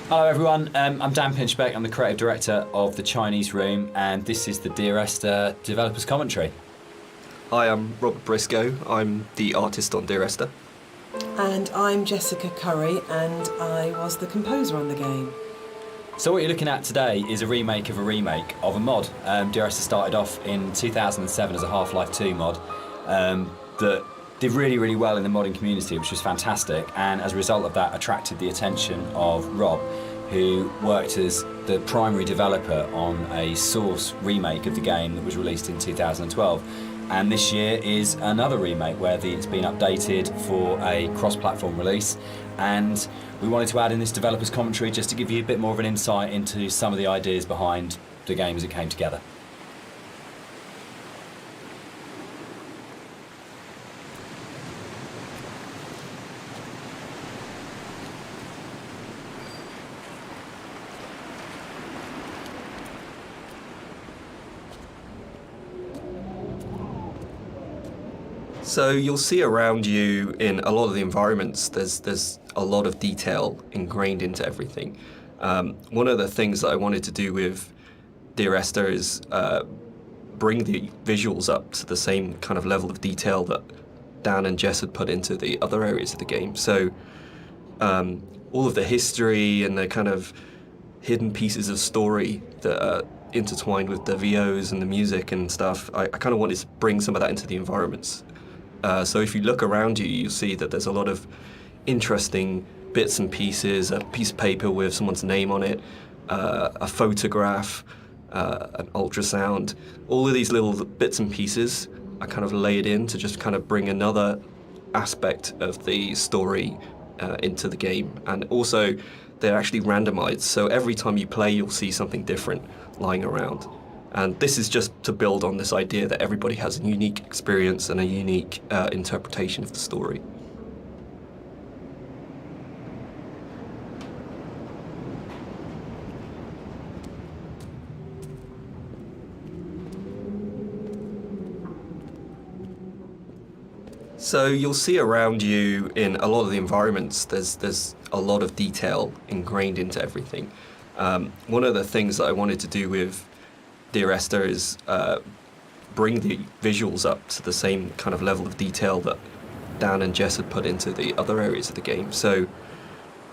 Hello everyone, I'm Dan Pinchbeck, I'm the creative director of the Chinese Room, and this is the Dear Esther developers commentary. Hi, I'm Robert Briscoe, I'm the artist on Dear Esther. And I'm Jessica Curry, and I was the composer on the game. So what you're looking at today is a remake of a mod. Dear Esther started off in 2007 as a Half-Life 2 mod that did really, really well in the modding community, which was fantastic, and as a result of that attracted the attention of Rob, who worked as the primary developer on a Source remake of the game that was released in 2012. And this year is another remake where it's been updated for a cross-platform release, and we wanted to add in this developers commentary just to give you a bit more of an insight into some of the ideas behind the game as it came together. So you'll see around you in a lot of the environments, there's a lot of detail ingrained into everything. One of the things that I wanted to do with Dear Esther is bring the visuals up to the same kind of level of detail that Dan and Jess had put into the other areas of the game. So all of the history and the kind of hidden pieces of story that are intertwined with the VOs and the music and stuff, I kind of wanted to bring some of that into the environments. So if you look around you, you'll see that there's a lot of interesting bits and pieces, a piece of paper with someone's name on it, a photograph, an ultrasound. All of these little bits and pieces are kind of layered in to just kind of bring another aspect of the story into the game. And also, they're actually randomized, so every time you play, you'll see something different lying around. And this is just to build on this idea that everybody has a unique experience and a unique interpretation of the story. So you'll see around you in a lot of the environments, there's a lot of detail ingrained into everything. One of the things that I wanted to do with Dear Esther is bring the visuals up to the same kind of level of detail that Dan and Jess had put into the other areas of the game. So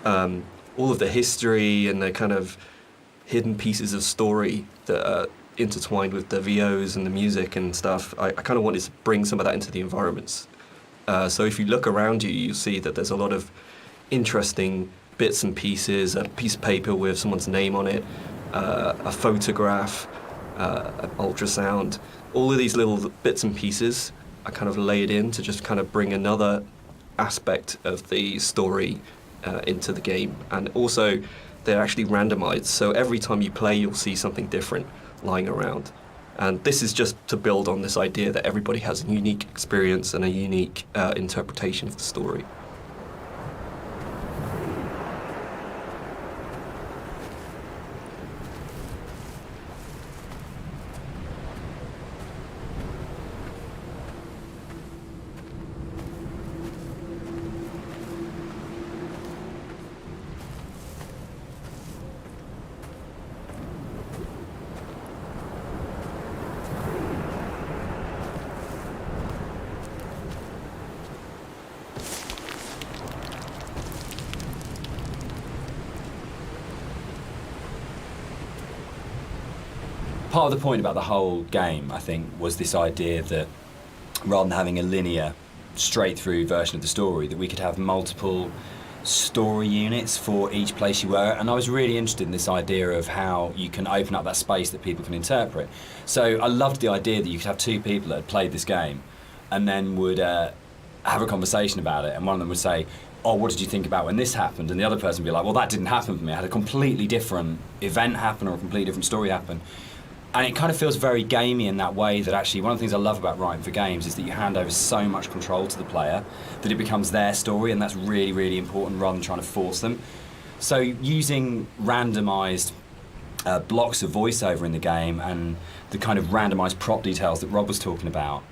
all of the history and the kind of hidden pieces of story that are intertwined with the VOs and the music and stuff, I kind of wanted to bring some of that into the environments. So if you look around you, you'll see that there's a lot of interesting bits and pieces, a piece of paper with someone's name on it, a photograph, an ultrasound. All of these little bits and pieces are kind of layered in to just kind of bring another aspect of the story into the game. And also, they're actually randomized, so every time you play, you'll see something different lying around. And this is just to build on this idea that everybody has a unique experience and a unique interpretation of the story. part of the point about the whole game, I think, was this idea that rather than having a linear, straight-through version of the story, that we could have multiple story units for each place you were, and I was really interested in this idea of how you can open up that space that people can interpret. So I loved the idea that you could have two people that had played this game and then would have a conversation about it, and one of them would say, oh, what did you think about when this happened? And the other person would be like, well, that didn't happen for me. I had a completely different event happen or a completely different story happen. And it kind of feels very gamey in that way, that actually one of the things I love about writing for games is that you hand over so much control to the player that it becomes their story, and that's really, really important rather than trying to force them. So using randomised blocks of voiceover in the game and the kind of randomised prop details that Rob was talking about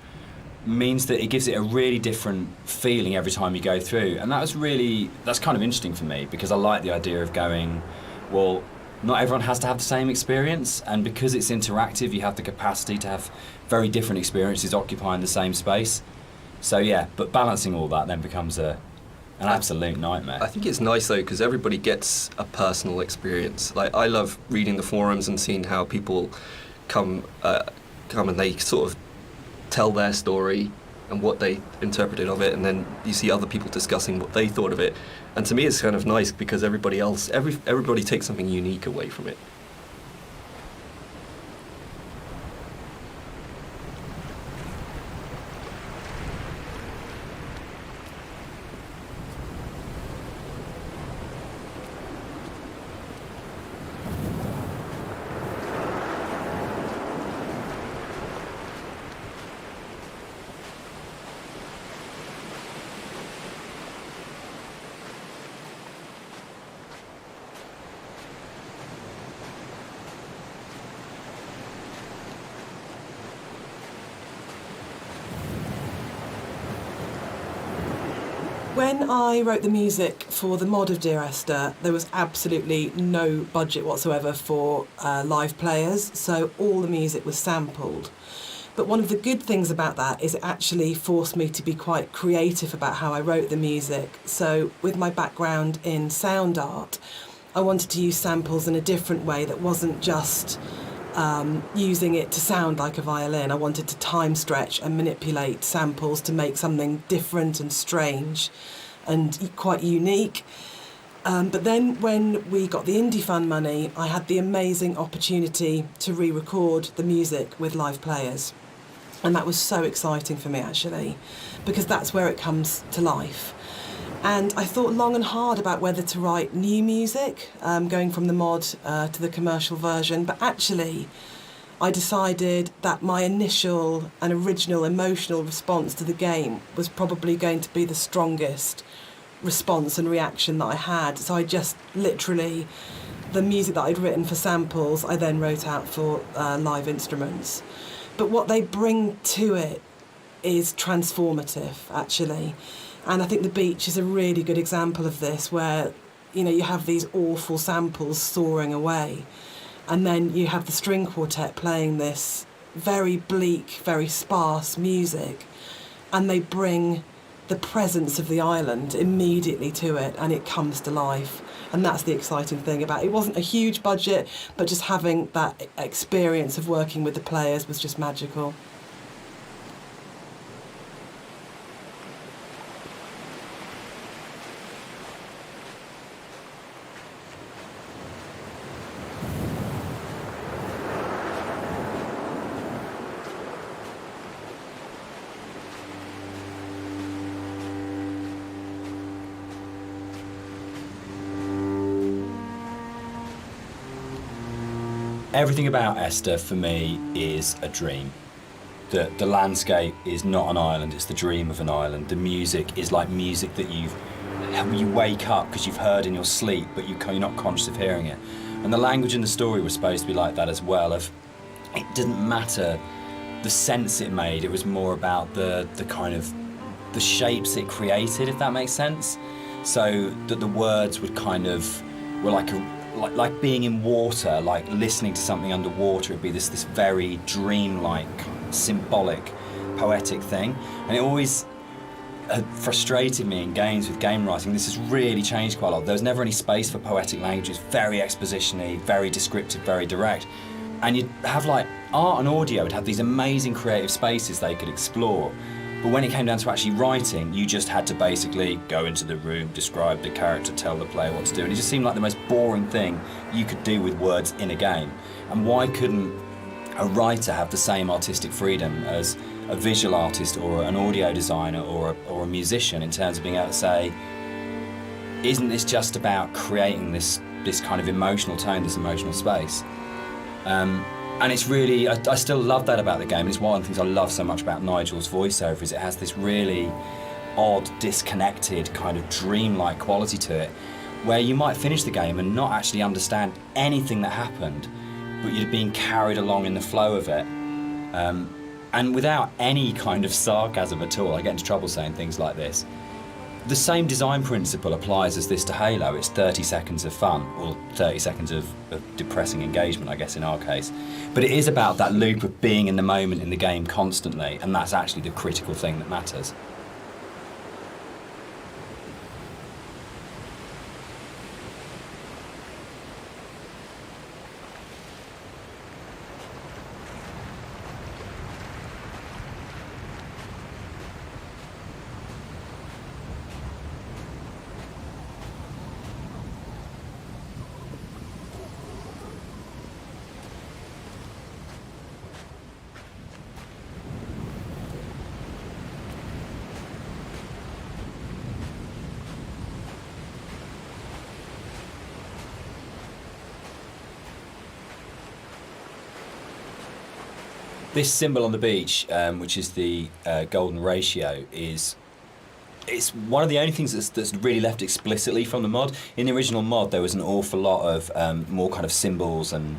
means that it gives it a really different feeling every time you go through. And that's kind of interesting for me, because I like the idea of going, well, not everyone has to have the same experience, and because it's interactive, you have the capacity to have very different experiences occupying the same space. So yeah, but balancing all that then becomes an absolute nightmare. I think it's nice though, because everybody gets a personal experience. Like, I love reading the forums and seeing how people come and they sort of tell their story and what they interpreted of it, and then you see other people discussing what they thought of it. And to me, it's kind of nice because everybody takes something unique away from it. When I wrote the music for the mod of Dear Esther, there was absolutely no budget whatsoever for live players, so all the music was sampled. But one of the good things about that is it actually forced me to be quite creative about how I wrote the music. So with my background in sound art, I wanted to use samples in a different way that wasn't just using it to sound like a violin. I wanted to time stretch and manipulate samples to make something different and strange and quite unique. But then when we got the Indie Fund money, I had the amazing opportunity to re-record the music with live players. And that was so exciting for me, actually, because that's where it comes to life. And I thought long and hard about whether to write new music, going from the mod to the commercial version, but actually I decided that my initial and original emotional response to the game was probably going to be the strongest response and reaction that I had. So I just literally, the music that I'd written for samples, I then wrote out for live instruments. But what they bring to it is transformative, actually. And I think The Beach is a really good example of this, where, you know, you have these awful samples soaring away, and then you have the string quartet playing this very bleak, very sparse music, and they bring the presence of the island immediately to it, and it comes to life. And that's the exciting thing about it. It wasn't a huge budget, but just having that experience of working with the players was just magical. Everything about Esther for me is a dream. The landscape is not an island, it's the dream of an island. The music is like music that you wake up because you've heard in your sleep, but you're not conscious of hearing it. And the language in the story was supposed to be like that as well. It didn't matter the sense it made, it was more about the kind of the shapes it created, if that makes sense. So that the words would were like being in water, like listening to something underwater. It'd be this very dreamlike, symbolic, poetic thing. And it always frustrated me in games with game writing. This has really changed quite a lot. There was never any space for poetic language. It's very exposition-y, very descriptive, very direct. And you'd have like art and audio would have these amazing creative spaces they could explore. But when it came down to actually writing, you just had to basically go into the room, describe the character, tell the player what to do. And it just seemed like the most boring thing you could do with words in a game. And why couldn't a writer have the same artistic freedom as a visual artist or an audio designer or a musician, in terms of being able to say, isn't this just about creating this kind of emotional tone, this emotional space? And it's really, I still love that about the game, and it's one of the things I love so much about Nigel's voiceover, is it has this really odd, disconnected, kind of dreamlike quality to it, where you might finish the game and not actually understand anything that happened, but you're being carried along in the flow of it. And without any kind of sarcasm at all, I get into trouble saying things like this. The same design principle applies as this to Halo. It's 30 seconds of fun, or 30 seconds of depressing engagement, I guess, in our case. But it is about that loop of being in the moment in the game constantly, and that's actually the critical thing that matters. This symbol on the beach, which is the golden ratio, it's one of the only things that's really left explicitly from the mod. In the original mod, there was an awful lot of more kind of symbols and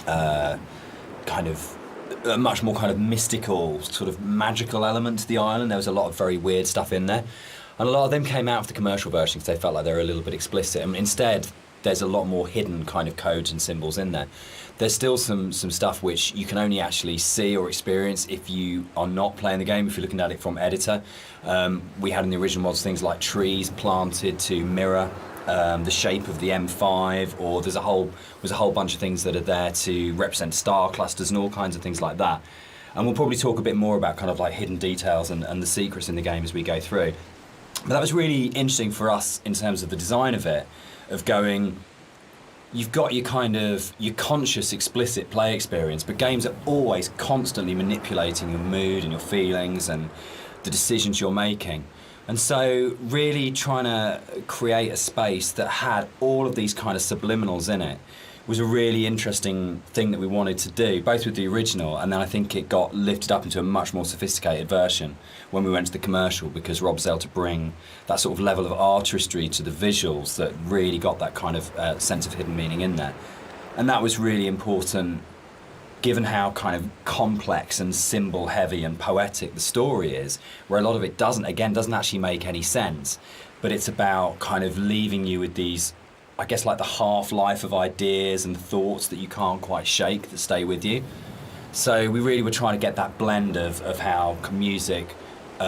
kind of a much more kind of mystical, sort of magical element to the island. There was a lot of very weird stuff in there. And a lot of them came out of the commercial version because they felt like they were a little bit explicit. And instead, there's a lot more hidden kind of codes and symbols in there. There's still some stuff which you can only actually see or experience if you are not playing the game, if you're looking at it from editor. We had in the original mods things like trees planted to mirror the shape of the M5, or there's a whole bunch of things that are there to represent star clusters and all kinds of things like that. And we'll probably talk a bit more about kind of like hidden details and the secrets in the game as we go through. But that was really interesting for us in terms of the design of it, of going, you've got your kind of, your conscious, explicit play experience, but games are always constantly manipulating your mood and your feelings and the decisions you're making. And so really trying to create a space that had all of these kind of subliminals in it was a really interesting thing that we wanted to do, both with the original, and then I think it got lifted up into a much more sophisticated version when we went to the commercial, because Rob's able to bring that sort of level of artistry to the visuals that really got that kind of sense of hidden meaning in there. And that was really important, given how kind of complex and symbol heavy and poetic the story is, where a lot of it doesn't actually make any sense, but it's about kind of leaving you with these, I guess, like the half-life of ideas and thoughts that you can't quite shake, that stay with you. So we really were trying to get that blend of how music,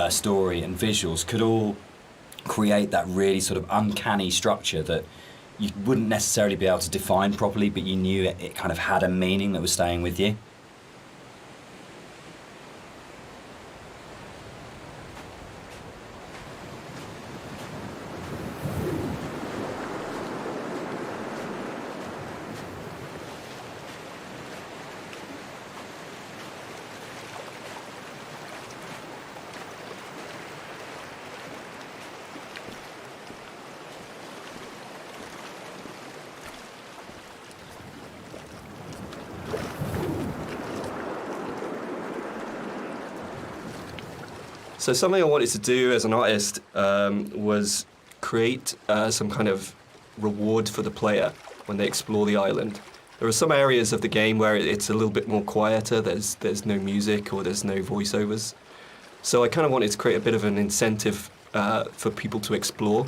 story and visuals could all create that really sort of uncanny structure that you wouldn't necessarily be able to define properly, but you knew it kind of had a meaning that was staying with you. So something I wanted to do as an artist was create some kind of reward for the player when they explore the island. There are some areas of the game where it's a little bit more quieter, there's no music or there's no voiceovers. So I kind of wanted to create a bit of an incentive for people to explore.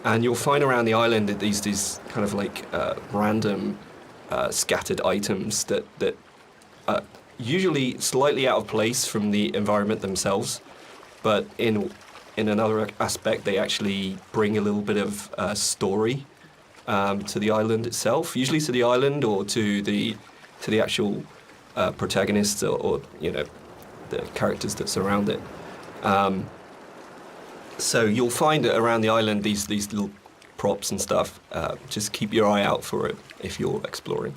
And you'll find around the island that these kind of like random scattered items that are usually slightly out of place from the environment themselves. But in another aspect, they actually bring a little bit of story to the island itself. Usually to the island or to the actual protagonists or the characters that surround it. So you'll find around the island these little props and stuff. Just keep your eye out for it if you're exploring.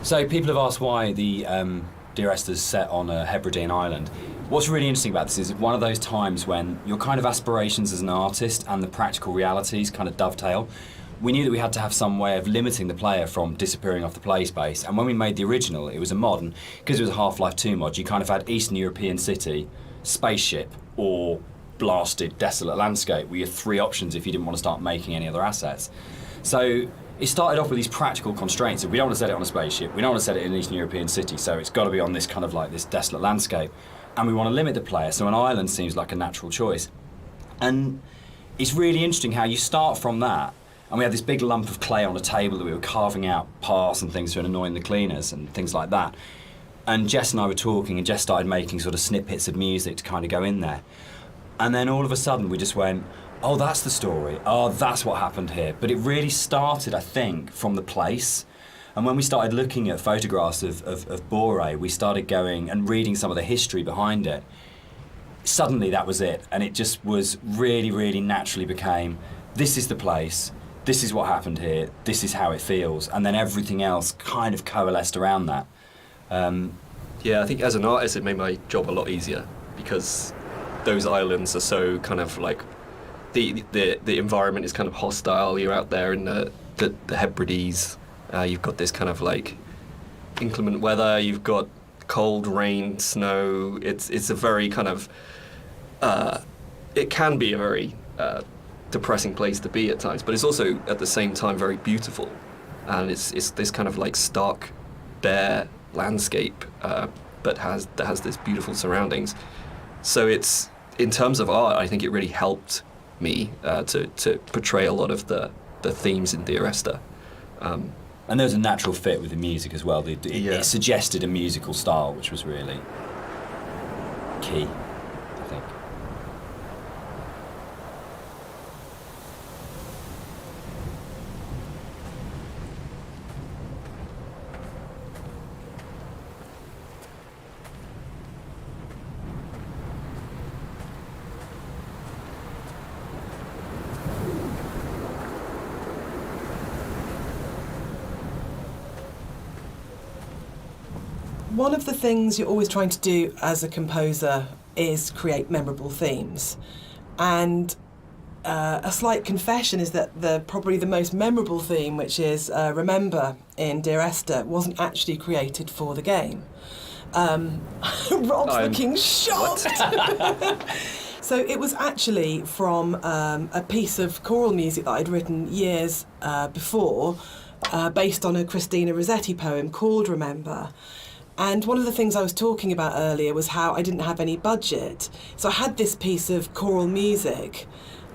So people have asked why the Dear Esther is set on a Hebridean island. What's really interesting about this is one of those times when your kind of aspirations as an artist and the practical realities kind of dovetail. We knew that we had to have some way of limiting the player from disappearing off the play space, and when we made the original, it was a mod, and because it was a Half-Life 2 mod, you kind of had Eastern European city, spaceship, or blasted, desolate landscape, were your three options if you didn't want to start making any other assets. So it started off with these practical constraints. We don't want to set it on a spaceship, we don't want to set it in an Eastern European city, so it's got to be on this kind of like this desolate landscape. And we want to limit the player, so an island seems like a natural choice. And it's really interesting how you start from that, and we had this big lump of clay on a table that we were carving out paths and things to annoying the cleaners and things like that. And Jess and I were talking, and Jess started making sort of snippets of music to kind of go in there. And then all of a sudden we just went, oh, that's the story. Oh, that's what happened here. But it really started, I think, from the place. And when we started looking at photographs of Bore, we started going and reading some of the history behind it. Suddenly that was it. And it just was really, really naturally became, this is the place, this is what happened here, this is how it feels. And then everything else kind of coalesced around that. Yeah, I think as an artist it made my job a lot easier because those islands are so kind of like, the environment is kind of hostile. You're out there in the Hebrides. You've got this kind of like inclement weather. You've got cold, rain, snow. It's a very kind of it can be a very depressing place to be at times, but it's also at the same time very beautiful. And it's this kind of like stark, bare landscape, but has this beautiful surroundings. So it's, in terms of art, I think it really helped me to portray a lot of the themes in Dear Esther. And there was a natural fit with the music as well. It suggested a musical style, which was really key, I think. One of the things you're always trying to do as a composer is create memorable themes. And a slight confession is that probably the most memorable theme, which is Remember in Dear Esther, wasn't actually created for the game. Rob's looking shocked. So it was actually from a piece of choral music that I'd written years before, based on a Christina Rossetti poem called Remember. And one of the things I was talking about earlier was how I didn't have any budget. So I had this piece of choral music,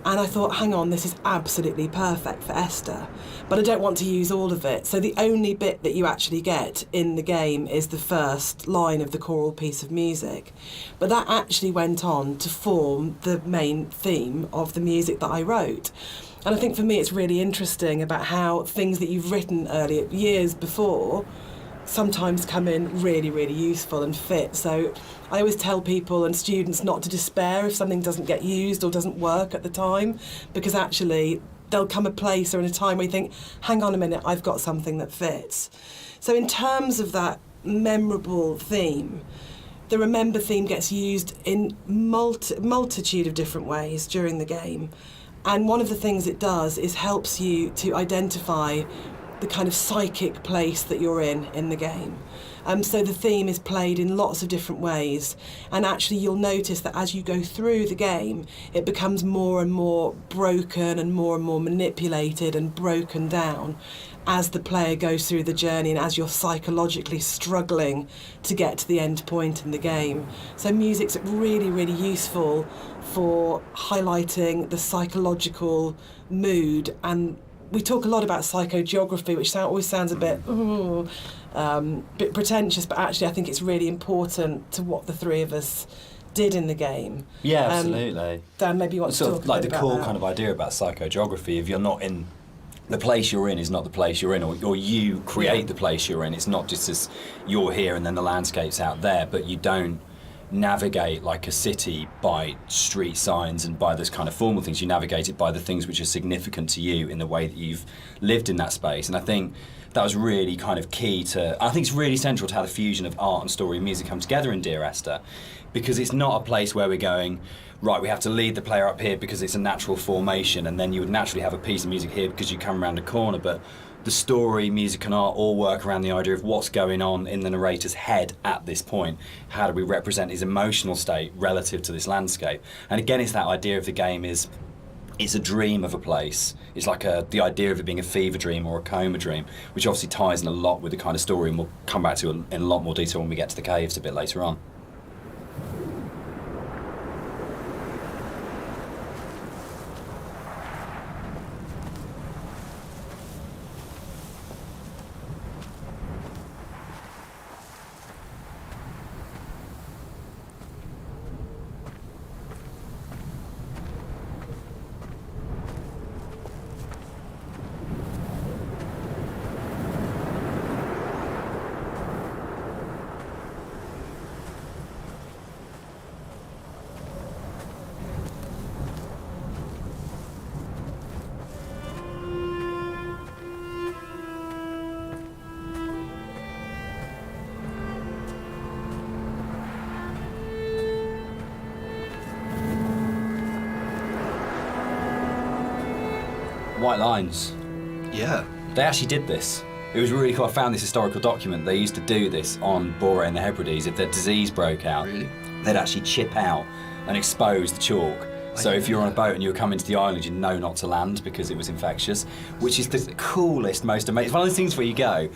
And I thought, hang on, this is absolutely perfect for Esther, but I don't want to use all of it. So the only bit that you actually get in the game is the first line of the choral piece of music. But that actually went on to form the main theme of the music that I wrote. And I think for me it's really interesting about how things that you've written earlier, years before, sometimes come in really, really useful and fit. So I always tell people and students not to despair if something doesn't get used or doesn't work at the time, because actually there'll come a place or in a time where you think, hang on a minute, I've got something that fits. So in terms of that memorable theme, the remember theme gets used in multitude of different ways during the game. And one of the things it does is helps you to identify the kind of psychic place that you're in the game. So the theme is played in lots of different ways, and actually you'll notice that as you go through the game, it becomes more and more broken and more manipulated and broken down as the player goes through the journey and as you're psychologically struggling to get to the end point in the game. So music's really, really useful for highlighting the psychological mood. And we talk a lot about psychogeography, which always sounds a bit pretentious, but actually I think it's really important to what the three of us did in the game. Yeah, absolutely. Dan, maybe you want to sort talk of like a bit the about core that. kind of idea about psychogeography. If you're not in the place you're in, is not the place you're in, or you create the place you're in. It's not just as you're here and then the landscape's out there, but you don't navigate like a city by street signs and by those kind of formal things. You navigate it by the things which are significant to you in the way that you've lived in that space. And I think that was really kind of key to, I think it's really central to how the fusion of art and story and music come together in Dear Esther, because it's not a place where we're going, right, we have to lead the player up here because it's a natural formation, and then you would naturally have a piece of music here because you come around a corner. But the story, music and art all work around the idea of what's going on in the narrator's head at this point. How do we represent his emotional state relative to this landscape? And again, it's that idea of the game is, it's a dream of a place. It's like the idea of it being a fever dream or a coma dream, which obviously ties in a lot with the kind of story, and we'll come back to in a lot more detail when we get to the caves a bit later on. White lines. Yeah. They actually did this. It was really cool. I found this historical document. They used to do this on Bora and the Hebrides. If their disease broke out, Really? they'd actually chip out and expose the chalk. So if you're on a boat and you were coming to the island, you'd know not to land because it was infectious, which is the coolest, most amazing. It's one of those things where you go,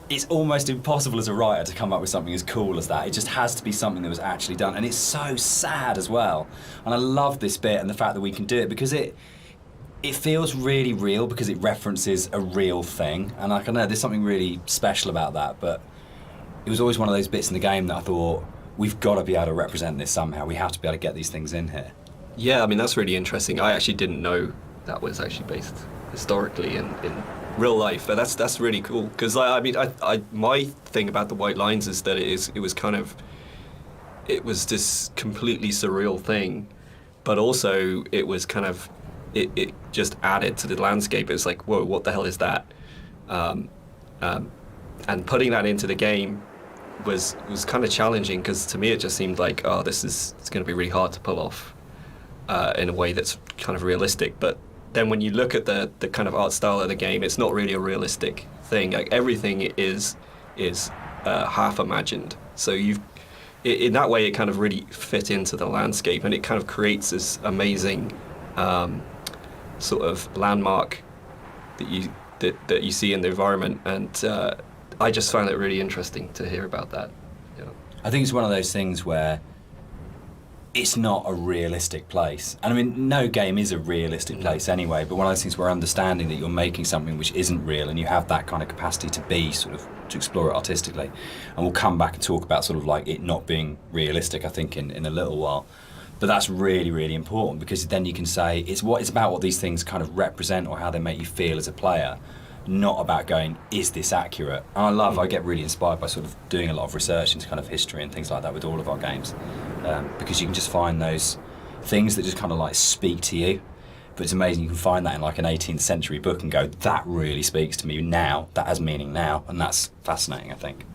it's almost impossible as a writer to come up with something as cool as that. It just has to be something that was actually done. And it's so sad as well. And I love this bit and the fact that we can do it because it feels really real because it references a real thing. And I don't know, there's something really special about that. But it was always one of those bits in the game that I thought, we've got to be able to represent this somehow. We have to be able to get these things in here. Yeah, I mean, that's really interesting. I actually didn't know that was actually based historically in real life, but that's really cool. Because I mean, my thing about the white lines is that it was this completely surreal thing, but also it was kind of, it just added to the landscape. It's like, whoa, what the hell is that? And putting that into the game was kind of challenging because to me it just seemed like, oh, it's going to be really hard to pull off in a way that's kind of realistic. But then when you look at the kind of art style of the game, it's not really a realistic thing. Like everything is half imagined. So in that way, it kind of really fit into the landscape, and it kind of creates this amazing sort of landmark that you see in the environment. And I just found it really interesting to hear about that. I think it's one of those things where it's not a realistic place. And I mean, no game is a realistic place anyway, but one of those things where understanding that you're making something which isn't real and you have that kind of capacity to be sort of, to explore it artistically. And we'll come back and talk about sort of like it not being realistic, I think, in a little while. But that's really, really important, because then you can say it's about what these things kind of represent or how they make you feel as a player, not about going, is this accurate? And I get really inspired by sort of doing a lot of research into kind of history and things like that with all of our games, because you can just find those things that just kind of like speak to you. But it's amazing, you can find that in like an 18th century book and go, that really speaks to me now, that has meaning now, and that's fascinating, I think.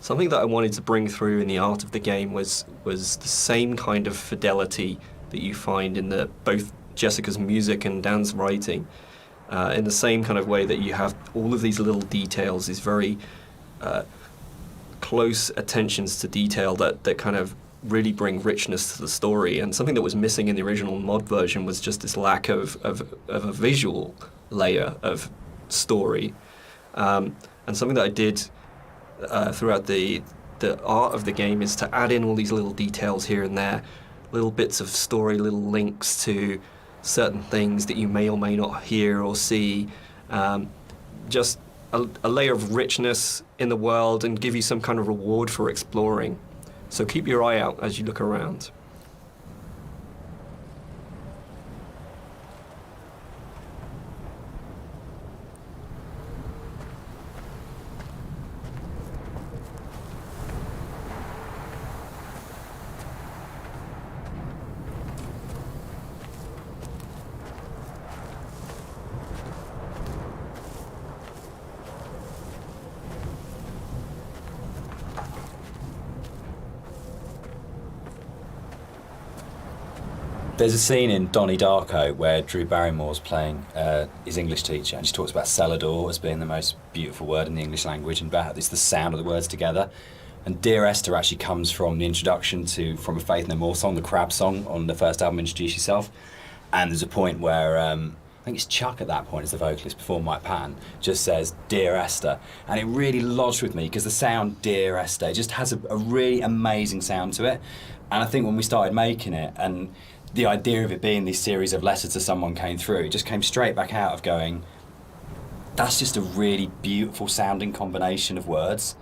Something that I wanted to bring through in the art of the game was the same kind of fidelity that you find in both Jessica's music and Dan's writing, in the same kind of way that you have all of these little details, these very close attentions to detail that kind of really bring richness to the story. And something that was missing in the original mod version was just this lack of a visual layer of story. And something that I did throughout the art of the game is to add in all these little details here and there, little bits of story, little links to certain things that you may or may not hear or see, just a layer of richness in the world and give you some kind of reward for exploring. So keep your eye out as you look around. There's a scene in Donnie Darko where Drew Barrymore's playing his English teacher, and she talks about cellador as being the most beautiful word in the English language, and about it's the sound of the words together. And Dear Esther actually comes from the introduction From a Faith No More song, the Crab song on the first album, Introduce Yourself. And there's a point where, I think it's Chuck at that point as the vocalist before Mike Patton, just says, Dear Esther. And it really lodged with me because the sound Dear Esther just has a really amazing sound to it. And I think when we started making it, and the idea of it being this series of letters to someone came through, it just came straight back out of going, that's just a really beautiful sounding combination of words.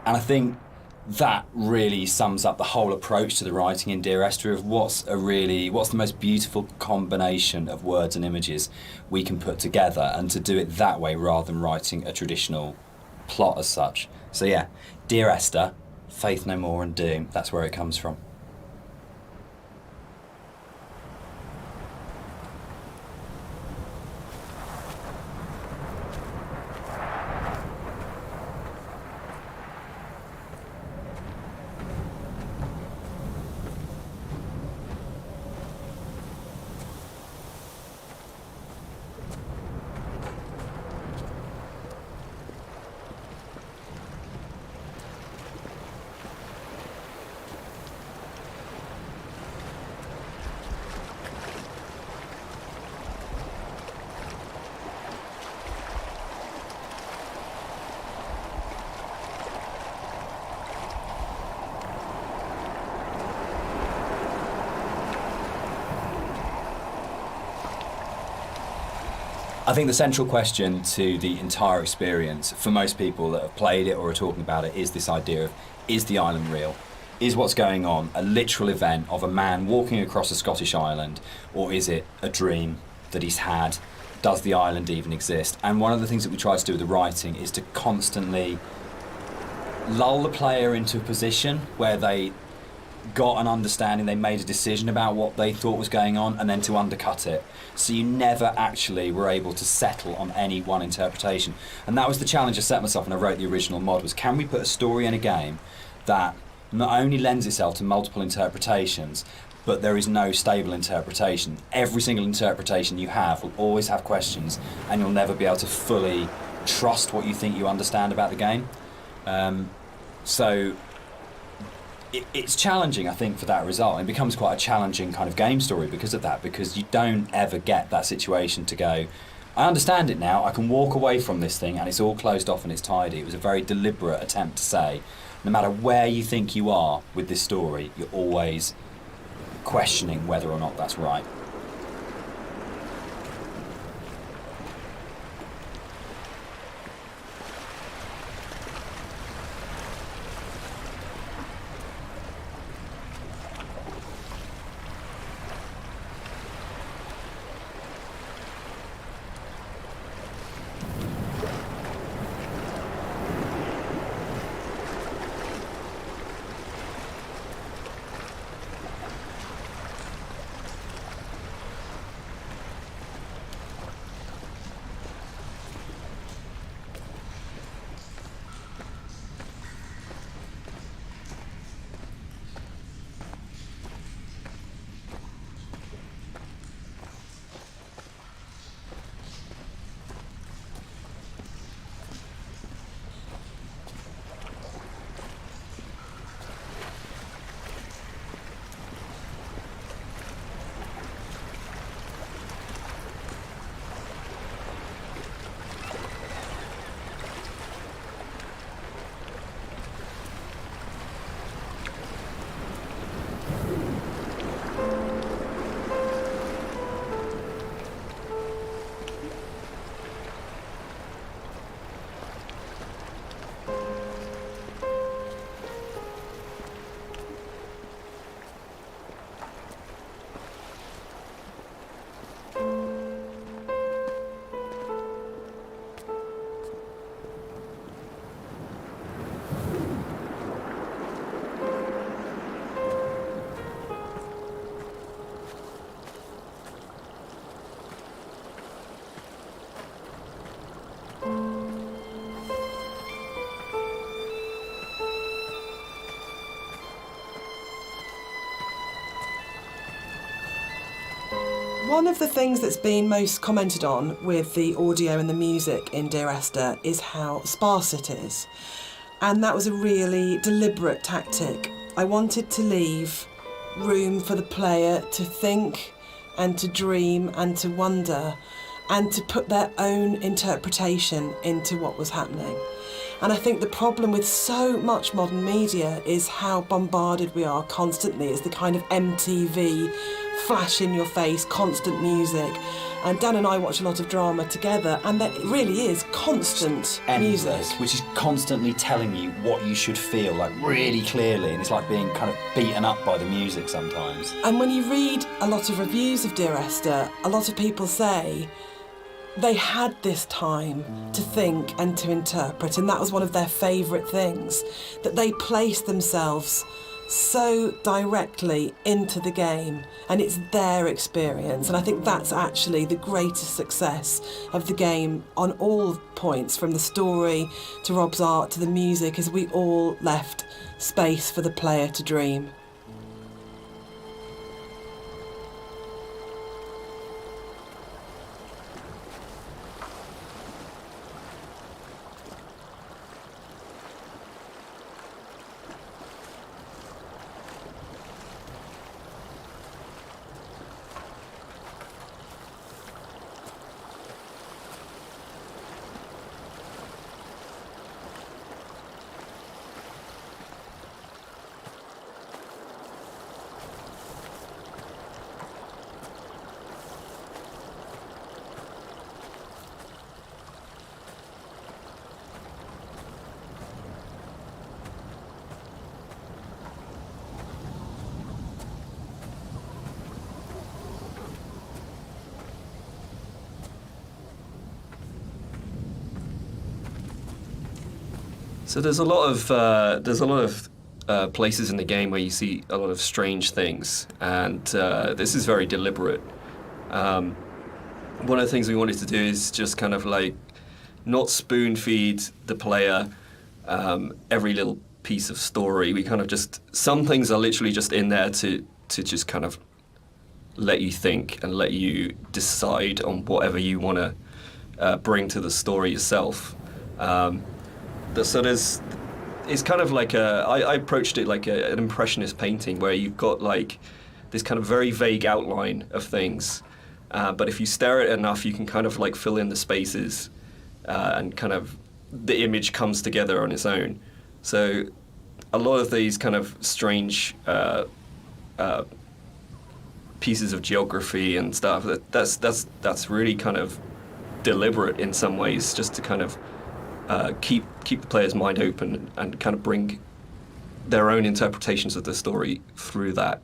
And I think that really sums up the whole approach to the writing in Dear Esther of what's the most beautiful combination of words and images we can put together, and to do it that way rather than writing a traditional plot as such. So yeah, Dear Esther, Faith No More and Doom, that's where it comes from. I think the central question to the entire experience, for most people that have played it or are talking about it, is this idea of, is the island real? Is what's going on a literal event of a man walking across a Scottish island, or is it a dream? that he's had? Does the island even exist? And one of the things that we try to do with the writing is to constantly lull the player into a position where they got an understanding, they made a decision about what they thought was going on, and then to undercut it. So you never actually were able to settle on any one interpretation. And that was the challenge I set myself when I wrote the original mod, was can we put a story in a game that not only lends itself to multiple interpretations, but there is no stable interpretation. Every single interpretation you have will always have questions, and you'll never be able to fully trust what you think you understand about the game. So it's challenging, I think, for that result. It becomes quite a challenging kind of game story because of that, because you don't ever get that situation to go, I understand it now, I can walk away from this thing and it's all closed off and it's tidy. It was a very deliberate attempt to say, no matter where you think you are with this story, you're always questioning whether or not that's right. One of the things that's been most commented on with the audio and the music in Dear Esther is how sparse it is. And that was a really deliberate tactic. I wanted to leave room for the player to think and to dream and to wonder and to put their own interpretation into what was happening. And I think the problem with so much modern media is how bombarded we are constantly. It's the kind of MTV, flash in your face, constant music. And Dan and I watch a lot of drama together, and that really is constant music. Endless, which is constantly telling you what you should feel, like really clearly, and it's like being kind of beaten up by the music sometimes. And when you read a lot of reviews of Dear Esther, a lot of people say they had this time to think and to interpret, and that was one of their favourite things, that they placed themselves so directly into the game, and it's their experience. And I think that's actually the greatest success of the game on all points, from the story to Rob's art to the music, is we all left space for the player to dream. So there's a lot of places in the game where you see a lot of strange things, and this is very deliberate. One of the things we wanted to do is just kind of like not spoon feed the player every little piece of story. We kind of just, some things are literally just in there to just kind of let you think and let you decide on whatever you want to bring to the story yourself. So it's kind of like I approached it like an impressionist painting where you've got like this kind of very vague outline of things, but if you stare at it enough, you can kind of like fill in the spaces and kind of the image comes together on its own. So a lot of these kind of strange pieces of geography and stuff, that's really kind of deliberate in some ways, just to kind of keep the player's mind open and kind of bring their own interpretations of the story through that.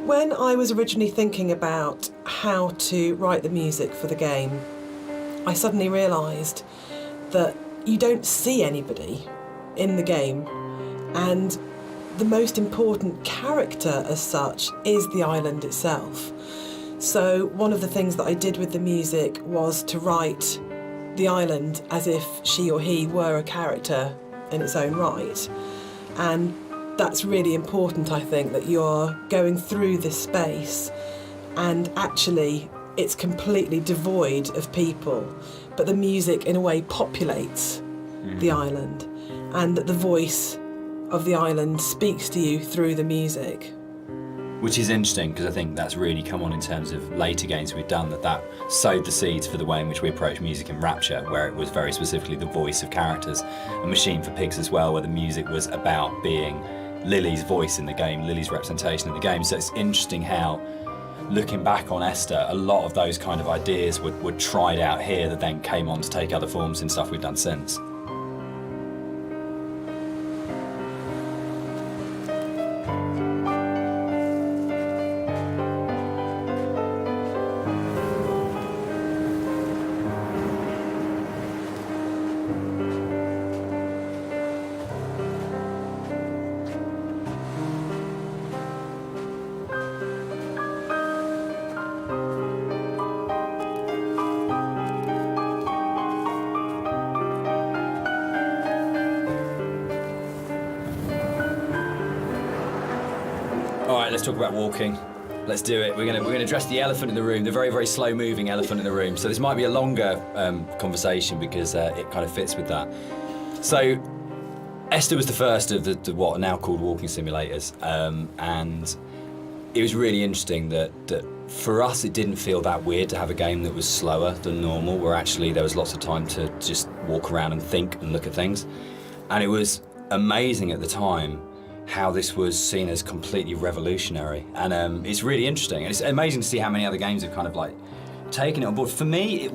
When I was originally thinking about how to write the music for the game, I suddenly realised that you don't see anybody in the game, and the most important character as such is the island itself. So one of the things that I did with the music was to write the island as if she or he were a character in its own right. And that's really important, I think, that you're going through this space and actually it's completely devoid of people, but the music in a way populates the island, and that the voice of the island speaks to you through the music. Which is interesting, because I think that's really come on in terms of later games we've done, that sowed the seeds for the way in which we approach music in Rapture, where it was very specifically the voice of characters. And Machine for Pigs as well, where the music was about being Lily's voice in the game, Lily's representation in the game. So it's interesting how, looking back on Esther, a lot of those kind of ideas were tried out here that then came on to take other forms in stuff we've done since. All right, let's talk about walking. Let's do it. We're gonna address the elephant in the room, the very, very slow-moving elephant in the room. So this might be a longer conversation because it kind of fits with that. So Esther was the first of the what are now called walking simulators, and it was really interesting that for us it didn't feel that weird to have a game that was slower than normal, where actually there was lots of time to just walk around and think and look at things. And it was amazing at the time how this was seen as completely revolutionary. And it's really interesting. And it's amazing to see how many other games have kind of like taken it on board. For me,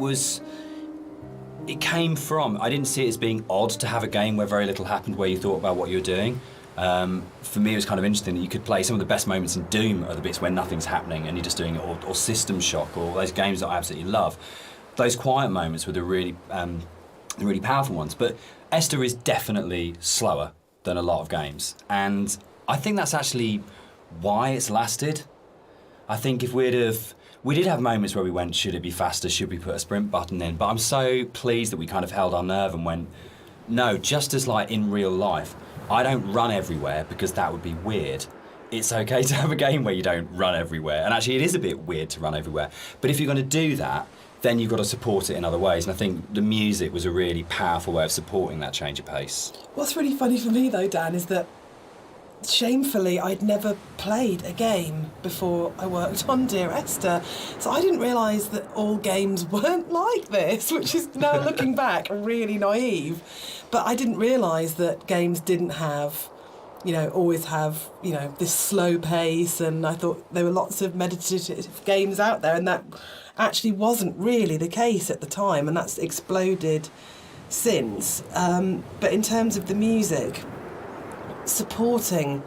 it came from, I didn't see it as being odd to have a game where very little happened, where you thought about what you were doing. For me, it was kind of interesting that you could play some of the best moments in Doom are the bits where nothing's happening and you're just doing it, or System Shock, or those games that I absolutely love. Those quiet moments were the really powerful ones. But Esther is definitely slower than a lot of games. And I think that's actually why it's lasted. I think if we did have moments where we went, should it be faster? Should we put a sprint button in? But I'm so pleased that we kind of held our nerve and went, no, just as like in real life, I don't run everywhere because that would be weird. It's okay to have a game where you don't run everywhere. And actually it is a bit weird to run everywhere. But if you're going to do that, then you've got to support it in other ways. And I think the music was a really powerful way of supporting that change of pace. What's really funny for me though, Dan, is that shamefully I'd never played a game before I worked on Dear Esther, so I didn't realise that all games weren't like this, which is now looking back really naive. But I didn't realise that games didn't have, always have, this slow pace, and I thought there were lots of meditative games out there, and that actually wasn't really the case at the time, and that's exploded since. But in terms of the music, supporting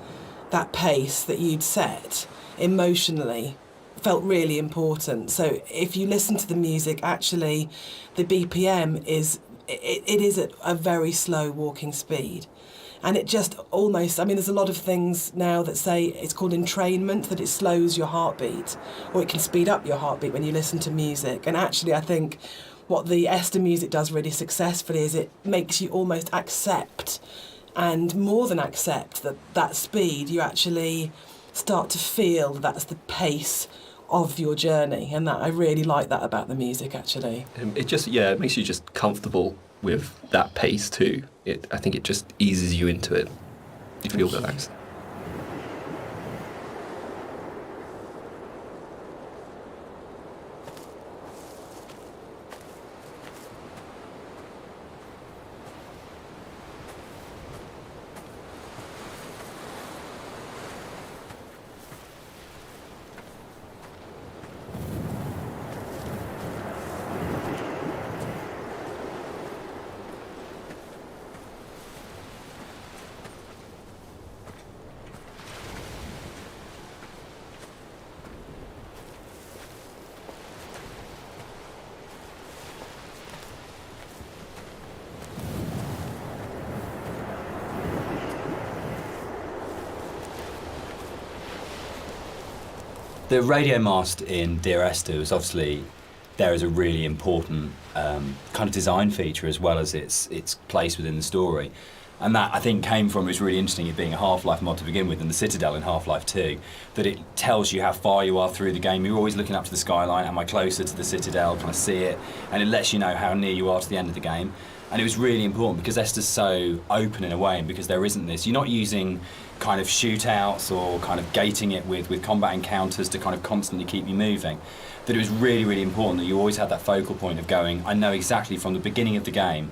that pace that you'd set emotionally felt really important. So if you listen to the music, actually the BPM is at a very slow walking speed. And it just almost, there's a lot of things now that say it's called entrainment, that it slows your heartbeat, or it can speed up your heartbeat when you listen to music. And actually I think what the Esther music does really successfully is it makes you almost accept, and more than accept, that speed. You actually start to feel that's the pace of your journey, and that I really like that about the music actually. It makes you just comfortable with that pace too. I think it just eases you into it. You feel relaxed. The radio mast in Dear Esther was obviously there as a really important kind of design feature, as well as its place within the story. And that, I think, came from, it was really interesting, it being a Half-Life mod to begin with, and the Citadel in Half-Life 2, that it tells you how far you are through the game. You're always looking up to the skyline, am I closer to the Citadel, can I see it? And it lets you know how near you are to the end of the game. And it was really important because Esther's so open in a way, and because there isn't this, you're not using kind of shootouts or kind of gating it with combat encounters to kind of constantly keep you moving, that it was really, really important that you always had that focal point of going, I know exactly from the beginning of the game,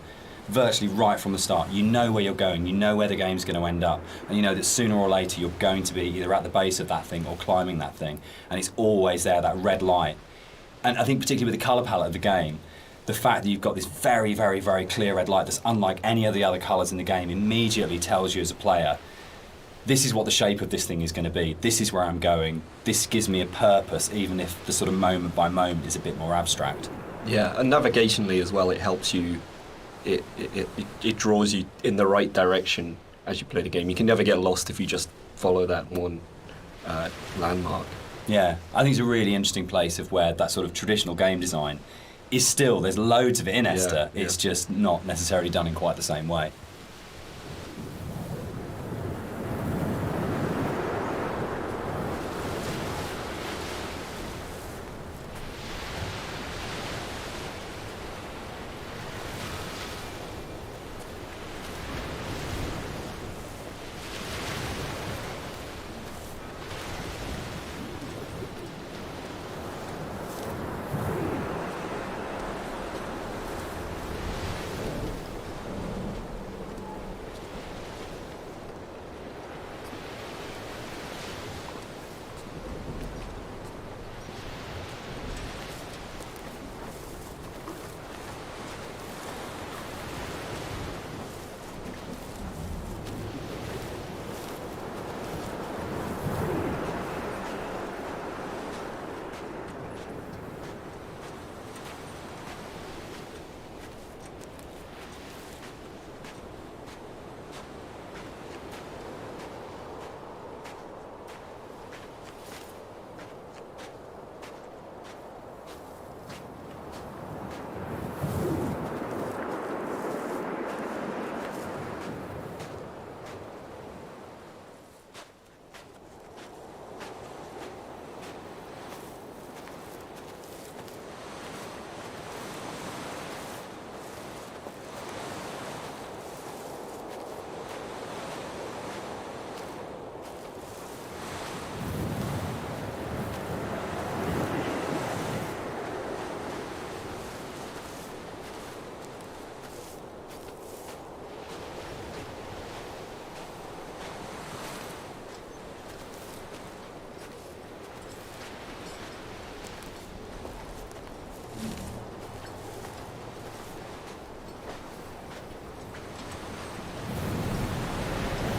virtually right from the start, you know where you're going, you know where the game's going to end up, and you know that sooner or later you're going to be either at the base of that thing or climbing that thing, and it's always there, that red light. And I think particularly with the colour palette of the game, the fact that you've got this very, very, very clear red light that's unlike any of the other colours in the game immediately tells you as a player, this is what the shape of this thing is going to be, this is where I'm going, this gives me a purpose, even if the sort of moment by moment is a bit more abstract. Yeah, and navigationally as well, it helps you, it draws you in the right direction as you play the game. You can never get lost if you just follow that one landmark. Yeah, I think it's a really interesting place of where that sort of traditional game design is still, there's loads of it in Esther, it's just not necessarily done in quite the same way.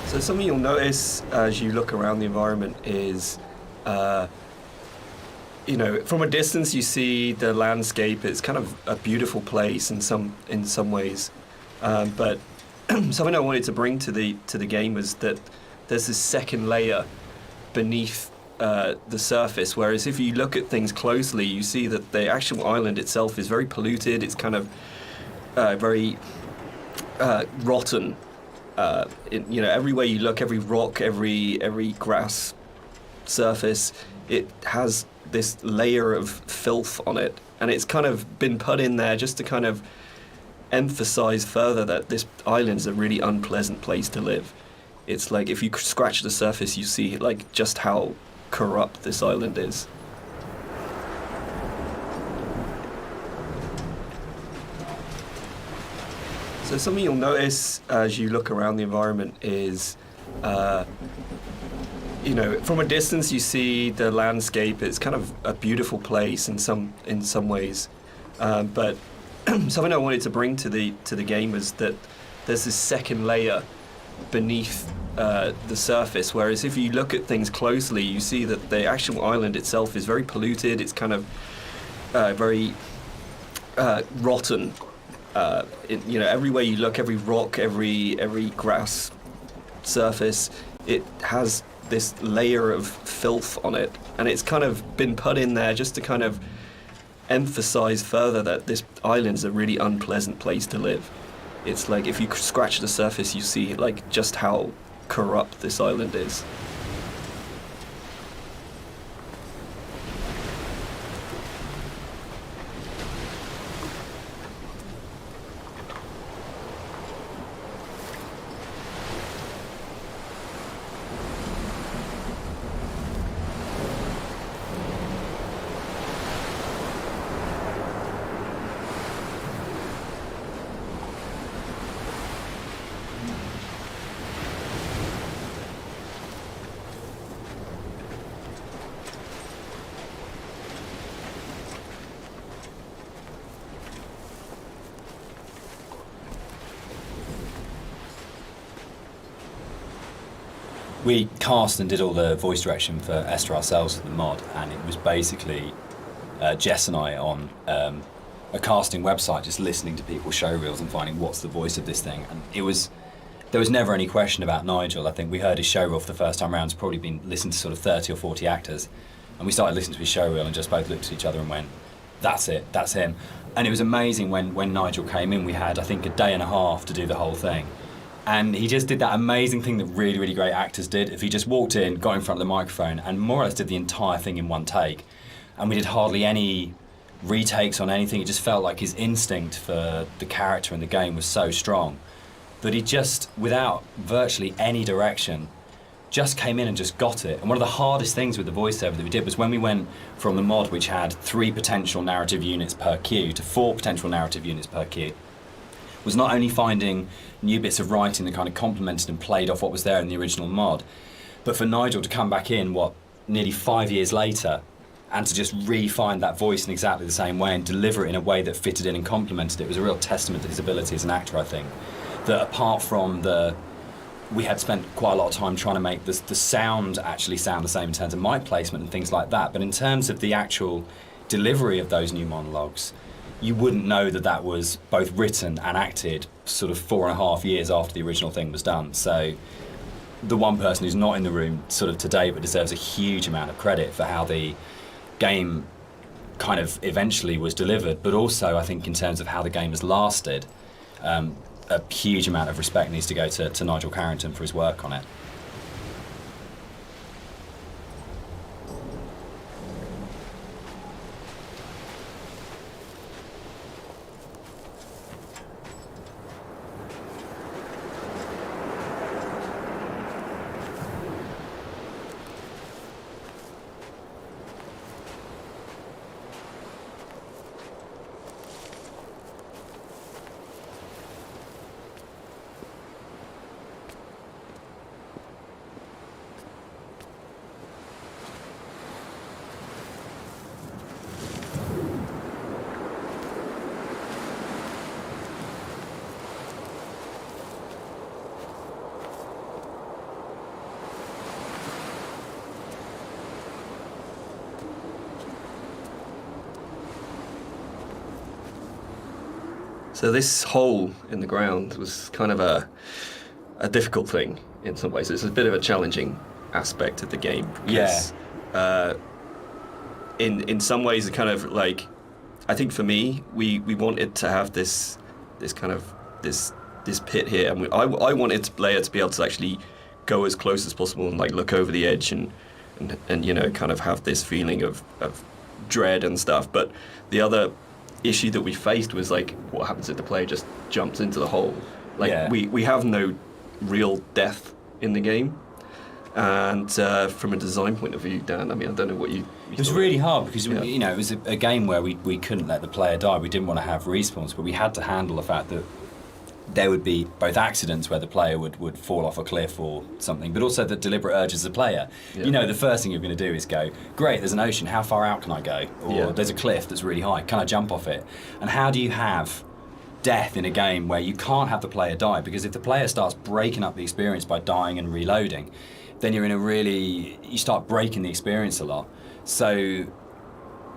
So something you'll notice as you look around the environment is, from a distance you see the landscape. It's kind of a beautiful place in some ways, but something I wanted to bring to the game was that there's this second layer beneath the surface. Whereas if you look at things closely, you see that the actual island itself is very polluted. It's kind of very rotten. Everywhere you look, every rock, every grass surface, it has this layer of filth on it, and it's kind of been put in there just to kind of emphasize further that this island's a really unpleasant place to live. It's like if you scratch the surface, you see like just how corrupt this island is. So something you'll notice as you look around the environment is, from a distance you see the landscape. It's kind of a beautiful place in some ways, but something I wanted to bring to the game was that there's this second layer beneath the surface. Whereas if you look at things closely, you see that the actual island itself is very polluted. It's kind of very rotten. Everywhere you look, every rock, every grass surface, it has this layer of filth on it, and it's kind of been put in there just to kind of emphasize further that this island's a really unpleasant place to live. It's like if you scratch the surface, you see like just how corrupt this island is. We cast and did all the voice direction for Esther ourselves for the mod, and it was basically Jess and I on a casting website just listening to people's show reels and finding what's the voice of this thing. And there was never any question about Nigel. I think we heard his show reel for the first time round. It's probably been listened to sort of 30 or 40 actors, and we started listening to his show reel and just both looked at each other and went, that's it, that's him. And it was amazing when Nigel came in. We had, I think, a day and a half to do the whole thing. And he just did that amazing thing that really, really great actors did. If he just walked in, got in front of the microphone, and more or less did the entire thing in one take. And we did hardly any retakes on anything. It just felt like his instinct for the character and the game was so strong that he just, without virtually any direction, just came in and just got it. And one of the hardest things with the voiceover that we did was when we went from the mod, which had 3 potential narrative units per queue, to 4 potential narrative units per queue, was not only finding new bits of writing that kind of complemented and played off what was there in the original mod, but for Nigel to come back in, nearly 5 years later, and to just re-find that voice in exactly the same way and deliver it in a way that fitted in and complemented it was a real testament to his ability as an actor, I think. That apart from we had spent quite a lot of time trying to make the sound actually sound the same in terms of mic placement and things like that, but in terms of the actual delivery of those new monologues, you wouldn't know that was both written and acted sort of 4.5 years after the original thing was done. So the one person who's not in the room sort of today but deserves a huge amount of credit for how the game kind of eventually was delivered, but also I think in terms of how the game has lasted, a huge amount of respect needs to go to Nigel Carrington for his work on it. So this hole in the ground was kind of a difficult thing in some ways. It's a bit of a challenging aspect of the game. Because, in some ways, it kind of like, I think for me, we wanted to have this kind of this pit here, and I wanted the player to be able to actually go as close as possible and like look over the edge and you know, kind of have this feeling of dread and stuff. But the other issue that we faced was like, what happens if the player just jumps into the hole? Like we have no real death in the game. And from a design point of view, Dan, I mean, I don't know what you it was really hard because you know, it was a game where we couldn't let the player die. We didn't want to have respawns, but we had to handle the fact that there would be both accidents where the player would fall off a cliff or something, but also the deliberate urge as a player. You know, the first thing you're going to do is go, great, there's an ocean, how far out can I go? Or there's a cliff that's really high, can I jump off it? And how do you have death in a game where you can't have the player die? Because if the player starts breaking up the experience by dying and reloading, then you're in you start breaking the experience a lot. So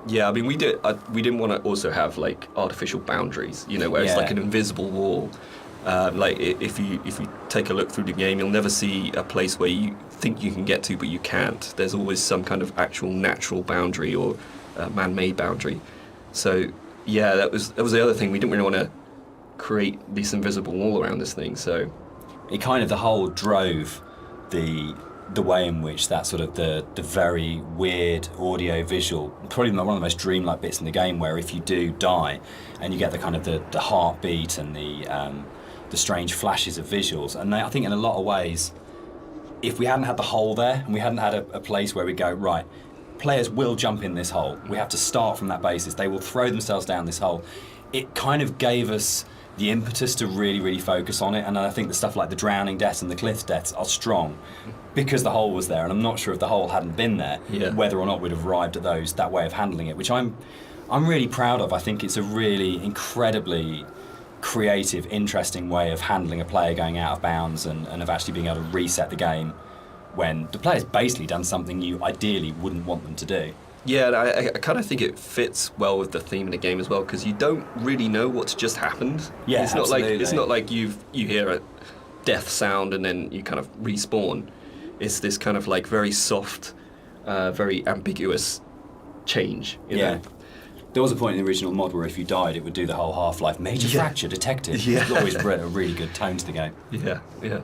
yeah, I mean, we didn't want to also have like artificial boundaries, you know, where it's like an invisible wall. Like if you take a look through the game, you'll never see a place where you think you can get to, but you can't. There's always some kind of actual natural boundary or man-made boundary. So yeah, that was the other thing. We didn't really want to create this invisible wall around this thing. So it kind of, the whole drove the way in which that sort of the very weird audio visual, probably one of the most dreamlike bits in the game, where if you do die and you get the kind of the heartbeat and the strange flashes of visuals. And I think in a lot of ways, if we hadn't had the hole there and we hadn't had a place where we go, right, players will jump in this hole, we have to start from that basis, they will throw themselves down this hole, it kind of gave us the impetus to really, really focus on it. And I think the stuff like the drowning deaths and the cliff deaths are strong because the hole was there, and I'm not sure if the hole hadn't been there, whether or not we'd have arrived at that way of handling it, which I'm really proud of. I think it's a really incredibly creative, interesting way of handling a player going out of bounds and of actually being able to reset the game when the player's basically done something you ideally wouldn't want them to do. Yeah, and I kind of think it fits well with the theme of the game as well, because you don't really know what's just happened. Yeah, it's not like you hear a death sound and then you kind of respawn. It's this kind of like very soft, very ambiguous change. You know? There was a point in the original mod where if you died, it would do the whole Half-Life major fracture detected. It always brought a really good tone to the game. Yeah.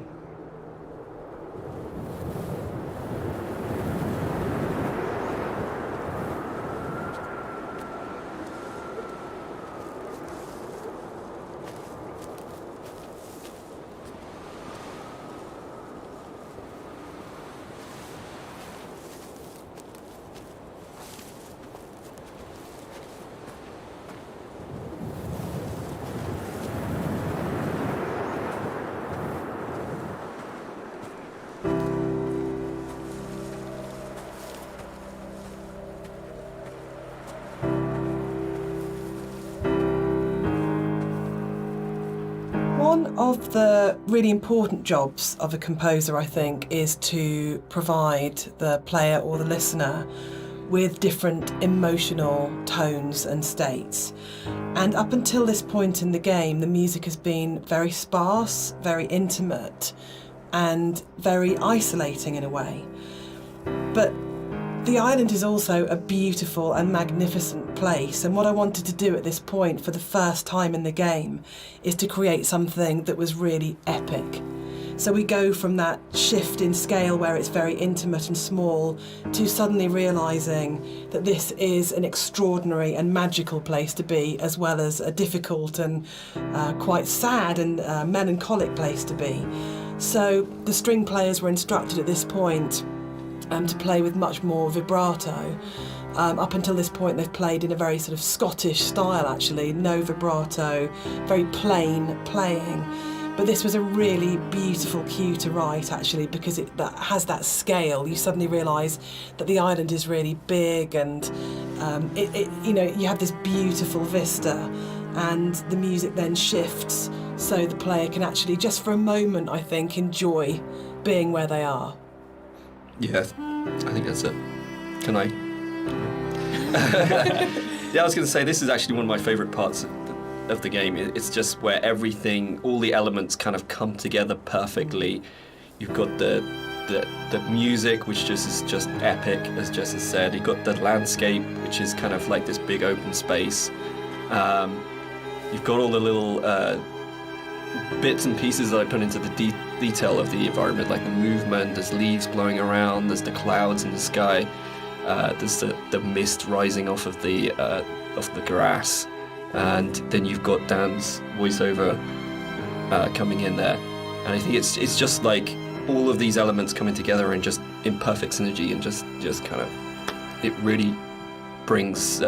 One of the really important jobs of a composer, I think, is to provide the player or the listener with different emotional tones and states. And up until this point in the game, the music has been very sparse, very intimate, and very isolating in a way. But the island is also a beautiful and magnificent place, and what I wanted to do at this point for the first time in the game is to create something that was really epic. So we go from that shift in scale where it's very intimate and small to suddenly realising that this is an extraordinary and magical place to be, as well as a difficult and quite sad and melancholic place to be. So the string players were instructed at this point to play with much more vibrato. Up until this point they've played in a very sort of Scottish style actually, no vibrato, very plain playing. But this was a really beautiful cue to write actually, because it has that scale. You suddenly realise that the island is really big, and you have this beautiful vista, and the music then shifts so the player can actually, just for a moment I think, enjoy being where they are. Yeah, I think that's it. Can I? Yeah, I was going to say, this is actually one of my favourite parts of the game. It's just where everything, all the elements kind of come together perfectly. You've got the music, which just is just epic, as Jess has said. You've got the landscape, which is kind of like this big open space. You've got all the little bits and pieces that I put into the detail of the environment, like the movement. There's leaves blowing around. There's the clouds in the sky. There's the mist rising off of the grass, and then you've got Dan's voiceover coming in there. And I think it's just like all of these elements coming together and just in perfect synergy, and just kind of, it really brings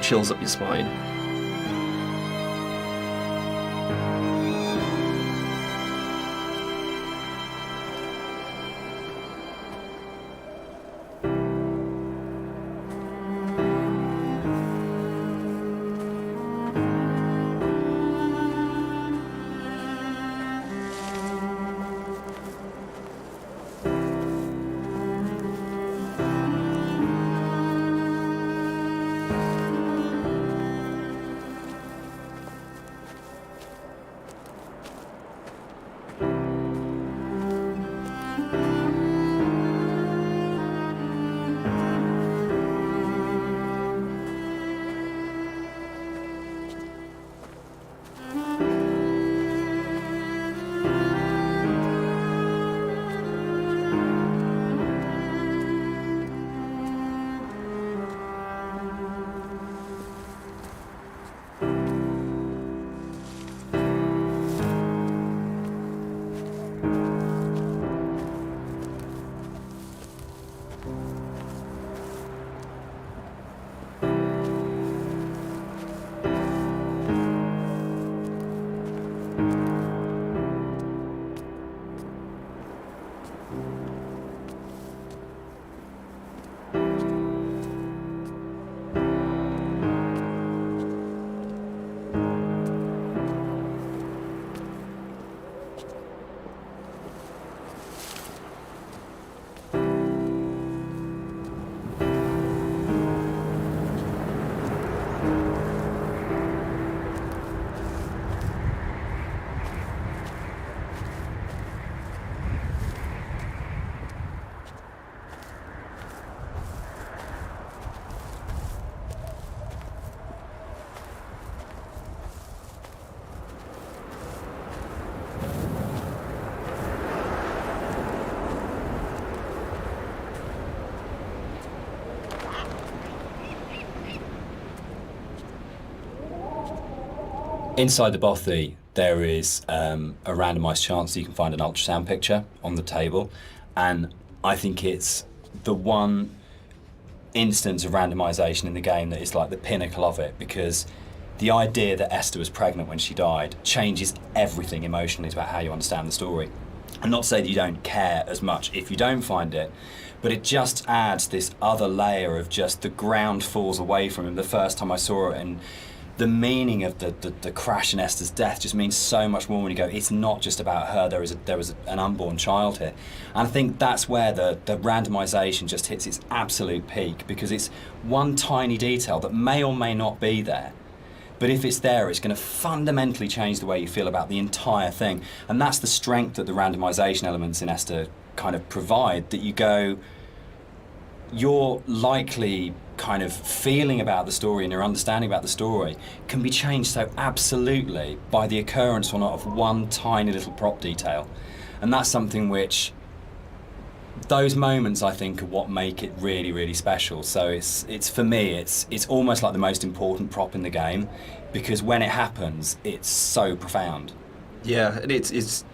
chills up your spine. Inside the bothy, there is a randomised chance that you can find an ultrasound picture on the table, and I think it's the one instance of randomisation in the game that is like the pinnacle of it, because the idea that Esther was pregnant when she died changes everything emotionally about how you understand the story. And not to say that you don't care as much if you don't find it, but it just adds this other layer of just the ground falls away from him the first time I saw it, and the meaning of the crash in Esther's death just means so much more when you go, it's not just about her, there was an unborn child here. And I think that's where the randomisation just hits its absolute peak, because it's one tiny detail that may or may not be there, but if it's there, it's going to fundamentally change the way you feel about the entire thing. And that's the strength that the randomisation elements in Esther kind of provide, that you go, you're likely kind of feeling about the story and your understanding about the story can be changed so absolutely by the occurrence or not of one tiny little prop detail. And that's something which, those moments I think are what make it really, really special. So it's for me, it's almost like the most important prop in the game, because when it happens, it's so profound. Yeah, and it's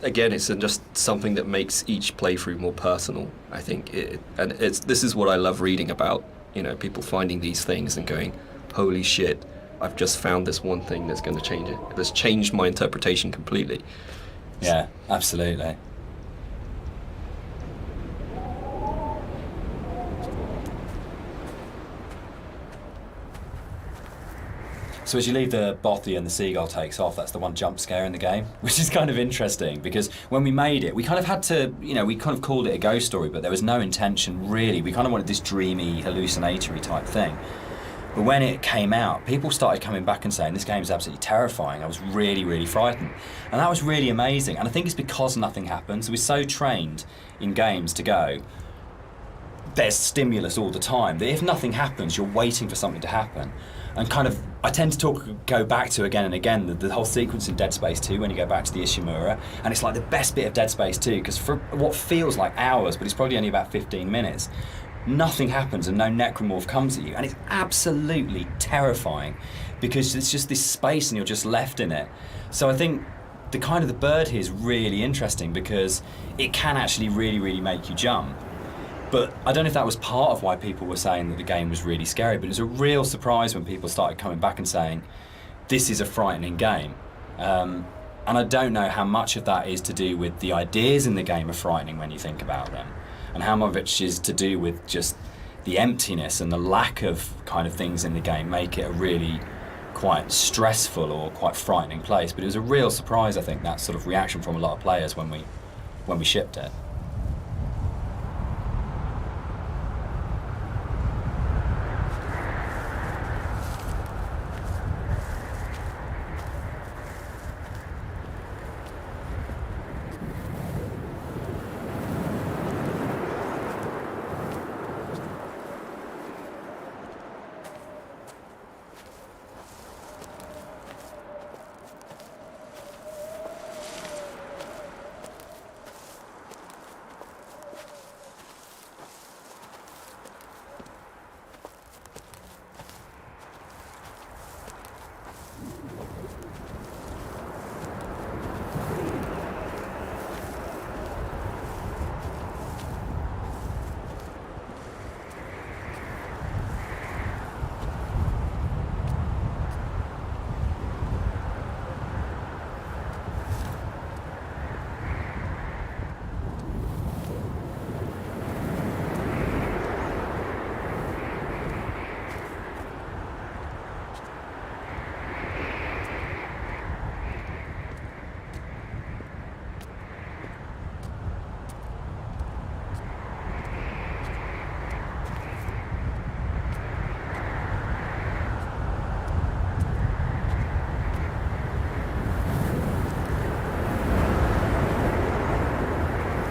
again, it's just something that makes each playthrough more personal, I think. This is what I love reading about, people finding these things and going, holy shit, I've just found this one thing that's going to change it. That's changed my interpretation completely. Yeah, absolutely. So as you leave the bothy and the seagull takes off, that's the one jump scare in the game, which is kind of interesting, because when we made it, we kind of had to, we kind of called it a ghost story, but there was no intention really. We kind of wanted this dreamy, hallucinatory type thing. But when it came out, people started coming back and saying, this game is absolutely terrifying. I was really, really frightened. And that was really amazing. And I think it's because nothing happens. We're so trained in games to go, there's stimulus all the time, that if nothing happens, you're waiting for something to happen. And kind of, I tend to go back to again and again the whole sequence in Dead Space 2 when you go back to the Ishimura, and it's like the best bit of Dead Space 2, because for what feels like hours, but it's probably only about 15 minutes, nothing happens and no necromorph comes at you, and it's absolutely terrifying because it's just this space and you're just left in it. So I think the bird here is really interesting because it can actually really, really make you jump. But I don't know if that was part of why people were saying that the game was really scary, but it was a real surprise when people started coming back and saying, this is a frightening game. And I don't know how much of that is to do with the ideas in the game are frightening when you think about them, and how much of it is to do with just the emptiness and the lack of kind of things in the game make it a really quite stressful or quite frightening place. But it was a real surprise, I think, that sort of reaction from a lot of players when we shipped it.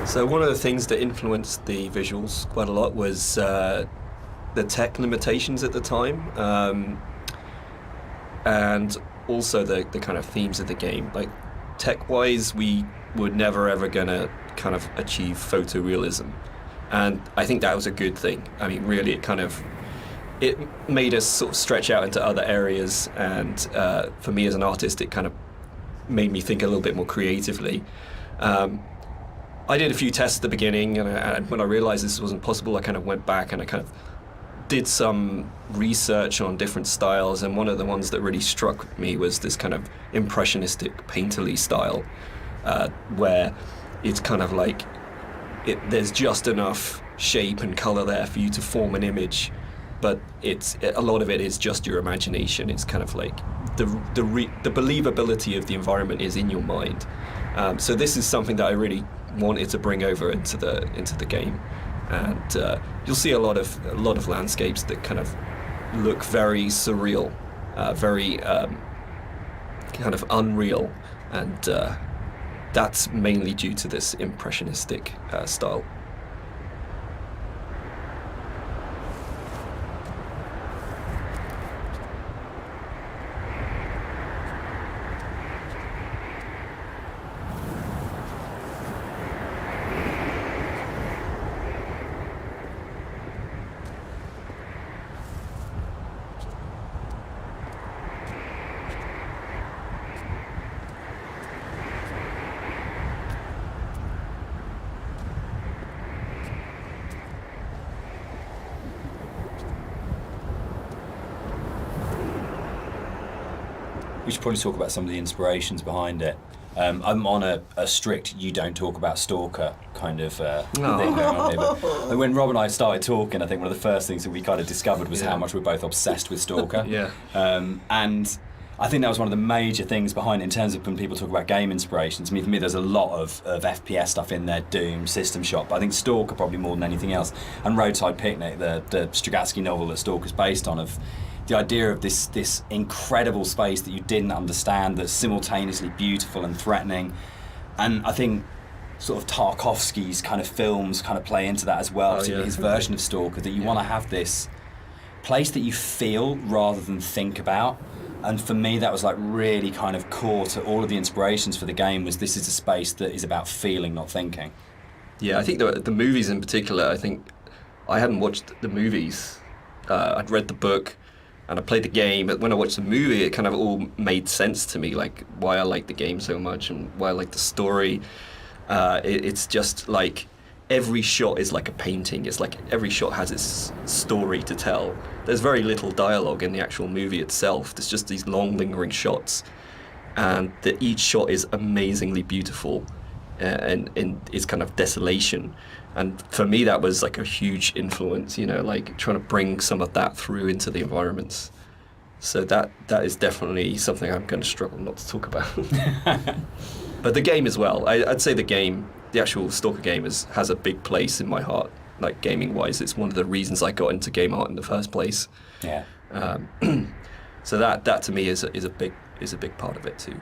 So one of the things that influenced the visuals quite a lot was the tech limitations at the time, and also the kind of themes of the game. Like, tech-wise, we were never ever gonna kind of achieve photorealism, and I think that was a good thing. I mean, really, it made us sort of stretch out into other areas, and for me as an artist, it kind of made me think a little bit more creatively. I did a few tests at the beginning, and when I realized this wasn't possible, I kind of went back and I kind of did some research on different styles, and one of the ones that really struck me was this kind of impressionistic painterly style, where it's kind of like there's just enough shape and color there for you to form an image, but a lot of it is just your imagination. It's kind of like the believability of the environment is in your mind. So this is something that I really wanted to bring over into the game, and you'll see a lot of landscapes that kind of look very surreal, very kind of unreal, and that's mainly due to this impressionistic style. We should probably talk about some of the inspirations behind it. I'm on a strict you don't talk about Stalker kind of thing going on here. But when Rob and I started talking, I think one of the first things that we kind of discovered was how much we're both obsessed with Stalker. And I think that was one of the major things behind it in terms of when people talk about game inspirations. I mean, for me, there's a lot of FPS stuff in there, Doom, System Shock, but I think Stalker probably more than anything else. And Roadside Picnic, the Strugatsky novel that Stalker's based on, of the idea of this incredible space that you didn't understand, that's simultaneously beautiful and threatening. And I think sort of Tarkovsky's kind of films kind of play into that as well, particularly his version of Stalker, that you want to have this place that you feel rather than think about. And for me, that was like really kind of core to all of the inspirations for the game, was this is a space that is about feeling, not thinking. Yeah, I think the movies in particular, I think I hadn't watched the movies. I'd read the book and I played the game, but when I watched the movie, it kind of all made sense to me, like why I like the game so much and why I like the story. It's just like every shot is like a painting. It's like every shot has its story to tell. There's very little dialogue in the actual movie itself. There's just these long, lingering shots, and each shot is amazingly beautiful, and its kind of desolation. And for me, that was like a huge influence. You know, like trying to bring some of that through into the environments. So that is definitely something I'm going to struggle not to talk about. But the game as well. I'd say the actual Stalker game has a big place in my heart, like gaming-wise. It's one of the reasons I got into game art in the first place. Yeah. So that to me is a big part of it too.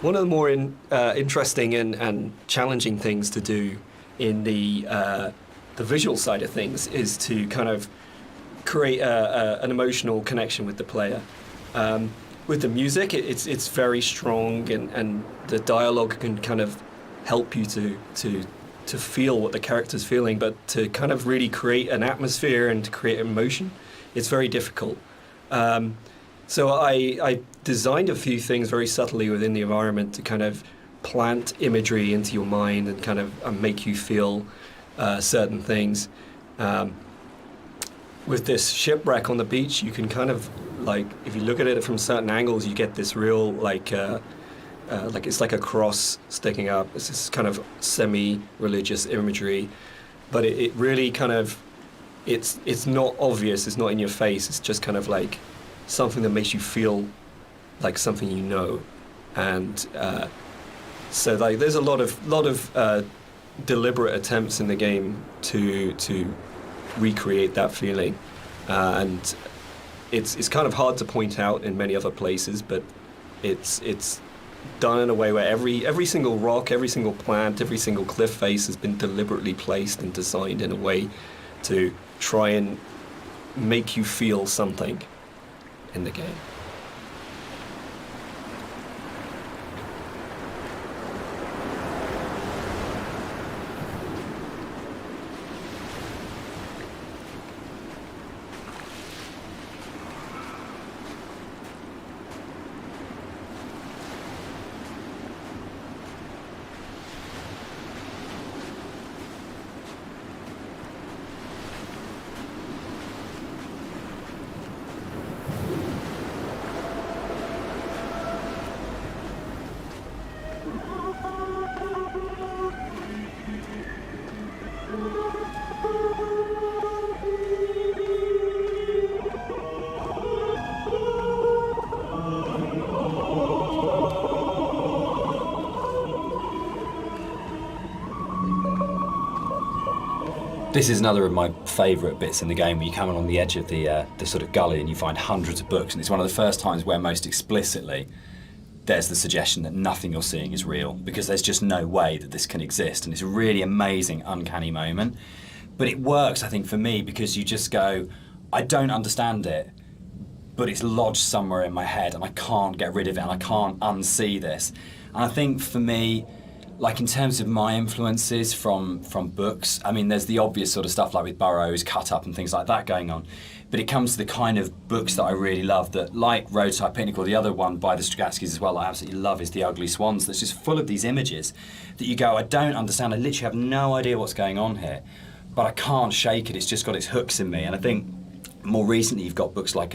One of the more interesting and challenging things to do in the visual side of things is to kind of create an emotional connection with the player. With the music, it's very strong, and the dialogue can kind of help you to feel what the character's feeling, but to kind of really create an atmosphere and to create emotion, it's very difficult. So I designed a few things very subtly within the environment to kind of plant imagery into your mind and kind of make you feel certain things. With this shipwreck on the beach, you can kind of, like, if you look at it from certain angles, you get this real, like it's like a cross sticking up. It's this kind of semi-religious imagery, but it really kind of, it's not obvious, it's not in your face, it's just kind of like something that makes you feel like something you know. And so like there's a lot of deliberate attempts in the game to recreate that feeling, and it's kind of hard to point out in many other places, but it's done in a way where every single rock, every single plant, every single cliff face has been deliberately placed and designed in a way to try and make you feel something in the game. This is another of my favourite bits in the game, where you come along the edge of the sort of gully and you find hundreds of books, and it's one of the first times where most explicitly there's the suggestion that nothing you're seeing is real, because there's just no way that this can exist. And it's a really amazing, uncanny moment. But it works, I think, for me, because you just go, I don't understand it, but it's lodged somewhere in my head and I can't get rid of it and I can't unsee this. And I think for me, like in terms of my influences from books, I mean, there's the obvious sort of stuff like with Burroughs, Cut Up and things like that going on. But it comes to the kind of books that I really love, that like Roadside Picnic, or the other one by the Strugatskys as well, I absolutely love, is The Ugly Swans, that's just full of these images that you go, I don't understand, I literally have no idea what's going on here, but I can't shake it, it's just got its hooks in me. And I think more recently you've got books like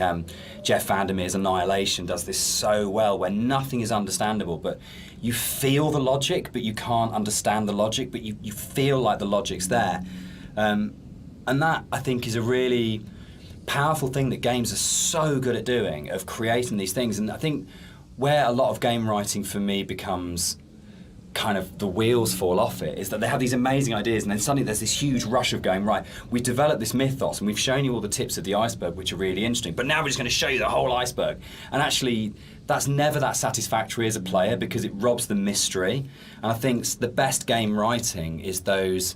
Jeff Vandermeer's Annihilation does this so well, where nothing is understandable, but you feel the logic, but you can't understand the logic, but you feel like the logic's there. And that, I think, is a really powerful thing that games are so good at doing, of creating these things. And I think where a lot of game writing for me becomes kind of the wheels fall off it, is that they have these amazing ideas and then suddenly there's this huge rush of going, right, we've developed this mythos and we've shown you all the tips of the iceberg, which are really interesting, but now we're just going to show you the whole iceberg. And actually that's never that satisfactory as a player, because it robs the mystery. And I think the best game writing is those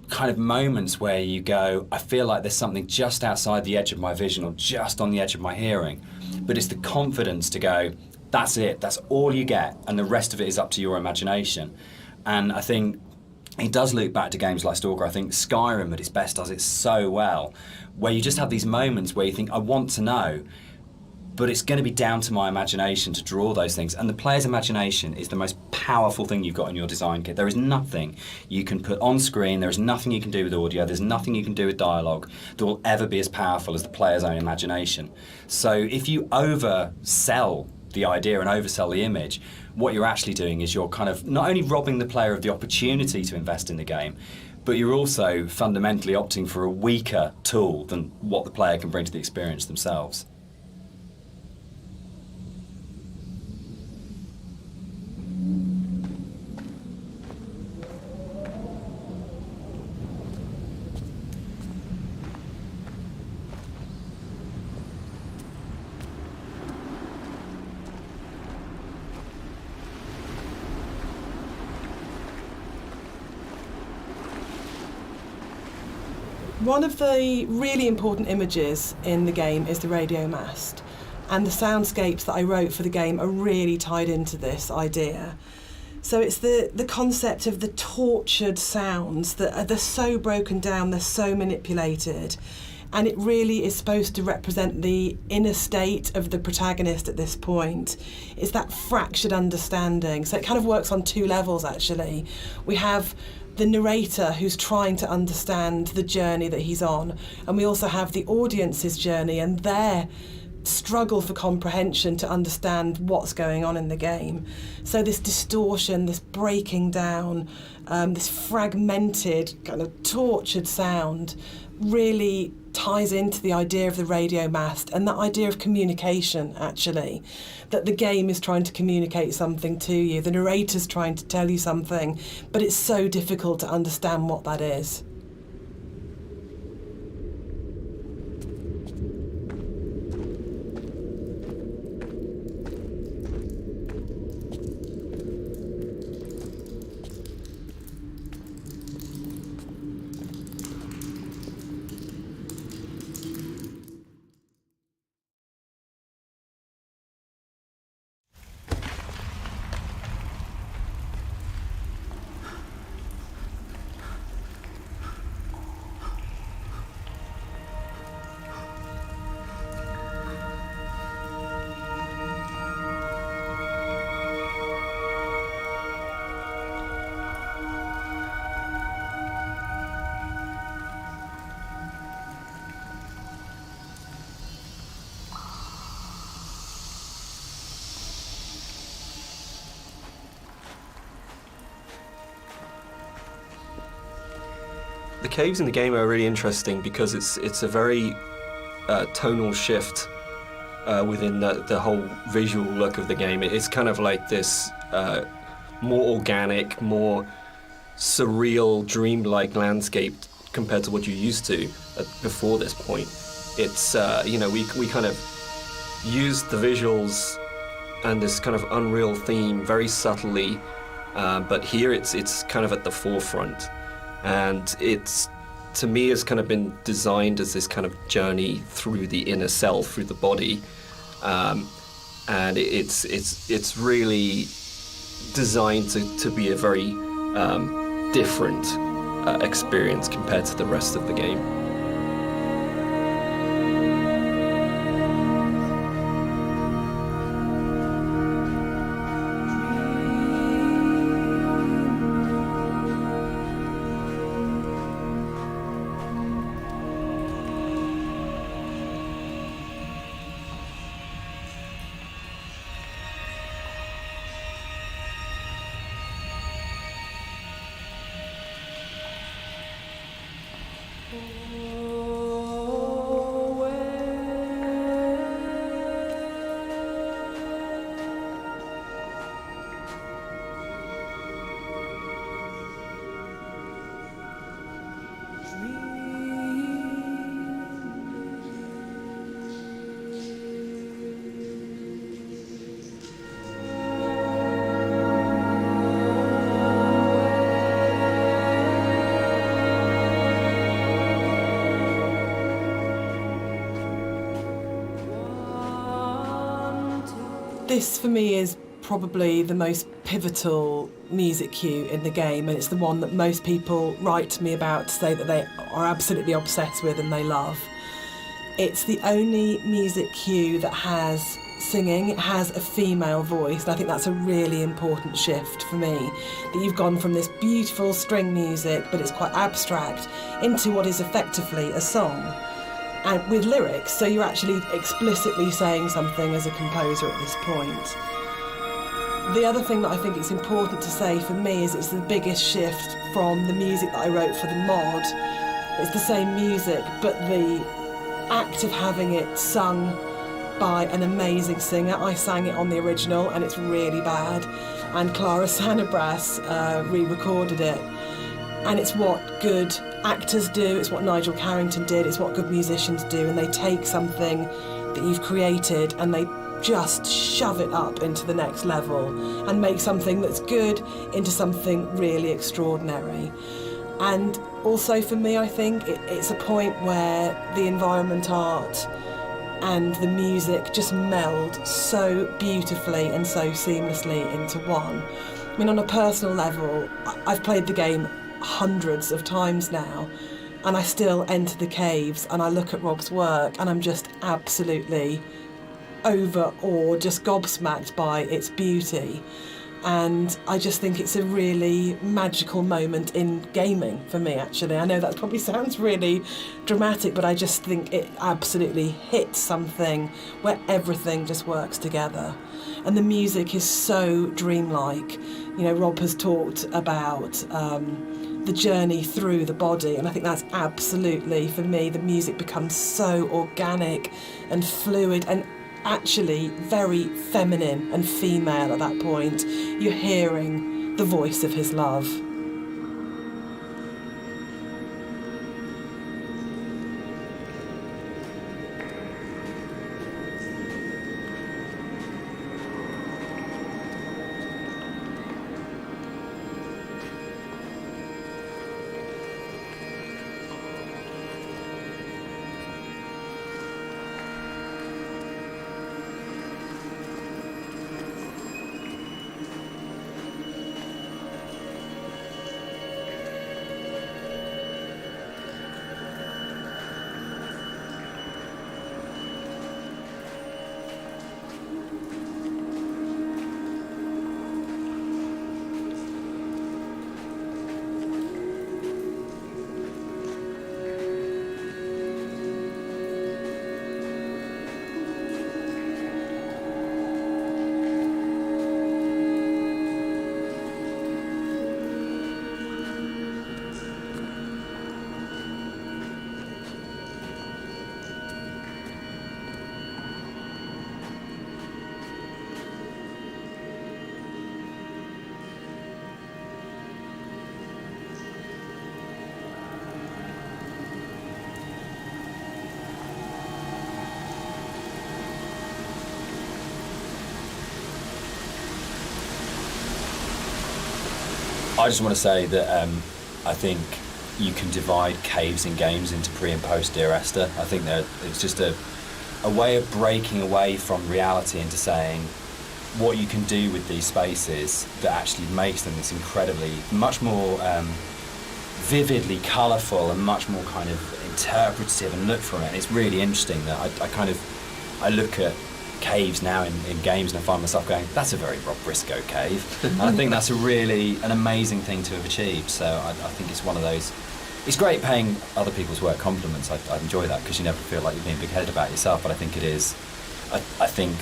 kind of moments where you go, I feel like there's something just outside the edge of my vision or just on the edge of my hearing, but it's the confidence to go, that's it, that's all you get, and the rest of it is up to your imagination. And I think it does loop back to games like Stalker. I think Skyrim at its best does it so well, where you just have these moments where you think, I want to know, but it's going to be down to my imagination to draw those things. And the player's imagination is the most powerful thing you've got in your design kit. There is nothing you can put on screen, there is nothing you can do with audio, there's nothing you can do with dialogue that will ever be as powerful as the player's own imagination. So if you oversell the idea and oversell the image, what you're actually doing is you're kind of not only robbing the player of the opportunity to invest in the game, but you're also fundamentally opting for a weaker tool than what the player can bring to the experience themselves. One of the really important images in the game is the radio mast, and the soundscapes that I wrote for the game are really tied into this idea. So it's the concept of the tortured sounds that they're so broken down, they're so manipulated, and it really is supposed to represent the inner state of the protagonist at this point. It's that fractured understanding. So it kind of works on two levels, actually. We have the narrator who's trying to understand the journey that he's on, and we also have the audience's journey and their struggle for comprehension to understand what's going on in the game. So this distortion, this breaking down, this fragmented, kind of tortured sound really ties into the idea of the radio mast and that idea of communication, actually, that the game is trying to communicate something to you, the narrator's trying to tell you something, but it's so difficult to understand what that is. The caves in the game are really interesting because it's a very tonal shift within the whole visual look of the game. It's kind of like this more organic, more surreal, dreamlike landscape compared to what you're used to before this point. It's we kind of used the visuals and this kind of unreal theme very subtly, but here it's kind of at the forefront, and it's, to me, has kind of been designed as this kind of journey through the inner self, through the body, and it's really designed to be a very different experience compared to the rest of the game. This, for me, is probably the most pivotal music cue in the game, and it's the one that most people write to me about to say that they are absolutely obsessed with and they love. It's the only music cue that has singing. It has a female voice, and I think that's a really important shift for me, that you've gone from this beautiful string music, but it's quite abstract, into what is effectively a song. And with lyrics, so you're actually explicitly saying something as a composer at this point. The other thing that I think it's important to say for me is it's the biggest shift from the music that I wrote for the mod. It's the same music, but the act of having it sung by an amazing singer. I sang it on the original and it's really bad, and Clara Sanabras re-recorded it. And it's what good actors do, it's what Nigel Carrington did, it's what good musicians do, and they take something that you've created and they just shove it up into the next level and make something that's good into something really extraordinary. And also for me, I think it's a point where the environment art and the music just meld so beautifully and so seamlessly into one. I mean, on a personal level, I've played the game hundreds of times now, and I still enter the caves and I look at Rob's work and I'm just absolutely overawed, just gobsmacked by its beauty. And I just think it's a really magical moment in gaming for me, actually. I know that probably sounds really dramatic, but I just think it absolutely hits something where everything just works together. And the music is so dreamlike. You know, Rob has talked about the journey through the body, and I think that's absolutely, for me, the music becomes so organic and fluid and actually very feminine and female at that point. You're hearing the voice of his love. I just want to say that I think you can divide caves in games into pre and post Dear Esther. I think that it's just a way of breaking away from reality into saying what you can do with these spaces that actually makes them this incredibly, much more vividly colourful and much more kind of interpretative and look from it. And it's really interesting that I look at caves now in games and I find myself going, that's a very Rob Briscoe cave. And I think that's an amazing thing to have achieved. So I think it's one of those, it's great paying other people's work compliments. I enjoy that because you never feel like you're being big-headed about yourself, but I think it is, I think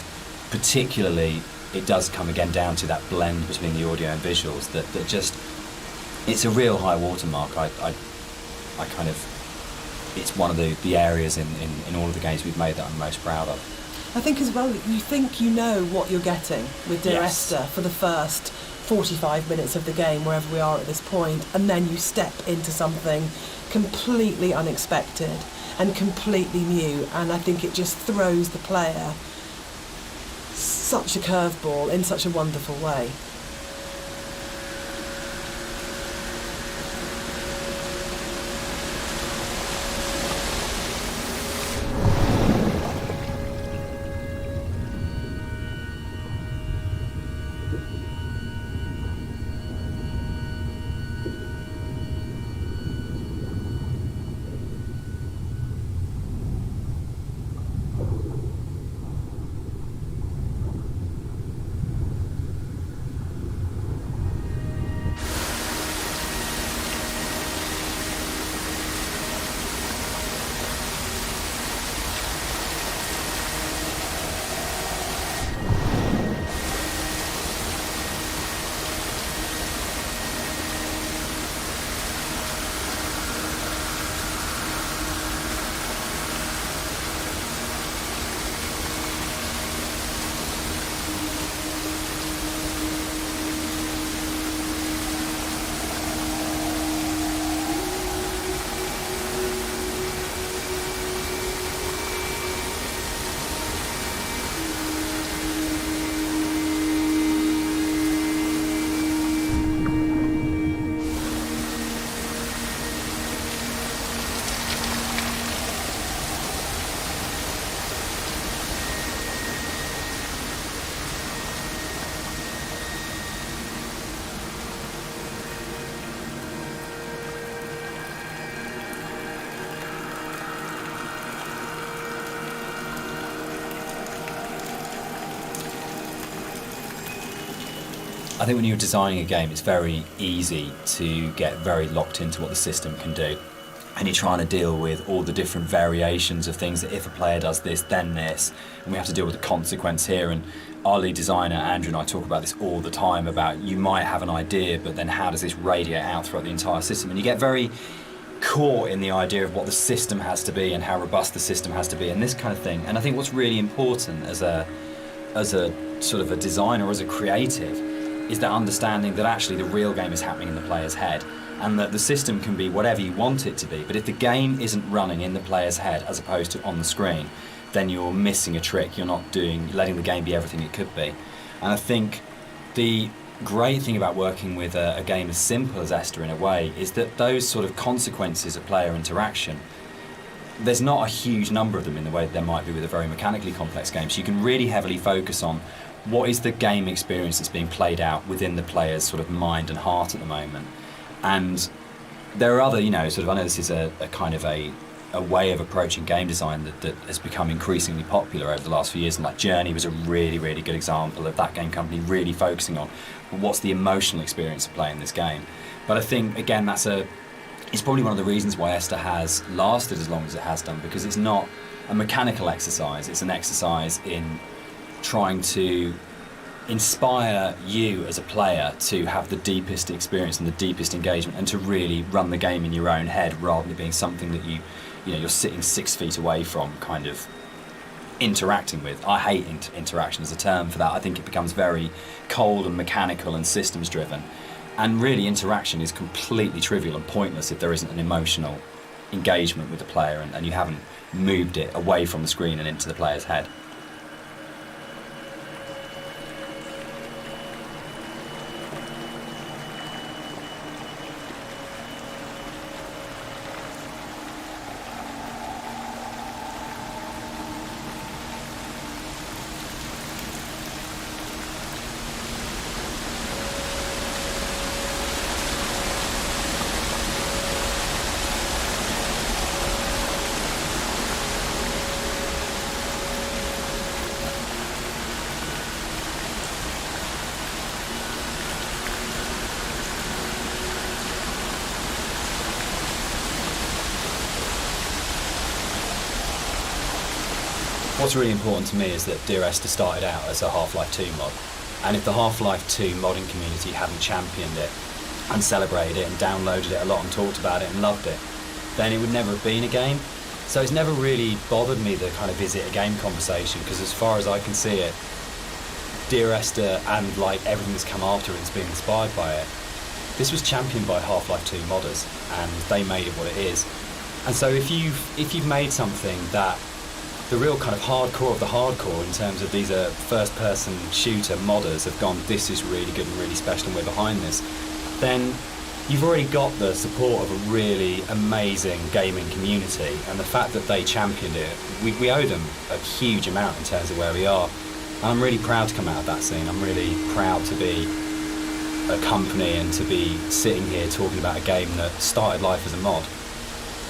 particularly it does come again down to that blend between the audio and visuals that just, it's a real high watermark. I kind of, it's one of the areas in all of the games we've made that I'm most proud of. I think as well, you think you know what you're getting with Dear Esther for the first 45 minutes of the game, wherever we are at this point, and then you step into something completely unexpected and completely new, and I think it just throws the player such a curveball in such a wonderful way. I think when you're designing a game, it's very easy to get very locked into what the system can do. And you're trying to deal with all the different variations of things that if a player does this, then this. And we have to deal with the consequence here. And our lead designer, Andrew, and I talk about this all the time about you might have an idea, but then how does this radiate out throughout the entire system? And you get very caught in the idea of what the system has to be and how robust the system has to be and this kind of thing. And I think what's really important as a sort of a designer, as a creative, is that understanding that actually the real game is happening in the player's head and that the system can be whatever you want it to be, but if the game isn't running in the player's head as opposed to on the screen, then you're missing a trick. You're not letting the game be everything it could be. And I think the great thing about working with a game as simple as Esther in a way is that those sort of consequences of player interaction, there's not a huge number of them in the way that there might be with a very mechanically complex game. So you can really heavily focus on what is the game experience that's being played out within the player's sort of mind and heart at the moment. And there are other, sort of, I know this is a kind of a way of approaching game design that has become increasingly popular over the last few years, and like Journey was a really, really good example of that game company really focusing on what's the emotional experience of playing this game. But I think, again, it's probably one of the reasons why Esther has lasted as long as it has done, because it's not a mechanical exercise, it's an exercise in trying to inspire you as a player to have the deepest experience and the deepest engagement and to really run the game in your own head rather than it being something that you're sitting 6 feet away from kind of interacting with. I hate interaction as a term for that. I think it becomes very cold and mechanical and systems driven, and really interaction is completely trivial and pointless if there isn't an emotional engagement with the player and you haven't moved it away from the screen and into the player's head. what's really important to me is that Dear Esther started out as a Half-Life 2 mod, and if the Half-Life 2 modding community hadn't championed it and celebrated it and downloaded it a lot and talked about it and loved it, then it would never have been a game. So it's never really bothered me, the kind of is it a game conversation, because as far as I can see it, Dear Esther and like everything that's come after it has been inspired by it. This was championed by Half-Life 2 modders, and they made it what it is. And so if you've made something that the real kind of hardcore of the hardcore, in terms of these are first-person shooter modders, have gone, this is really good and really special and we're behind this, then you've already got the support of a really amazing gaming community, and the fact that they championed it, we owe them a huge amount in terms of where we are. And I'm really proud to come out of that scene. I'm really proud to be a company and to be sitting here talking about a game that started life as a mod.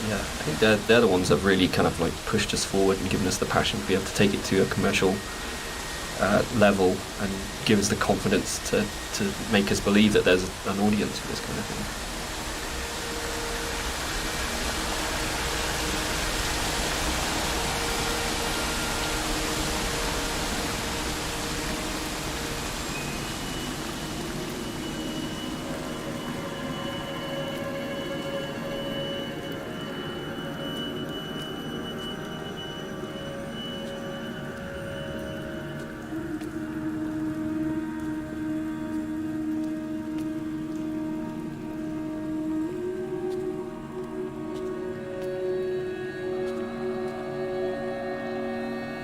Yeah, I think they're the ones that have really kind of like pushed us forward and given us the passion to be able to take it to a commercial level and give us the confidence to make us believe that there's an audience for this kind of thing.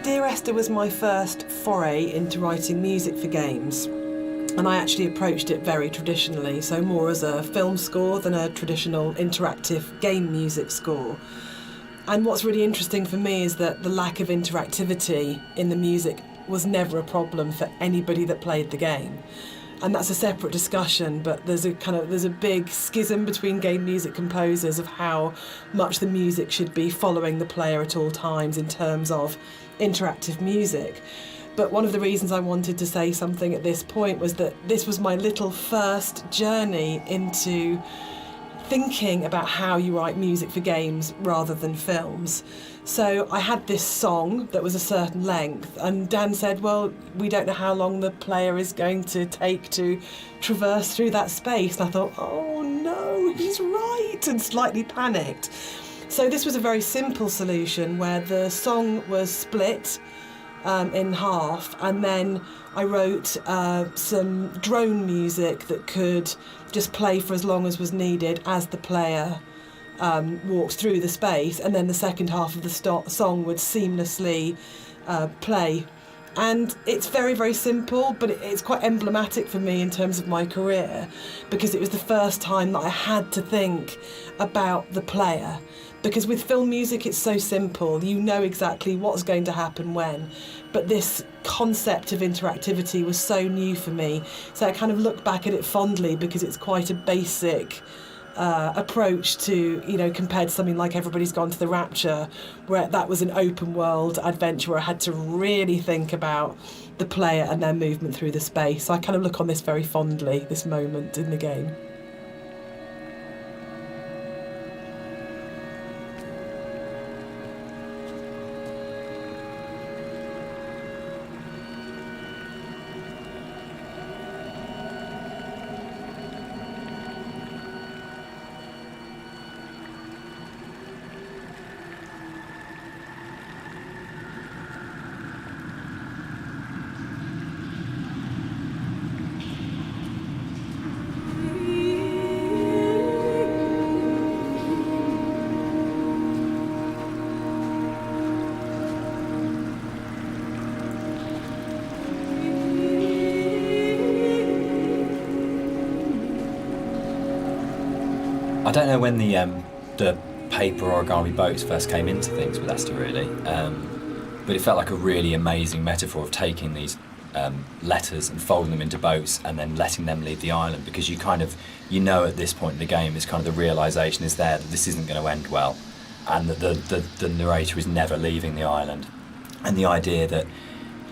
Dear Esther was my first foray into writing music for games, and I actually approached it very traditionally, so more as a film score than a traditional interactive game music score. And what's really interesting for me is that the lack of interactivity in the music was never a problem for anybody that played the game. And that's a separate discussion, but there's a big schism between game music composers of how much the music should be following the player at all times in terms of interactive music. But one of the reasons I wanted to say something at this point was that this was my little first journey into thinking about how you write music for games rather than films. So I had this song that was a certain length, and Dan said, well, we don't know how long the player is going to take to traverse through that space. And I thought, oh no, he's right, and slightly panicked. So this was a very simple solution where the song was split in half, and then I wrote some drone music that could just play for as long as was needed as the player walked through the space, and then the second half of the song would seamlessly play. And it's very, very simple, but it's quite emblematic for me in terms of my career, because it was the first time that I had to think about the player. Because with film music, it's so simple. You know exactly what's going to happen when. But this concept of interactivity was so new for me. So I kind of look back at it fondly because it's quite a basic approach to, compared to something like Everybody's Gone to the Rapture, where that was an open world adventure where I had to really think about the player and their movement through the space. So I kind of look on this very fondly, this moment in the game. I don't know when the paper origami boats first came into things with Esther, really, but it felt like a really amazing metaphor of taking these letters and folding them into boats and then letting them leave the island, because at this point in the game, it's kind of the realisation is there that this isn't going to end well, and that the narrator is never leaving the island. And the idea that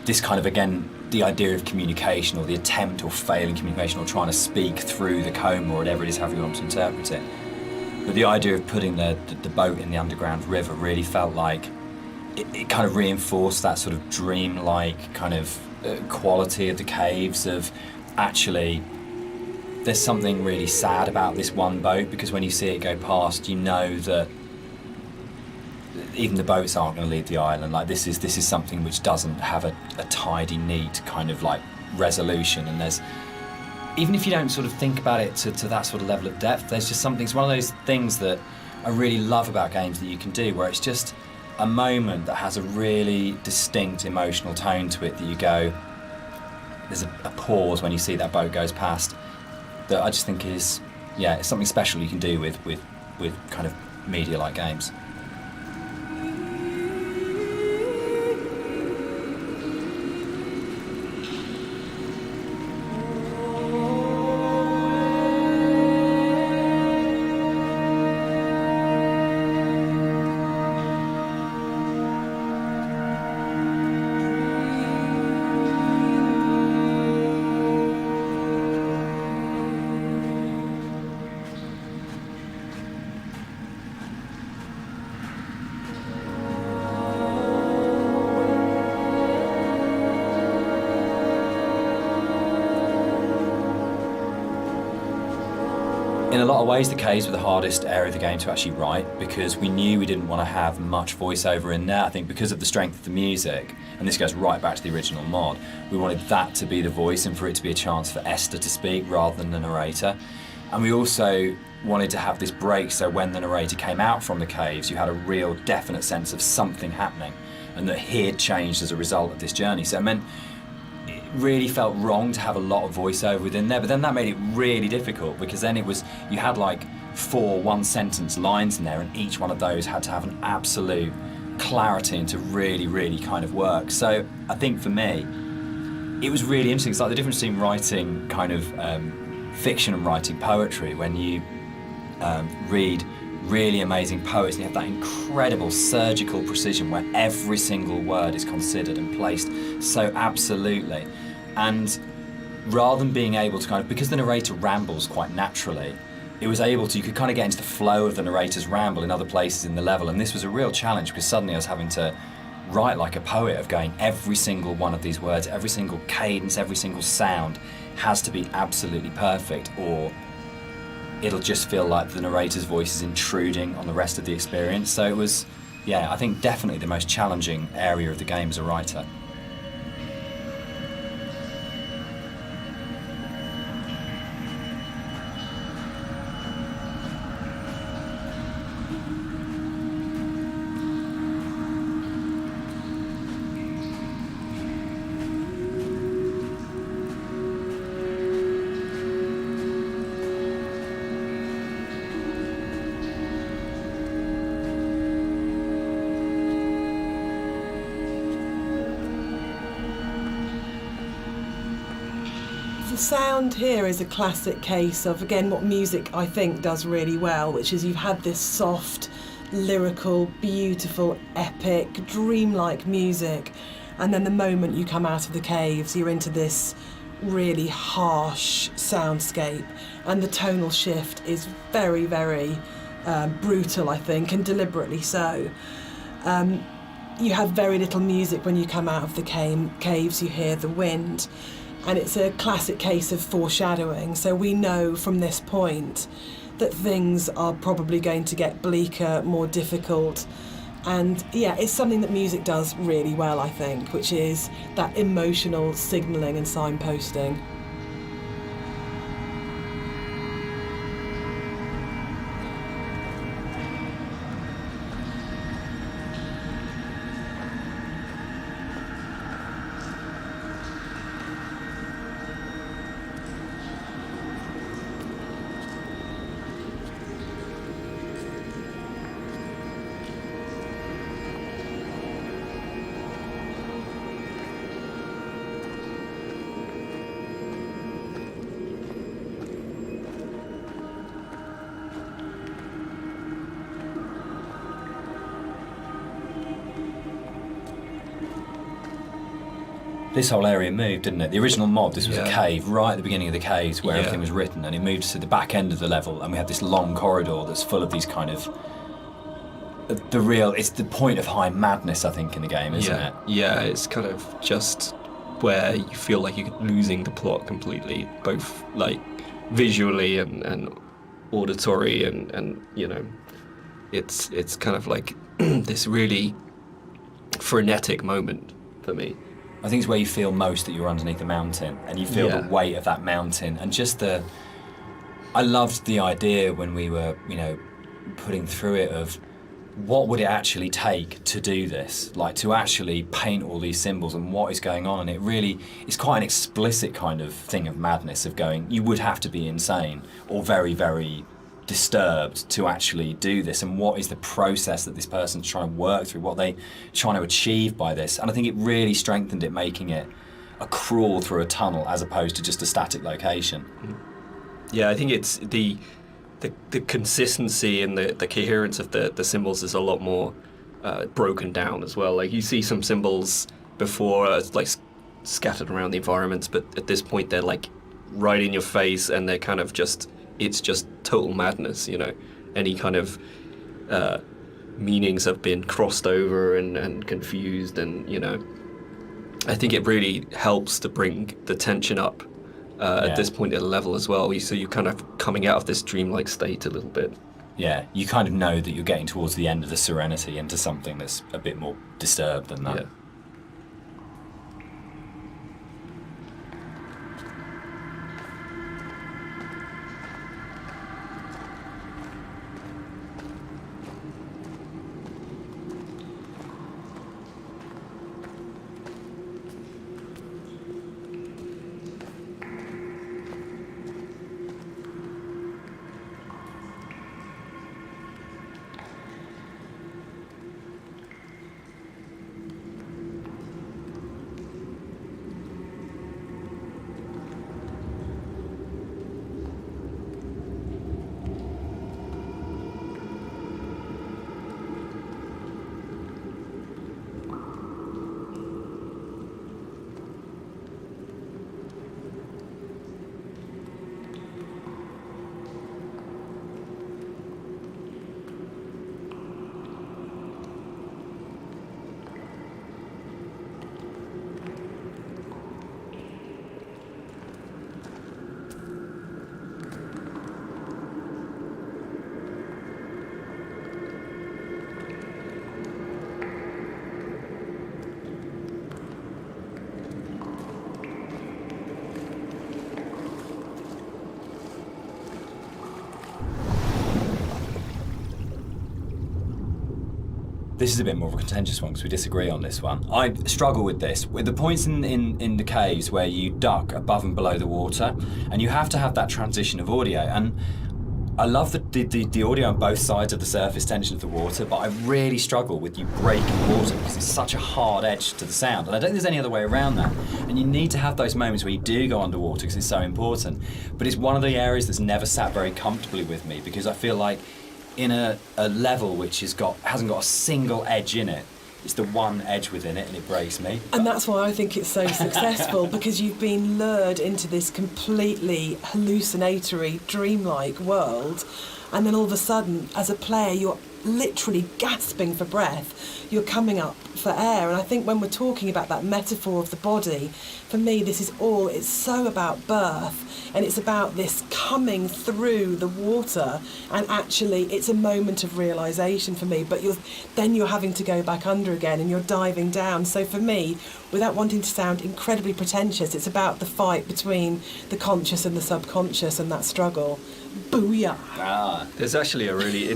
this kind of, again, the idea of communication, or the attempt or failing communication, or trying to speak through the coma, or whatever it is, however you want to interpret it. But the idea of putting the boat in the underground river really felt like it kind of reinforced that sort of dream-like kind of quality of the caves of actually there's something really sad about this one boat, because when you see it go past, you know that even the boats aren't going to leave the island. Like this is something which doesn't have a tidy, neat kind of like resolution, and there's, even if you don't sort of think about it to that sort of level of depth, there's just something, it's one of those things that I really love about games that you can do, where it's just a moment that has a really distinct emotional tone to it, that you go, there's a pause when you see that boat goes past, that I just think is, yeah, it's something special you can do with kind of media like games. In a lot of ways, the caves were the hardest area of the game to actually write, because we knew we didn't want to have much voiceover in there. I think because of the strength of the music, and this goes right back to the original mod, we wanted that to be the voice and for it to be a chance for Esther to speak rather than the narrator. And we also wanted to have this break, so when the narrator came out from the caves, you had a real definite sense of something happening and that he had changed as a result of this journey. So it meant it really felt wrong to have a lot of voiceover within there, but then that made it really difficult, because then it was, you had like 4 one-sentence lines in there, and each one of those had to have an absolute clarity and to really, really kind of work. So I think for me, it was really interesting. It's like the difference between writing kind of fiction and writing poetry. When you read really amazing poets and you have that incredible surgical precision where every single word is considered and placed so absolutely. And rather than being able to kind of, because the narrator rambles quite naturally, it was able to, you could kind of get into the flow of the narrator's ramble in other places in the level, and this was a real challenge, because suddenly I was having to write like a poet, of going, every single one of these words, every single cadence, every single sound has to be absolutely perfect, or it'll just feel like the narrator's voice is intruding on the rest of the experience. So it was, yeah, I think definitely the most challenging area of the game as a writer. The sound here is a classic case of, again, what music I think does really well, which is you've had this soft, lyrical, beautiful, epic, dreamlike music, and then the moment you come out of the caves, you're into this really harsh soundscape, and the tonal shift is very, very brutal, I think, and deliberately so. You have very little music when you come out of the caves. You hear the wind. And it's a classic case of foreshadowing. So we know from this point that things are probably going to get bleaker, more difficult. And yeah, it's something that music does really well, I think, which is that emotional signalling and signposting. This whole area moved, didn't it? The original mod, this was a cave right at the beginning of the caves where everything was written, and it moved to the back end of the level, and we had this long corridor that's full of these kind of it's the point of high madness, I think, in the game, isn't it? Yeah, it's kind of just where you feel like you're losing the plot completely, both like visually and auditory, and you know, it's kind of like this really frenetic moment for me. I think it's where you feel most that you're underneath the mountain, and you feel the weight of that mountain, and just I loved the idea when we were, you know, putting through it of what would it actually take to do this, like to actually paint all these symbols and what is going on. And it really, it's quite an explicit kind of thing of madness of going, you would have to be insane or very, very disturbed to actually do this, and what is the process that this person's trying to work through, what they trying to achieve by this. And I think it really strengthened it, making it a crawl through a tunnel as opposed to just a static location. Yeah, I think it's the consistency and the coherence of the symbols is a lot more broken down as well. Like you see some symbols before like scattered around the environments, but at this point they're like right in your face, and they're kind of just, it's just total madness, you know. Any kind of meanings have been crossed over and confused, and you know, I think it really helps to bring the tension up at this point at a level as well. So you're kind of coming out of this dreamlike state a little bit. Yeah, you kind of know that you're getting towards the end of the serenity into something that's a bit more disturbed than that. Yeah. This is a bit more of a contentious one because we disagree on this one. I struggle with this. With the points in the caves where you duck above and below the water, and you have to have that transition of audio. And I love the audio on both sides of the surface tension of the water, but I really struggle with you breaking water because it's such a hard edge to the sound. And I don't think there's any other way around that. And you need to have those moments where you do go underwater because it's so important. But it's one of the areas that's never sat very comfortably with me, because I feel like in a level which hasn't got a single edge in it, it's the one edge within it, and it breaks me. And that's why I think it's so successful, because you've been lured into this completely hallucinatory, dreamlike world, and then all of a sudden, as a player, you're literally gasping for breath. You're coming up for air. And I think when we're talking about that metaphor of the body, for me, it's so about birth, and it's about this coming through the water, and actually it's a moment of realisation for me, but you're having to go back under again, and you're diving down. So for me, without wanting to sound incredibly pretentious, it's about the fight between the conscious and the subconscious, and that struggle. Booyah! There's actually a really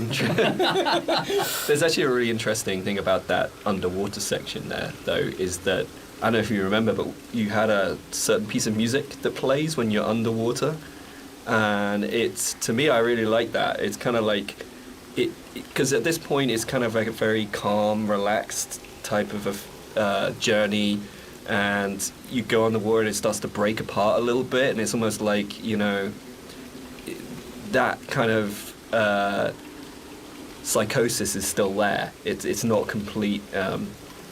interesting thing about that underwater section there, though, is that, I don't know if you remember, but you had a certain piece of music that plays when you're underwater, and to me, I really like that. It's kind of like, because at this point it's kind of like a very calm, relaxed type of a journey, and you go on the water and it starts to break apart a little bit, and it's almost like, you know, that kind of psychosis is still there. It's not complete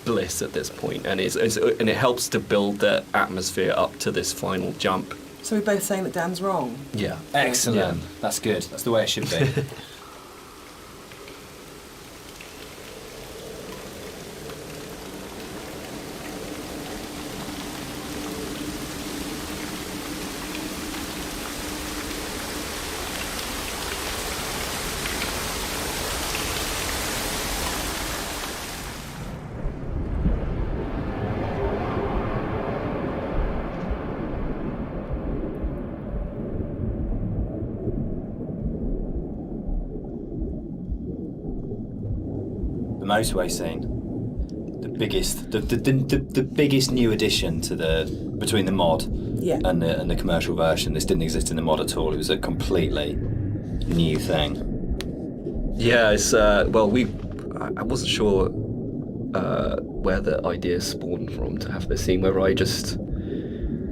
bliss at this point, and and it helps to build the atmosphere up to this final jump. So we're both saying that Dan's wrong? Yeah. Excellent. Yeah. That's good. That's the way it should be. motorway scene. The biggest new addition to between the mod and the commercial version. This didn't exist in the mod at all. It was a completely new thing. Yeah, it's I wasn't sure where the idea spawned from to have this scene, whether I just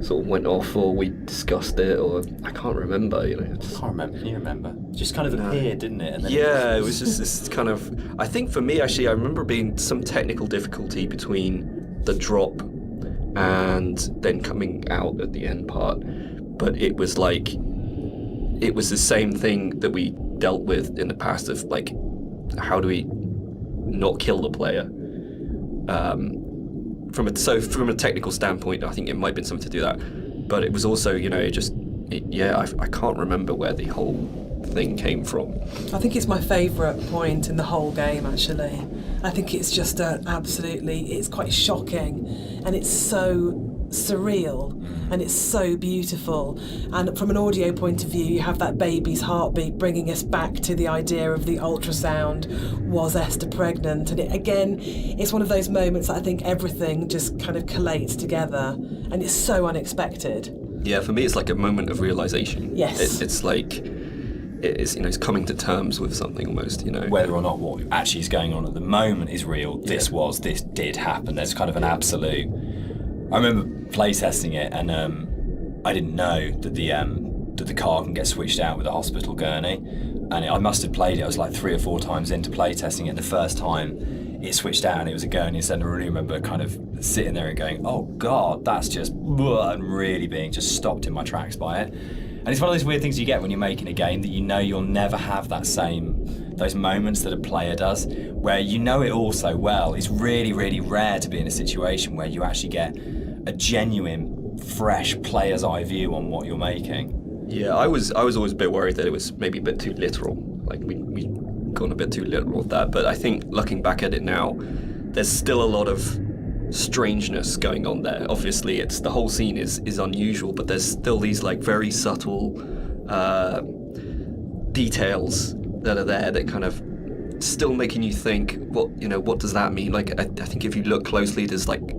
sort of went off or we discussed it, or I can't remember, you know. I can't remember. Can you remember? It just kind of appeared, didn't it? And then it was just this kind of, I think for me actually, I remember being some technical difficulty between the drop and then coming out at the end part, but it was like, it was the same thing that we dealt with in the past of like, how do we not kill the player? From a technical standpoint, I think it might have been something to do that, but it was also, you know, I can't remember where the whole thing came from. I think it's my favourite point in the whole game, actually. I think it's just it's quite shocking, and it's so surreal, and it's so beautiful. And from an audio point of view, you have that baby's heartbeat bringing us back to the idea of the ultrasound. Was Esther pregnant? And it's one of those moments that I think everything just kind of collates together, and it's so unexpected. Yeah, for me, it's like a moment of realization. Yes. It's like, it's coming to terms with something almost, you know. Whether or not what actually is going on at the moment is real, this did happen. There's kind of an absolute. I remember playtesting it, and I didn't know that the car can get switched out with a hospital gurney, and I must have played it. I was like 3 or 4 times into playtesting it. The first time it switched out and it was a gurney, and I really remember kind of sitting there and going, "Oh God, that's just," and really being just stopped in my tracks by it. And it's one of those weird things you get when you're making a game, that you know you'll never have those moments that a player does, where you know it all so well. It's really, really rare to be in a situation where you actually get a genuine, fresh player's eye view on what you're making. Yeah, I was always a bit worried that it was maybe a bit too literal. Like we gone a bit too literal with that. But I think looking back at it now, there's still a lot of strangeness going on there. Obviously, the whole scene is unusual, but there's still these like very subtle details that are there that kind of still making you think, what does that mean? Like I think if you look closely, there's like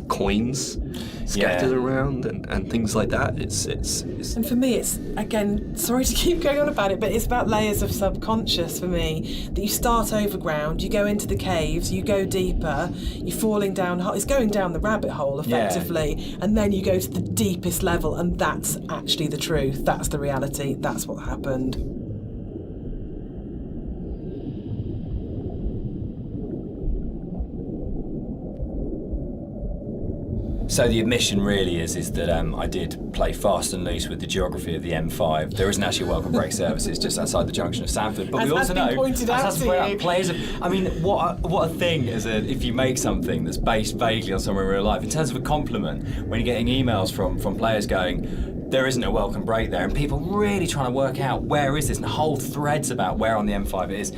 coins scattered around and things like that. It's And for me, it's, again, sorry to keep going on about it, but it's about layers of subconscious for me. That you start overground, you go into the caves, you go deeper, you're falling down, it's going down the rabbit hole effectively, and then you go to the deepest level, and that's actually the truth, that's the reality, that's what happened. So the admission really is that I did play fast and loose with the geography of the M5. There isn't actually a welcome break service. It's just outside the junction of Sanford. But we also know, players. I mean, what a thing if you make something that's based vaguely on somewhere in real life. In terms of a compliment, when you're getting emails from players going, there isn't a welcome break there, and people really trying to work out where is this, and whole threads about where on the M5 it is.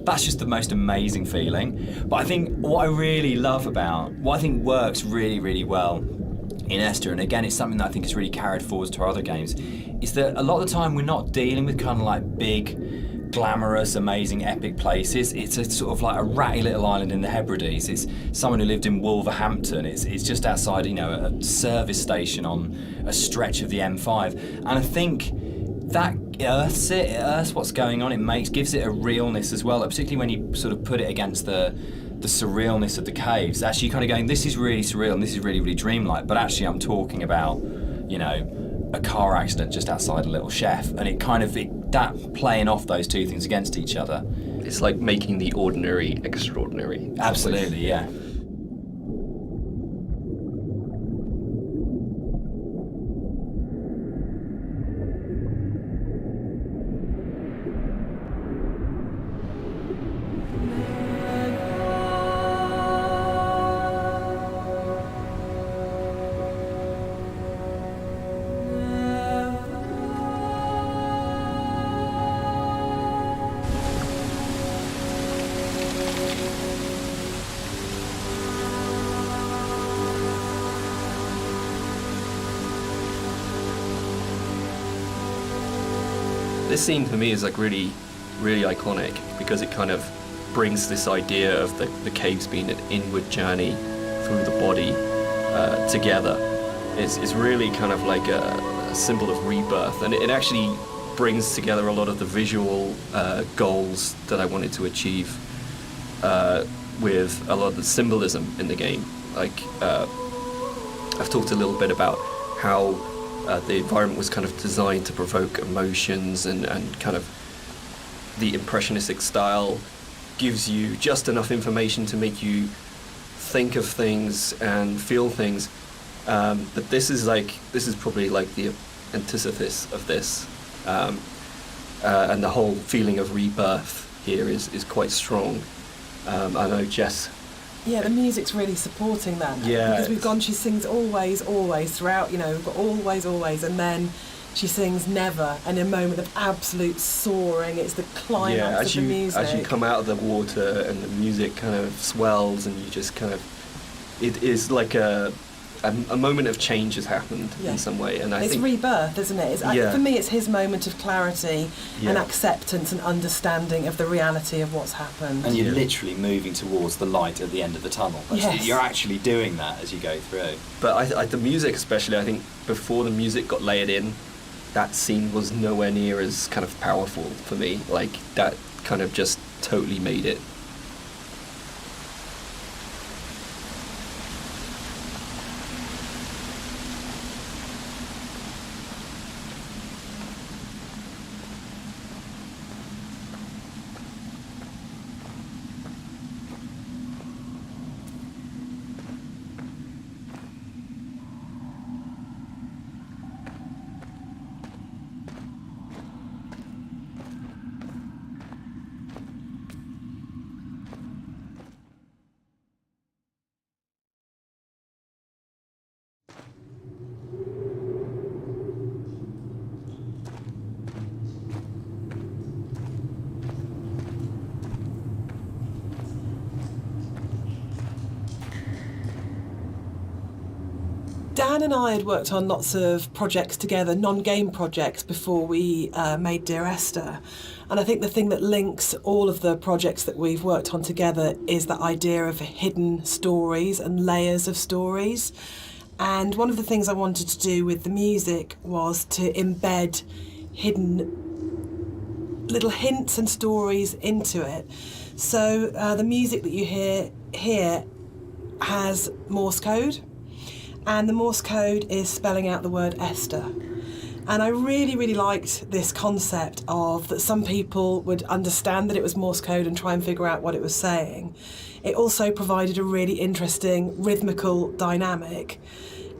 That's just the most amazing feeling. But I think what I really love what I think works really, really well in Esther, and again, it's something that I think is really carried forward to our other games, is that a lot of the time we're not dealing with kind of like big, glamorous, amazing, epic places. It's a sort of like a ratty little island in the Hebrides. It's someone who lived in Wolverhampton. It's just outside, a service station on a stretch of the M5. And I think that earths what's going on. It gives it a realness as well, particularly when you sort of put it against the surrealness of the caves. Actually, you're kind of going, this is really surreal and this is really, really dreamlike, but actually I'm talking about, a car accident just outside a little chef, and that playing off those two things against each other. It's like making the ordinary extraordinary. Absolutely, yeah. This scene for me is like really, really iconic because it kind of brings this idea of the caves being an inward journey through the body together. It's really kind of like a symbol of rebirth, and it actually brings together a lot of the visual goals that I wanted to achieve with a lot of the symbolism in the game. Like, I've talked a little bit about how the environment was kind of designed to provoke emotions, and kind of the impressionistic style gives you just enough information to make you think of things and feel things. But this is probably like the antithesis of this. And the whole feeling of rebirth here is quite strong. I know Jess. Yeah, the music's really supporting that. Yeah. Because we've gone, she sings always, always throughout, we've got always, always, and then she sings never, and a moment of absolute soaring. It's the climax of the music. As you come out of the water and the music kind of swells, and you just kind of, it is like a moment of change has happened in some way, and it's rebirth, isn't it? For me, it's his moment of clarity and acceptance and understanding of the reality of what's happened. And you're literally moving towards the light at the end of the tunnel. Yes. You're actually doing that as you go through. But the music, especially, I think before the music got layered in, that scene was nowhere near as kind of powerful for me. Like, that kind of just totally made it. Dan and I had worked on lots of projects together, non-game projects, before we made Dear Esther. And I think the thing that links all of the projects that we've worked on together is that idea of hidden stories and layers of stories. And one of the things I wanted to do with the music was to embed hidden little hints and stories into it. So the music that you hear here has Morse code. And the Morse code is spelling out the word Esther. And I really, really liked this concept of that some people would understand that it was Morse code and try and figure out what it was saying. It also provided a really interesting rhythmical dynamic.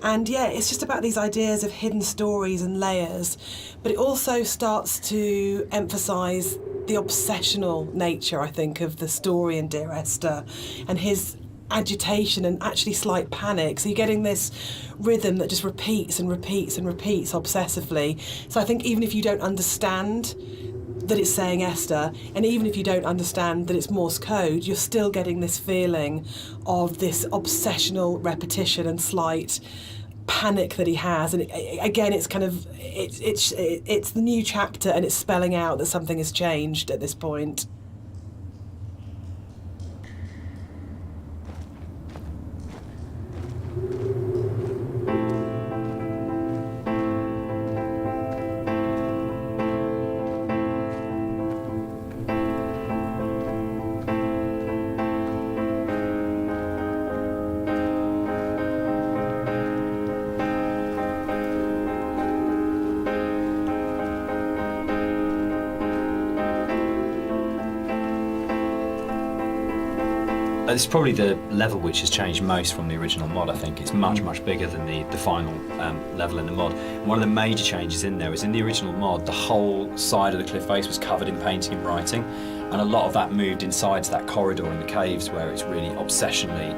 And yeah, it's just about these ideas of hidden stories and layers, but it also starts to emphasise the obsessional nature, I think, of the story in Dear Esther, and his agitation and actually slight panic. So you're getting this rhythm that just repeats and repeats and repeats obsessively. So I think even if you don't understand that it's saying Esther, and even if you don't understand that it's Morse code, you're still getting this feeling of this obsessional repetition and slight panic that he has. And again, it's kind of it's the new chapter, and it's spelling out that something has changed at this point. It's probably the level which has changed most from the original mod. I think it's much, much bigger than the final level in the mod. And one of the major changes in there is in the original mod, the whole side of the cliff face was covered in painting and writing, and a lot of that moved inside to that corridor in the caves where it's really obsessionally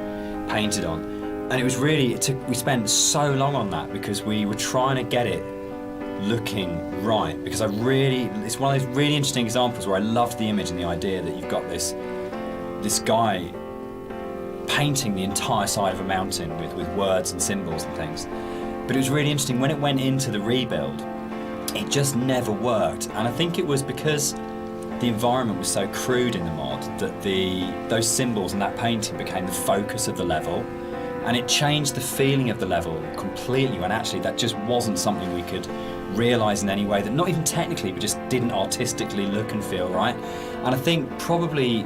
painted on. And it was really, we spent so long on that because we were trying to get it looking right, because it's one of those really interesting examples where I loved the image and the idea that you've got this guy painting the entire side of a mountain with words and symbols and things. But it was really interesting, when it went into the rebuild, it just never worked. And I think it was because the environment was so crude in the mod that those symbols and that painting became the focus of the level, and it changed the feeling of the level completely, when actually that just wasn't something we could realise in any way, that not even technically, but just didn't artistically look and feel right. And I think probably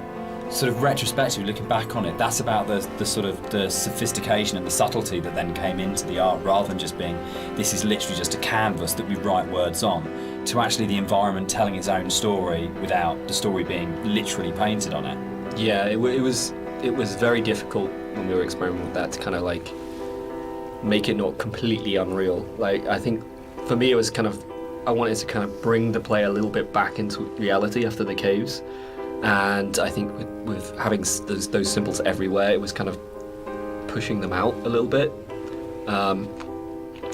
sort of retrospectively looking back on it, that's about the sort of the sophistication and the subtlety that then came into the art, rather than just being, this is literally just a canvas that we write words on, to actually the environment telling its own story without the story being literally painted on it. Yeah, it was very difficult when we were experimenting with that to kind of like make it not completely unreal. Like, I think for me it was kind of, I wanted to kind of bring the player a little bit back into reality after the caves. And I think with having those symbols everywhere, it was kind of pushing them out a little bit.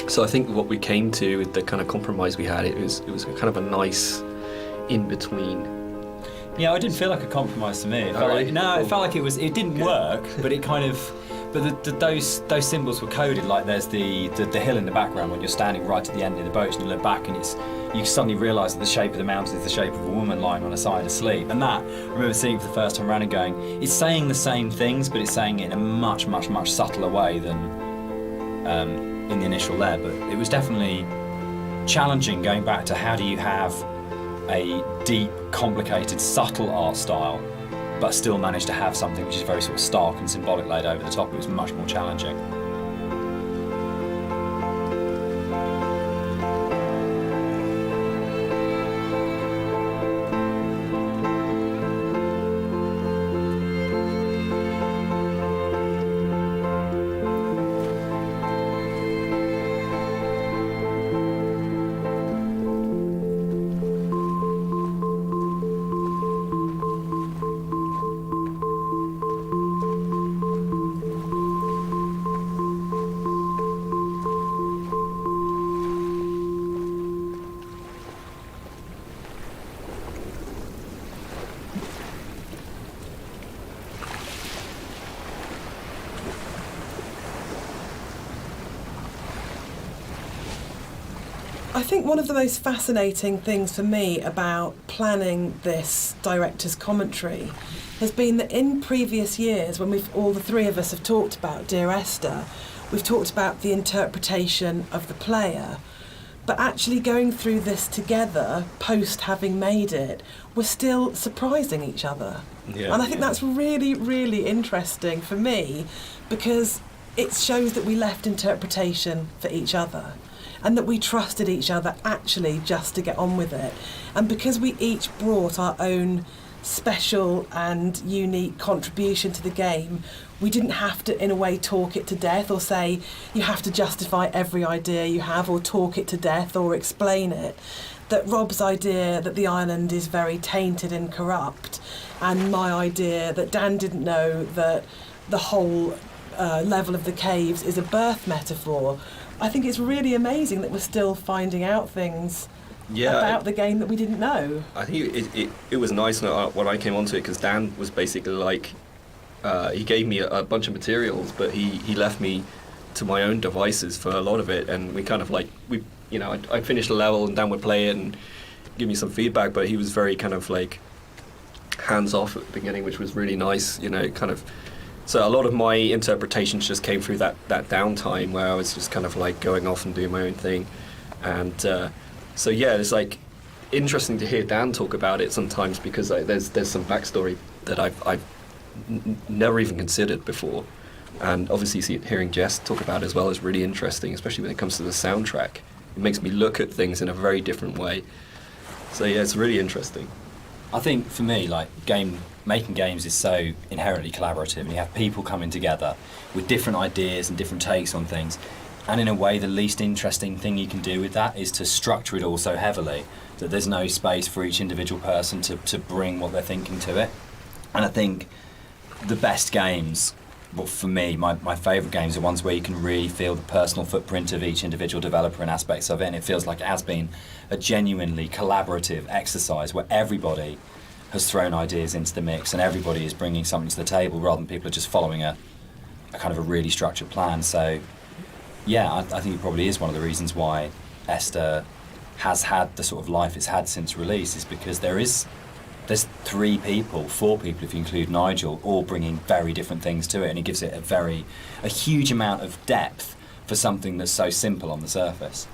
So I think what we came to, with the kind of compromise we had, it was kind of a nice in-between. Yeah, it didn't feel like a compromise to me. It felt it felt like it didn't work, but it kind of, but those symbols were coded. Like there's the hill in the background when you're standing right at the end of the boat and you look back, and you suddenly realise that the shape of the mountain is the shape of a woman lying on her side asleep. And that, I remember seeing it for the first time around and going, it's saying the same things, but it's saying it in a much, much, much subtler way than in the initial there. But it was definitely challenging going back to, how do you have a deep, complicated, subtle art style, but still manage to have something which is very sort of stark and symbolic laid over the top. It was much more challenging. I think one of the most fascinating things for me about planning this director's commentary has been that in previous years, when all the three of us have talked about Dear Esther, we've talked about the interpretation of the player, but actually going through this together, post having made it, we're still surprising each other. Yeah, and I think that's really, really interesting for me, because it shows that we left interpretation for each other, and that we trusted each other actually just to get on with it. And because we each brought our own special and unique contribution to the game, we didn't have to, in a way, talk it to death, or say you have to justify every idea you have, or talk it to death, or explain it. That Rob's idea that the island is very tainted and corrupt, and my idea that Dan didn't know that the whole level of the caves is a birth metaphor. I think it's really amazing that we're still finding out things about the game that we didn't know. I think it was nice when I came onto it, because Dan was basically like, he gave me a bunch of materials, but he left me to my own devices for a lot of it, and we kind of like, I finished the level and Dan would play it and give me some feedback, but he was very kind of like hands off at the beginning, which was really nice, kind of. So a lot of my interpretations just came through that downtime where I was just kind of like going off and doing my own thing. And so yeah, it's like interesting to hear Dan talk about it sometimes, because there's some backstory that I've never even considered before. And obviously hearing Jess talk about it as well is really interesting, especially when it comes to the soundtrack. It makes me look at things in a very different way. So yeah, it's really interesting. I think for me, like, making games is so inherently collaborative, and you have people coming together with different ideas and different takes on things, and in a way the least interesting thing you can do with that is to structure it all so heavily that there's no space for each individual person to bring what they're thinking to it. And I think the best games, well, for me, my favourite games are ones where you can really feel the personal footprint of each individual developer and aspects of it, and it feels like it has been a genuinely collaborative exercise where everybody has thrown ideas into the mix and everybody is bringing something to the table, rather than people are just following a kind of a really structured plan. So yeah, I think it probably is one of the reasons why Esther has had the sort of life it's had since release, is because there's there's 3 people, 4 people if you include Nigel, all bringing very different things to it, and it gives it a huge amount of depth for something that's so simple on the surface.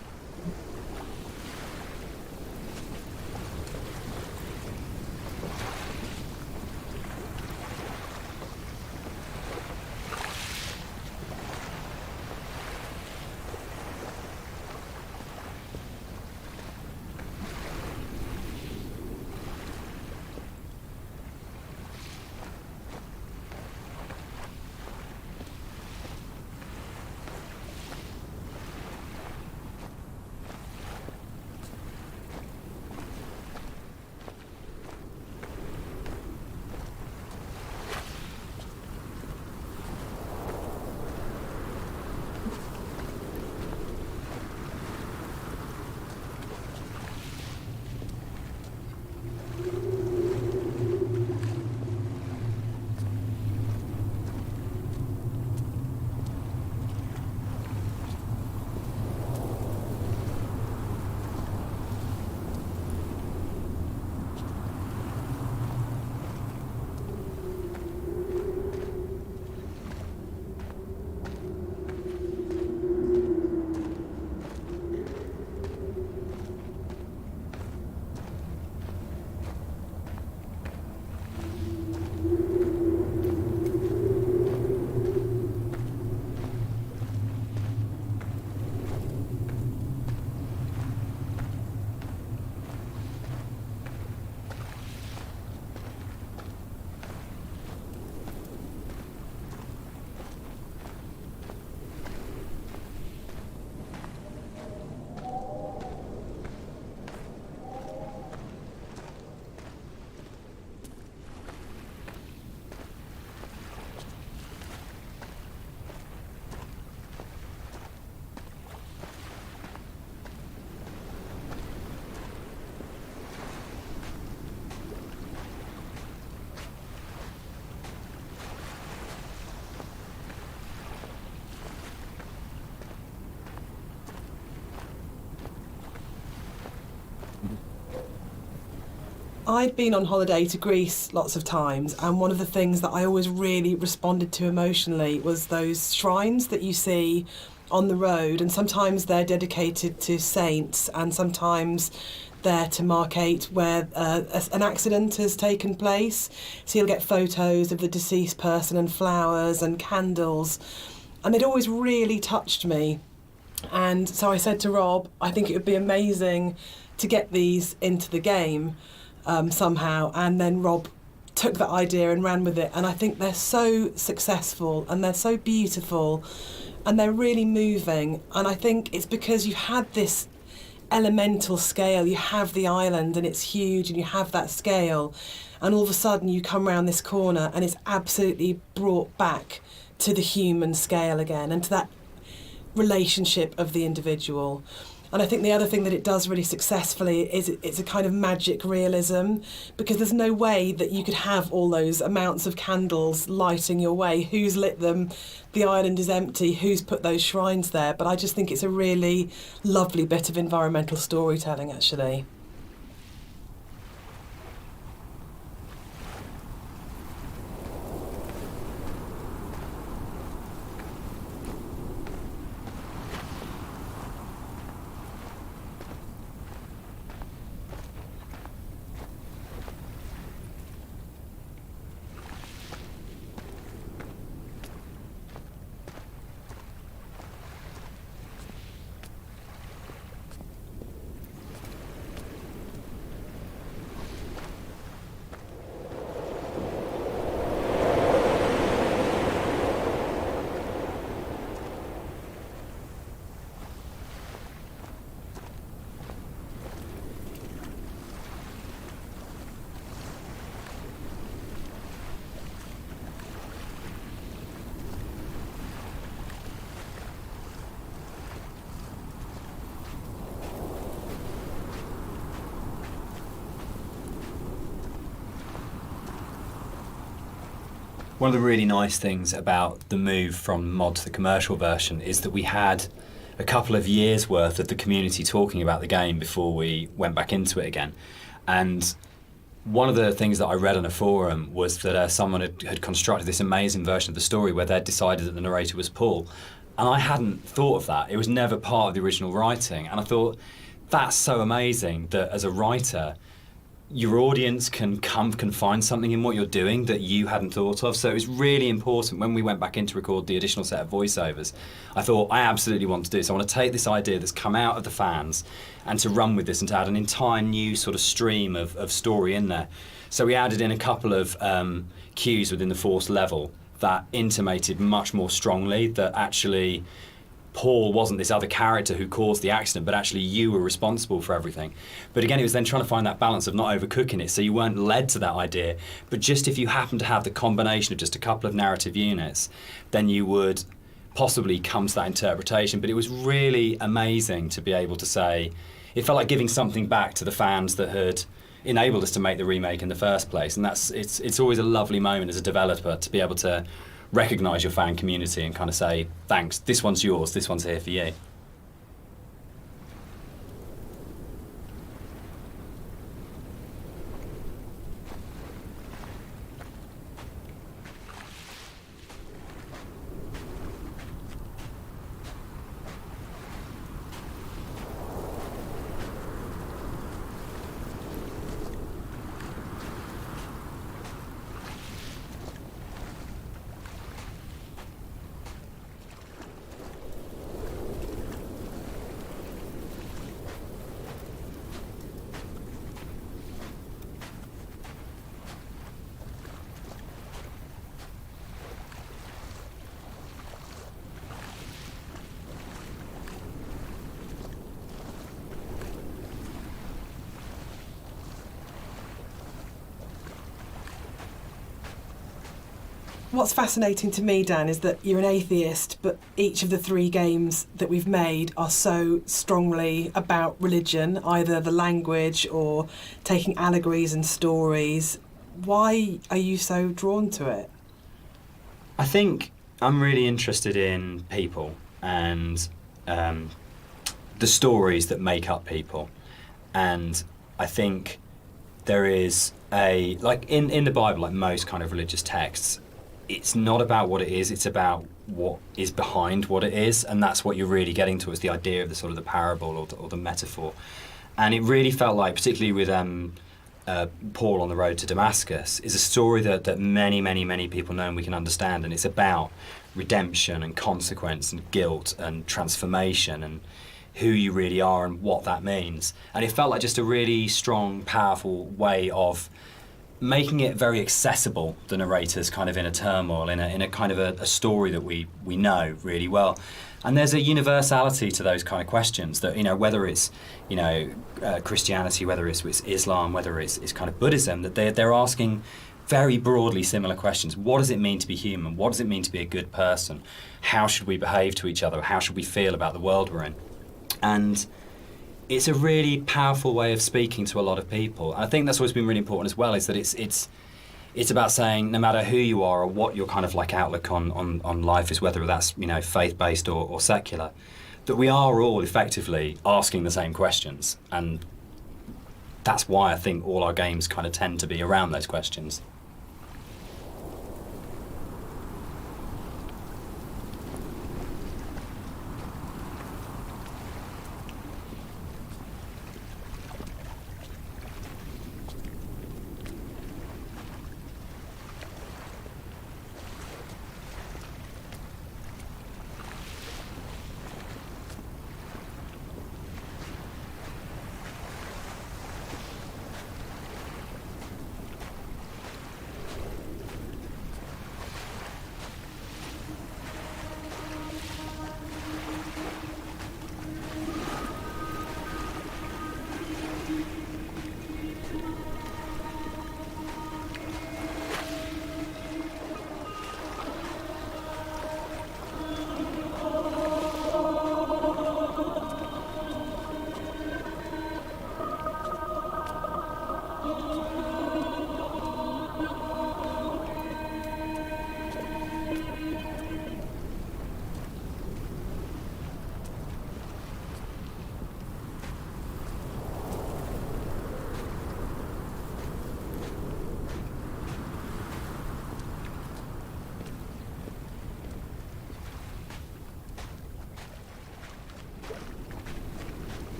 I'd been on holiday to Greece lots of times, and one of the things that I always really responded to emotionally was those shrines that you see on the road, and sometimes they're dedicated to saints, and sometimes they're to markate where an accident has taken place. So you'll get photos of the deceased person and flowers and candles, and it always really touched me. And so I said to Rob, I think it would be amazing to get these into the game somehow, and then Rob took that idea and ran with it, and I think they're so successful and they're so beautiful and they're really moving, and I think it's because you had this elemental scale, you have the island and it's huge and you have that scale, and all of a sudden you come around this corner and it's absolutely brought back to the human scale again and to that relationship of the individual. And I think the other thing that it does really successfully is it's a kind of magic realism, because there's no way that you could have all those amounts of candles lighting your way. Who's lit them? The island is empty. Who's put those shrines there? But I just think it's a really lovely bit of environmental storytelling, actually. One of the really nice things about the move from mod to the commercial version is that we had a couple of years worth of the community talking about the game before we went back into it again. And one of the things that I read on a forum was that someone had constructed this amazing version of the story where they'd decided that the narrator was Paul. And I hadn't thought of that. It was never part of the original writing. And I thought, that's so amazing that as a writer, your audience can find something in what you're doing that you hadn't thought of. So it was really important when we went back in to record the additional set of voiceovers. I thought, I absolutely want to do this. I want to take this idea that's come out of the fans and to run with this and to add an entire new sort of stream of story in there. So we added in a couple of cues within the force level that intimated much more strongly that actually Paul wasn't this other character who caused the accident, but actually you were responsible for everything. But again, it was then trying to find that balance of not overcooking it, so you weren't led to that idea, but just if you happen to have the combination of just a couple of narrative units, then you would possibly come to that interpretation. But it was really amazing to be able to say, it felt like giving something back to the fans that had enabled us to make the remake in the first place. And it's always a lovely moment as a developer to be able to recognise your fan community and kind of say, thanks, this one's yours, this one's here for you. What's fascinating to me, Dan, is that you're an atheist, but each of the 3 games that we've made are so strongly about religion, either the language or taking allegories and stories. Why are you so drawn to it? I think I'm really interested in people and the stories that make up people. And I think there is like in the Bible, like most kind of religious texts, it's not about what it is, it's about what is behind what it is, and that's what you're really getting to, is the idea of the sort of the parable or the metaphor. And it really felt like, particularly with Paul on the road to Damascus, is a story that many people know and we can understand, and it's about redemption and consequence and guilt and transformation and who you really are and what that means. And it felt like just a really strong, powerful way of making it very accessible, the narrator's kind of inner turmoil, in a kind of a story that we know really well. And there's a universality to those kind of questions that, whether it's, Christianity, whether it's Islam, whether it's kind of Buddhism, that they're asking very broadly similar questions. What does it mean to be human? What does it mean to be a good person? How should we behave to each other? How should we feel about the world we're in? And it's a really powerful way of speaking to a lot of people. And I think that's always been really important as well, is that it's about saying, no matter who you are or what your kind of like outlook on life is, whether that's faith-based or secular, that we are all effectively asking the same questions. And that's why I think all our games kind of tend to be around those questions.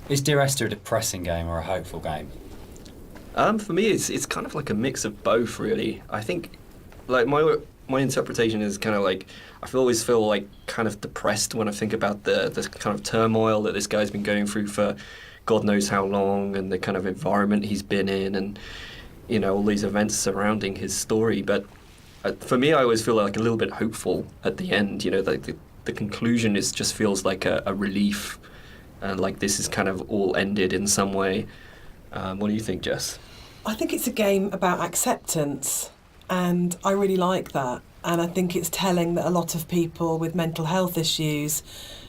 Is Dear Esther a depressing game or a hopeful game? For me, it's kind of like a mix of both, really. I think, like my interpretation is kind of like always feel like kind of depressed when I think about the kind of turmoil that this guy's been going through for God knows how long, and the kind of environment he's been in, and all these events surrounding his story. But for me, I always feel like a little bit hopeful at the end. The conclusion just feels like a relief, and like this is kind of all ended in some way. What do you think, Jess? I think it's a game about acceptance, and I really like that. And I think it's telling that a lot of people with mental health issues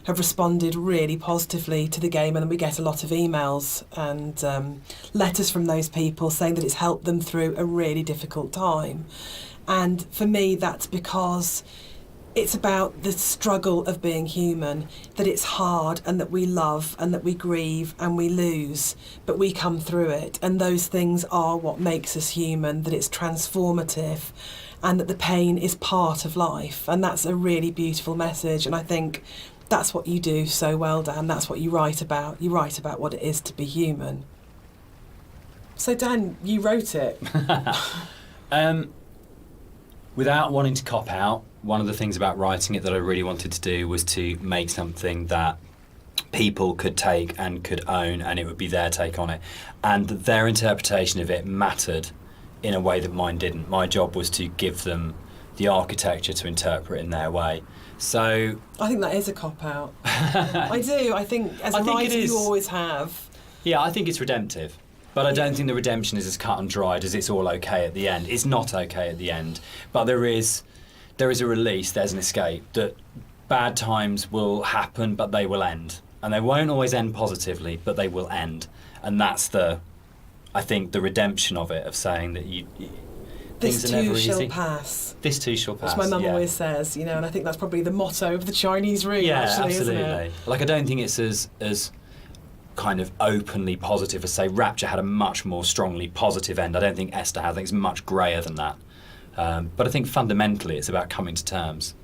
have responded really positively to the game, and then we get a lot of emails and letters from those people saying that it's helped them through a really difficult time. And for me, that's because it's about the struggle of being human, that it's hard and that we love and that we grieve and we lose, but we come through it. And those things are what makes us human, that it's transformative and that the pain is part of life. And that's a really beautiful message. And I think that's what you do so well, Dan. That's what you write about. You write about what it is to be human. So, Dan, you wrote it. Without wanting to cop out, one of the things about writing it that I really wanted to do was to make something that people could take and could own, and it would be their take on it. And their interpretation of it mattered in a way that mine didn't. My job was to give them the architecture to interpret in their way. So I think that is a cop-out. I do. I think as a writer you always have. Yeah, I think it's redemptive. But I don't think the redemption is as cut and dried as it's all okay at the end. It's not okay at the end. But there is a release, there's an escape, that bad times will happen, but they will end. And they won't always end positively, but they will end. And that's I think, the redemption of it, of saying that this things are never too shall easy. Pass. This too shall pass. Which my mum always says, and I think that's probably the motto of the Chinese room, actually, absolutely. Isn't it? Like, I don't think it's as kind of openly positive as, say, Rapture had a much more strongly positive end. I don't think Esther has. I think it's much greyer than that. But I think fundamentally it's about coming to terms.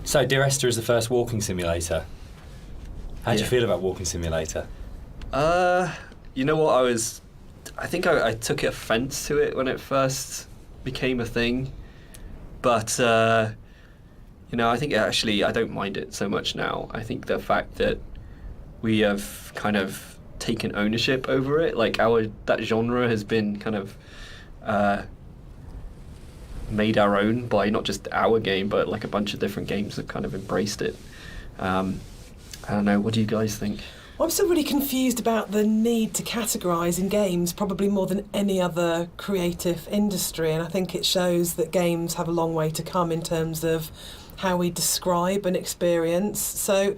So, Dear Esther is the first walking simulator. How do you feel about Walking Simulator? You know what, I think I took offence to it when it first became a thing. But, I think actually I don't mind it so much now. I think the fact that we have kind of taken ownership over it, like that genre has been kind of made our own by not just our game, but like a bunch of different games have kind of embraced it. I don't know, what do you guys think? Well, I'm still really confused about the need to categorise in games, probably more than any other creative industry, and I think it shows that games have a long way to come in terms of how we describe an experience. So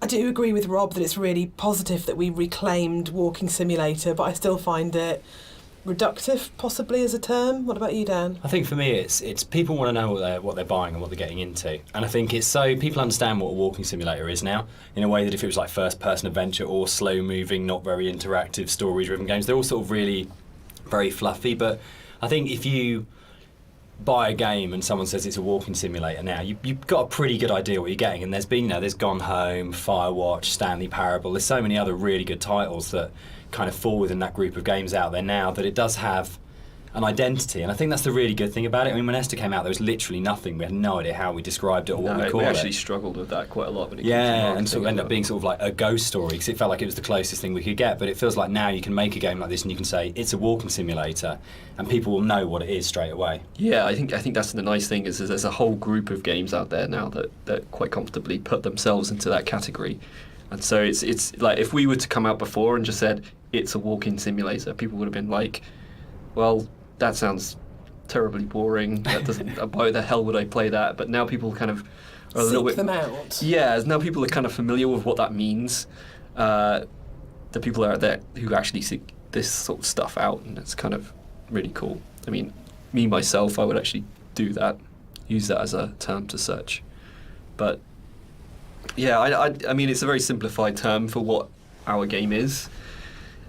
I do agree with Rob that it's really positive that we reclaimed Walking Simulator, but I still find it reductive, possibly, as a term. What about you, Dan? I think for me it's people want to know what they're buying and what they're getting into, and I think it's so people understand what a walking simulator is now, in a way that if it was like first-person adventure or slow-moving, not very interactive, story-driven games, they're all sort of really very fluffy. But I think if you buy a game and someone says it's a walking simulator now, you've got a pretty good idea what you're getting. And there's been, there's Gone Home, Firewatch, Stanley Parable. There's so many other really good titles that kind of fall within that group of games out there now, that it does have an identity, and I think that's the really good thing about it. I mean, when Esther came out, there was literally nothing. We had no idea how we described it or what we called it. We actually struggled with that quite a lot. When it came to and sort of ended up being sort of like a ghost story, because it felt like it was the closest thing we could get. But it feels like now you can make a game like this and you can say it's a walking simulator, and people will know what it is straight away. Yeah, I think that's the nice thing is there's a whole group of games out there now that quite comfortably put themselves into that category. And so it's like if we were to come out before and just said it's a walking simulator, people would have been like, well, that sounds terribly boring. That doesn't. Why the hell would I play that? But now people kind of are a little bit. Seek them out. Yeah, now people are kind of familiar with what that means. The people out there who actually seek this sort of stuff out, and it's kind of really cool. I mean, me myself, I would actually do that, use that as a term to search. But yeah, I mean, it's a very simplified term for what our game is,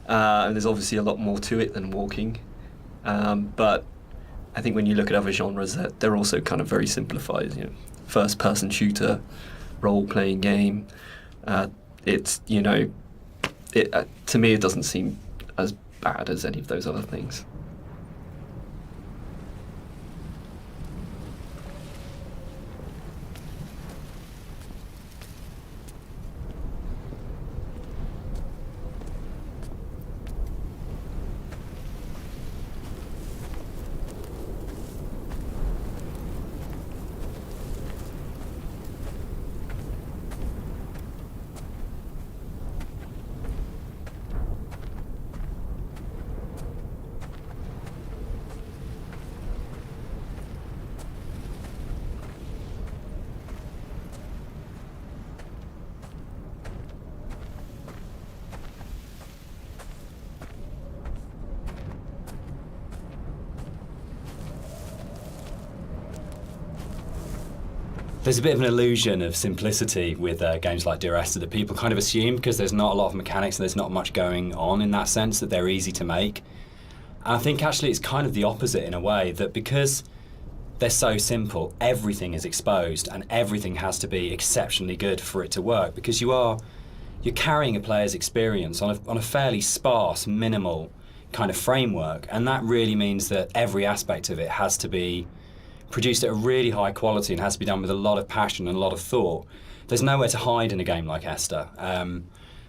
and there's obviously a lot more to it than walking. But I think when you look at other genres, they're also kind of very simplified. You know, first-person shooter, role-playing game. It's to me it doesn't seem as bad as any of those other things. There's a bit of an illusion of simplicity with games like Dear Esther that people kind of assume because there's not a lot of mechanics and there's not much going on in that sense that they're easy to make. And I think actually it's kind of the opposite in a way, that because they're so simple, everything is exposed and everything has to be exceptionally good for it to work, because you're carrying a player's experience on a fairly sparse, minimal kind of framework, and that really means that every aspect of it has to be produced at a really high quality and has to be done with a lot of passion and a lot of thought. There's nowhere to hide in a game like Esther, and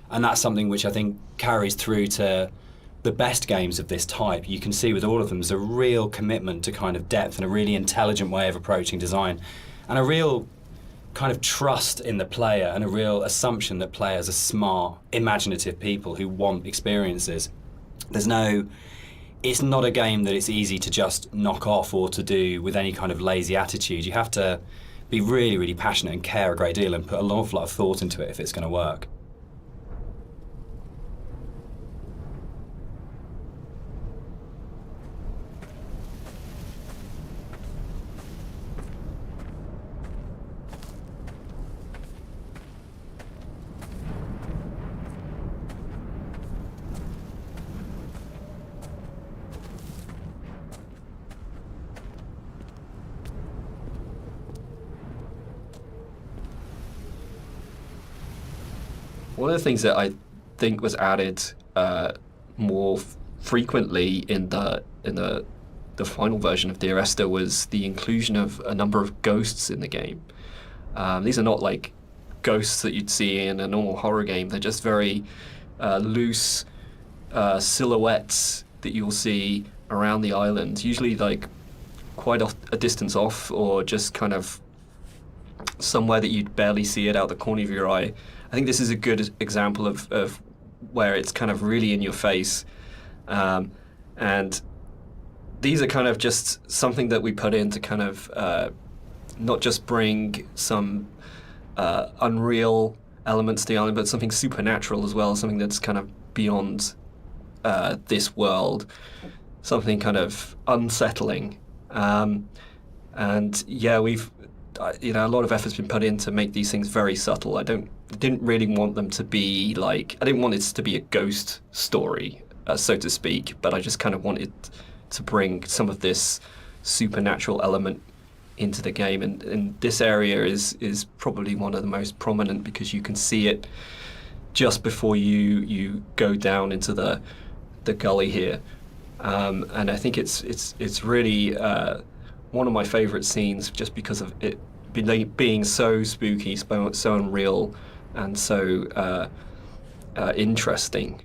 that's something which I think carries through to the best games of this type. You can see with all of them there's a real commitment to kind of depth and a really intelligent way of approaching design, and a real kind of trust in the player and a real assumption that players are smart, imaginative people who want experiences. It's not a game that it's easy to just knock off or to do with any kind of lazy attitude. You have to be really, really passionate and care a great deal and put an awful lot of thought into it if it's going to work. One of the things that I think was added more frequently in the final version of Dear Esther was the inclusion of a number of ghosts in the game. These are not like ghosts that you'd see in a normal horror game. They're just very loose silhouettes that you'll see around the island, usually like quite a distance off, or just kind of somewhere that you'd barely see it out the corner of your eye. I think this is a good example of where it's kind of really in your face. And these are kind of just something that we put in to kind of not just bring some unreal elements to the island, but something supernatural as well, something that's kind of beyond this world, something kind of unsettling. And yeah, we've a lot of effort's been put in to make these things very subtle. I didn't really want them to be like, I didn't want it to be a ghost story, so to speak, but I just kind of wanted to bring some of this supernatural element into the game, and this area is probably one of the most prominent because you can see it just before you go down into the gully here. and I think it's really one of my favorite scenes just because of it being so spooky, so unreal, and so interesting.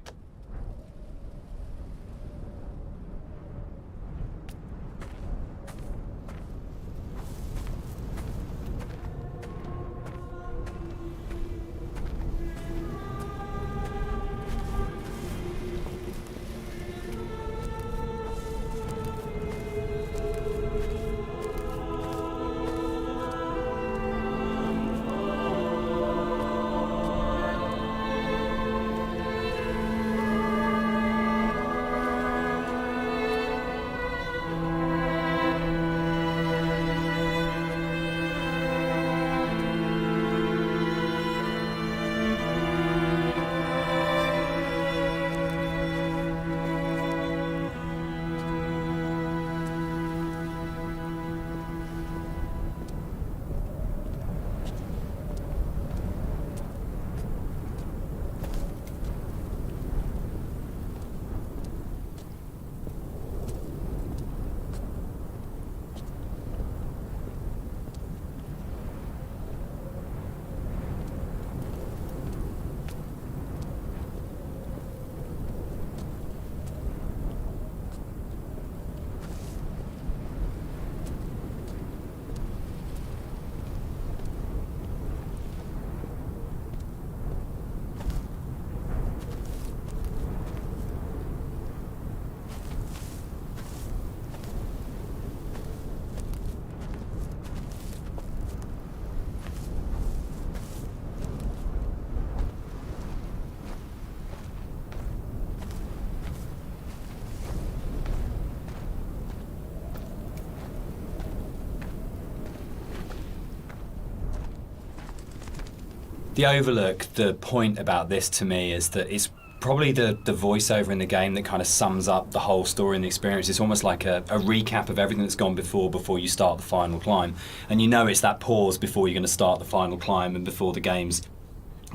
The overlook, the point about this to me is that it's probably the voiceover in the game that kind of sums up the whole story and the experience. It's almost like a recap of everything that's gone before you start the final climb. And you know it's that pause before you're going to start the final climb and before the game's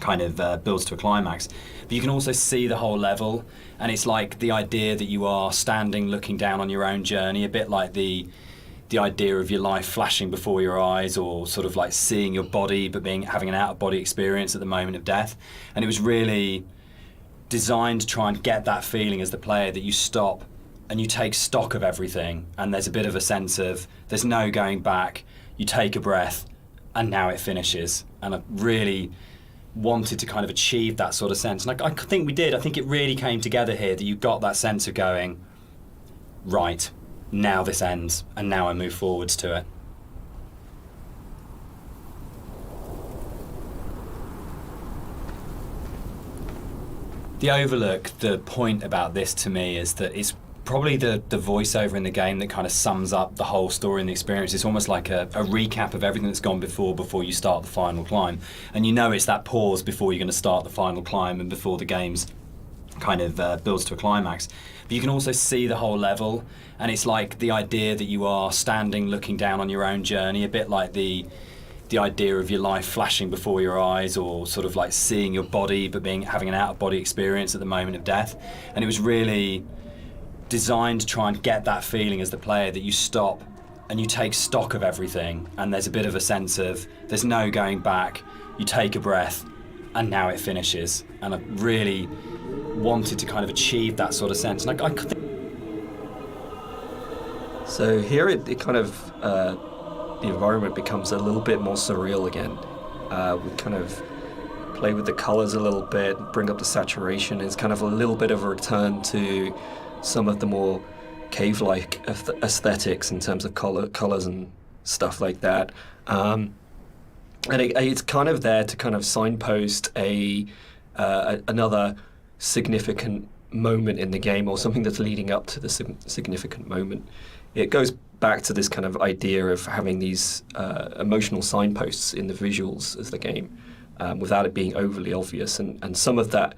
kind of builds to a climax. But you can also see the whole level, and it's like the idea that you are standing looking down on your own journey, a bit like the idea of your life flashing before your eyes, or sort of like seeing your body but having an out-of-body experience at the moment of death. And it was really designed to try and get that feeling as the player that you stop and you take stock of everything, and there's a bit of a sense of there's no going back, you take a breath and now it finishes. And I really wanted to kind of achieve that sort of sense, and I think we did. I think it really came together here, that you got that sense of going, right, now this ends, and now I move forwards to it. The overlook, the point about this to me is that it's probably the voiceover in the game that kind of sums up the whole story and the experience. It's almost like a recap of everything that's gone before you start the final climb. And you know it's that pause before you're going to start the final climb and before the game's kind of builds to a climax. But you can also see the whole level, and it's like the idea that you are standing looking down on your own journey, a bit like the idea of your life flashing before your eyes, or sort of like seeing your body but having an out-of-body experience at the moment of death. And it was really designed to try and get that feeling as the player that you stop and you take stock of everything, and there's a bit of a sense of there's no going back, you take a breath and now it finishes. And I really wanted to kind of achieve that sort of sense. And I think so here it kind of the environment becomes a little bit more surreal again. We kind of play with the colors a little bit, bring up the saturation. It's kind of a little bit of a return to some of the more cave-like aesthetics in terms of colors and stuff like that. And it's kind of there to kind of signpost another significant moment in the game, or something that's leading up to the significant moment. It goes back to this kind of idea of having these emotional signposts in the visuals of the game, without it being overly obvious. And some of that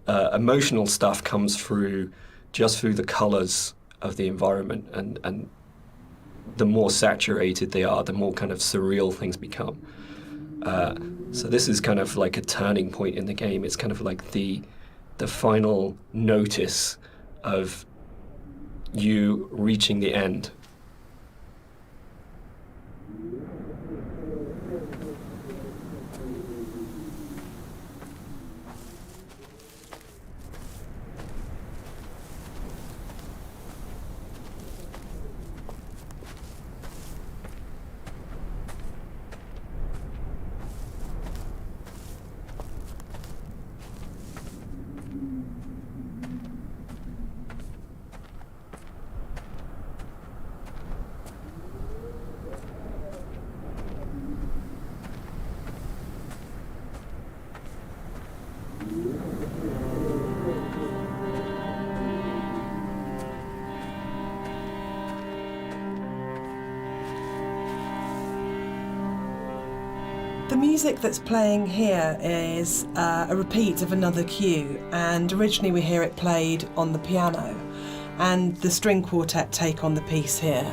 emotional stuff comes through the colors of the environment, and the more saturated they are, the more kind of surreal things become. So this is kind of like a turning point in the game. It's kind of like the final notice of you reaching the end. The music that's playing here is a repeat of another cue, and originally we hear it played on the piano, and the string quartet take on the piece here.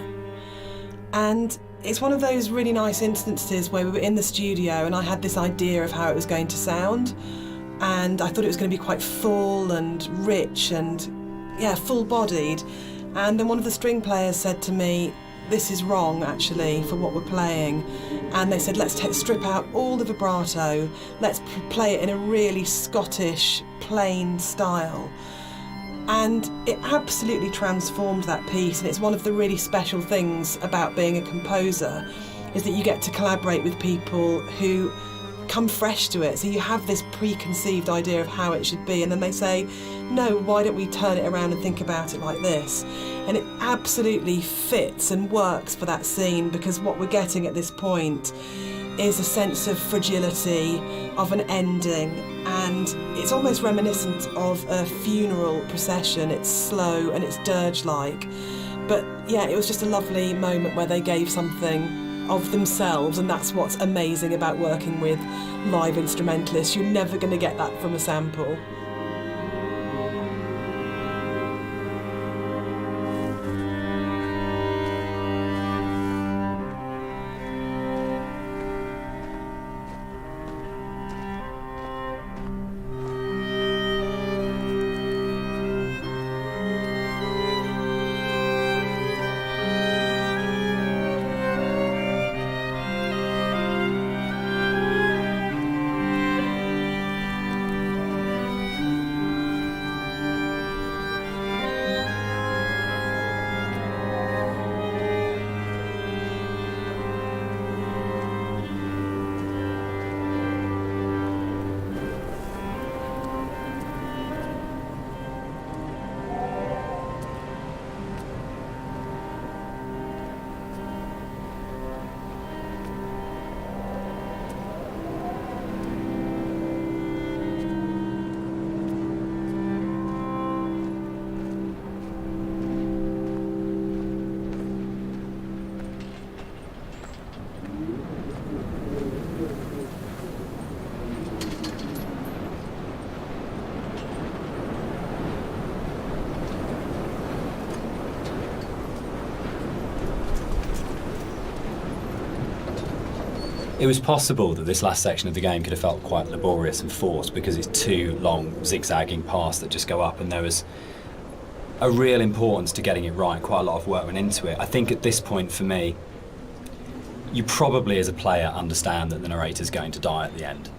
And it's one of those really nice instances where we were in the studio and I had this idea of how it was going to sound, and I thought it was going to be quite full and rich and, yeah, full-bodied. And then one of the string players said to me, "This is wrong, actually, for what we're playing." And they said, let's strip out all the vibrato, let's play it in a really Scottish, plain style. And it absolutely transformed that piece, and it's one of the really special things about being a composer, is that you get to collaborate with people who come fresh to it. So you have this preconceived idea of how it should be, and then they say, no, why don't we turn it around and think about it like this? And it absolutely fits and works for that scene, because what we're getting at this point is a sense of fragility, of an ending, and it's almost reminiscent of a funeral procession. It's slow and it's dirge-like. But yeah, it was just a lovely moment where they gave something of themselves, and that's what's amazing about working with live instrumentalists. You're never going to get that from a sample. It was possible that this last section of the game could have felt quite laborious and forced because it's two long zigzagging paths that just go up, and there was a real importance to getting it right. Quite a lot of work went into it. I think at this point for me, you probably as a player understand that the narrator's going to die at the end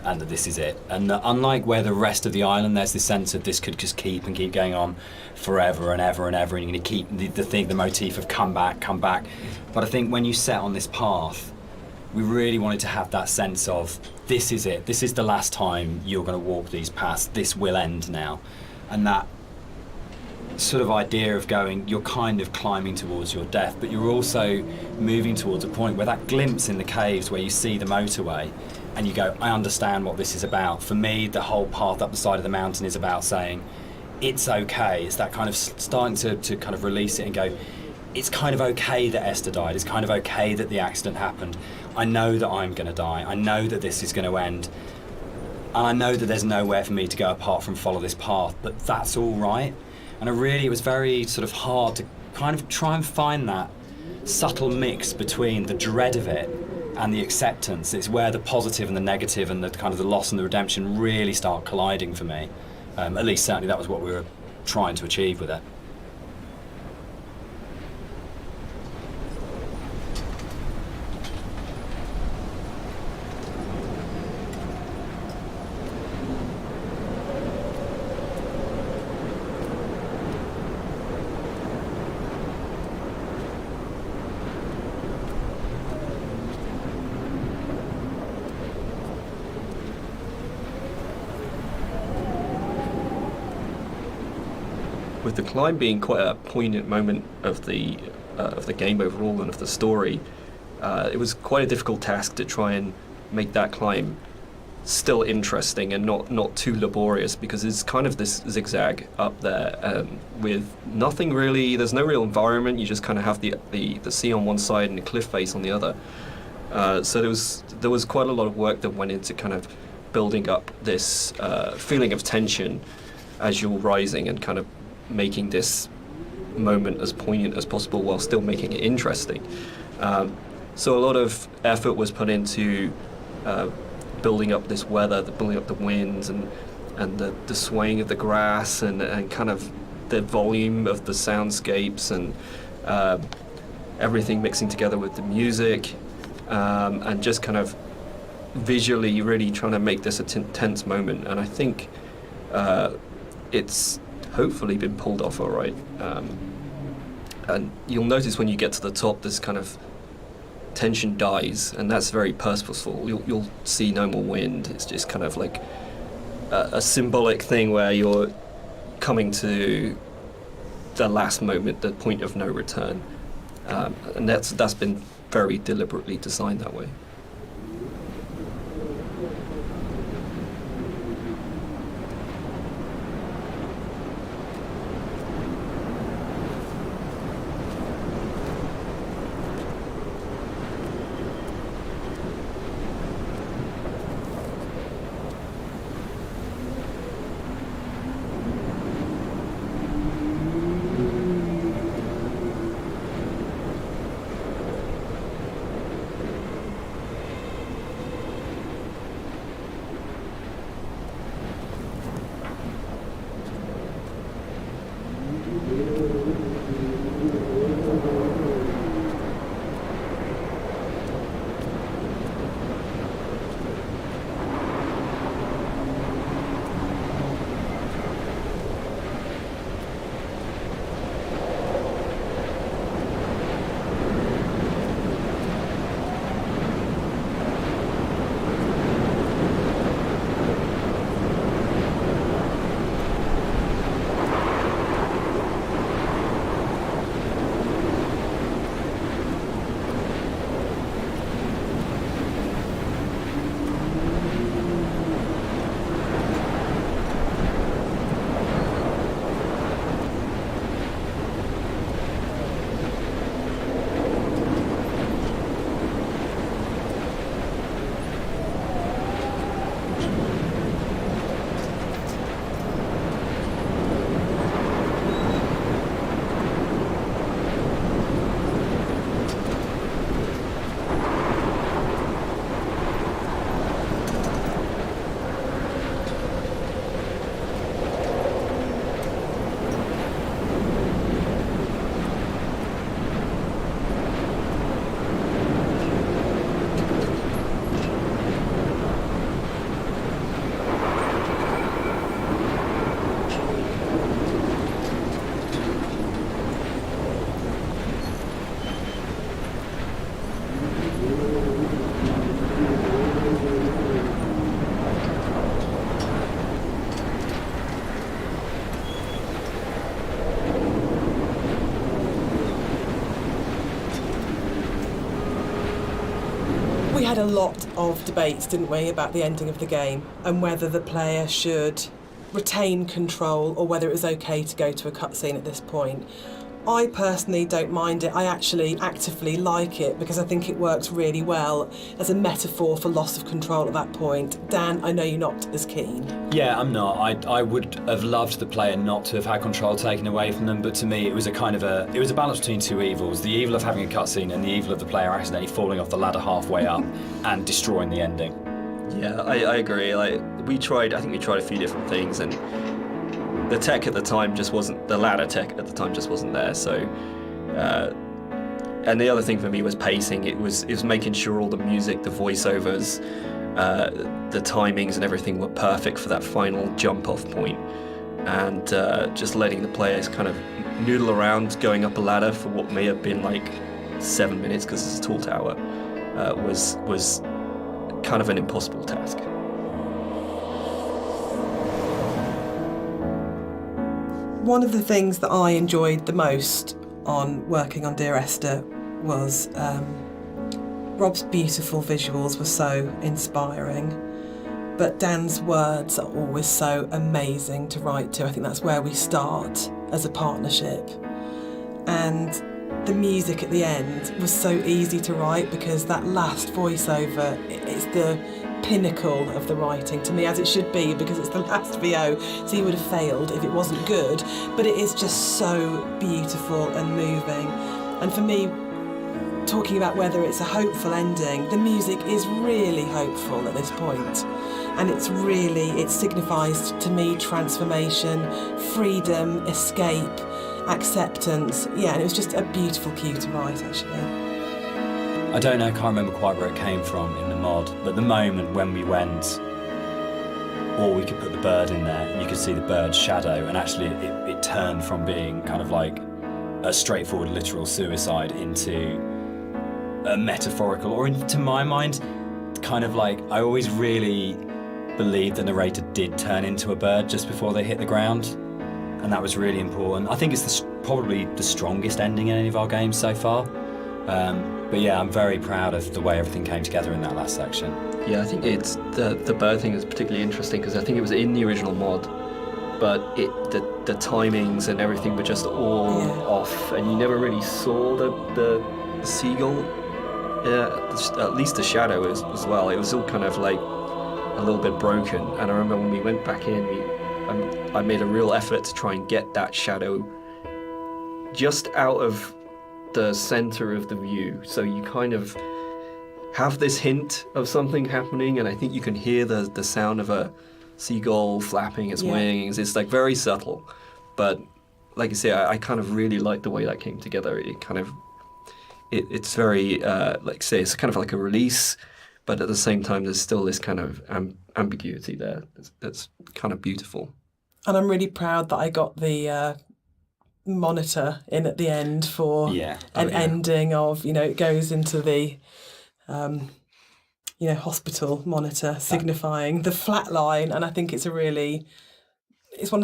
and that this is it. And that unlike where the rest of the island, there's this sense of this could just keep going on forever and ever and ever, and you're going to keep the motif of come back. But I think when you set on this path, we really wanted to have that sense of this is it, this is the last time you're going to walk these paths, this will end now. And that sort of idea of going, you're kind of climbing towards your death, but you're also moving towards a point where that glimpse in the caves where you see the motorway and you go, I understand what this is about. For me, the whole path up the side of the mountain is about saying, it's okay. It's that kind of starting to kind of release it and go, it's kind of okay that Esther died. It's kind of okay that the accident happened. I know that I'm going to die. I know that this is going to end. And I know that there's nowhere for me to go apart from follow this path, but that's all right. And it was very sort of hard to kind of try and find that subtle mix between the dread of it and the acceptance. It's where the positive and the negative and the kind of the loss and the redemption really start colliding for me. At least certainly that was what we were trying to achieve with it. with the climb being quite a poignant moment of the game overall and of the story, it was quite a difficult task to try and make that climb still interesting and not too laborious, because it's kind of this zigzag up there with nothing really. There's no real environment. You just kind of have the sea on one side and the cliff face on the other. So there was quite a lot of work that went into kind of building up this feeling of tension as you're rising and kind of making this moment as poignant as possible while still making it interesting. So a lot of effort was put into building up this weather, building up the winds and the swaying of the grass and kind of the volume of the soundscapes and everything mixing together with the music, and just kind of visually really trying to make this a tense moment. And I think it's hopefully been pulled off all right. And you'll notice when you get to the top, this kind of tension dies, and that's very purposeful. You'll see no more wind. It's just kind of like a symbolic thing where you're coming to the last moment, the point of no return, and that's been very deliberately designed that way. We had a lot of debates, didn't we, about the ending of the game and whether the player should retain control or whether it was okay to go to a cutscene at this point. I personally don't mind it. I actually actively like it because I think it works really well as a metaphor for loss of control at that point. Dan, I know you're not as keen. Yeah, I'm not. I would have loved the player not to have had control taken away from them, but to me it was a balance between two evils: the evil of having a cutscene and the evil of the player accidentally falling off the ladder halfway up and destroying the ending. Yeah, I agree. I think we tried a few different things, and the tech at the time just wasn't, the ladder tech at the time just wasn't there. So, and the other thing for me was pacing. It was making sure all the music, the voiceovers, the timings and everything were perfect for that final jump off point. And just letting the players kind of noodle around going up a ladder for what may have been like 7 minutes because it's a tall tower was kind of an impossible task. One of the things that I enjoyed the most on working on Dear Esther was Rob's beautiful visuals were so inspiring, but Dan's words are always so amazing to write to. I think that's where we start as a partnership. And the music at the end was so easy to write because that last voiceover, it's the pinnacle of the writing to me, as it should be, because it's the last VO, so you would have failed if it wasn't good. But it is just so beautiful and moving. And for me, talking about whether it's a hopeful ending, the music is really hopeful at this point. And it signifies to me transformation, freedom, escape, acceptance. Yeah, and it was just a beautiful cue to write, actually. I don't know, I can't remember quite where it came from in the mod, but the moment when we went, or we could put the bird in there, you could see the bird's shadow, and actually it turned from being kind of like a straightforward literal suicide into a metaphorical, or to my mind, kind of like, I always really believed the narrator did turn into a bird just before they hit the ground, and that was really important. I think it's probably the strongest ending in any of our games so far. But yeah, I'm very proud of the way everything came together in that last section. Yeah, I think it's the bird thing is particularly interesting because I think it was in the original mod, but the timings and everything were just all off, and you never really saw the seagull. Yeah, at least the shadow as well. It was all kind of like a little bit broken. And I remember when we went back in, I made a real effort to try and get that shadow just out of the center of the view, so you kind of have this hint of something happening, and I think you can hear the sound of a seagull flapping its wings. It's like very subtle, but like I say, I kind of really like the way that came together. It kind of it's very like say it's kind of like a release, but at the same time there's still this kind of ambiguity there that's kind of beautiful. And I'm really proud that I got the monitor in at the end for an ending of, it goes into the hospital monitor signifying the flat line. And I think it's one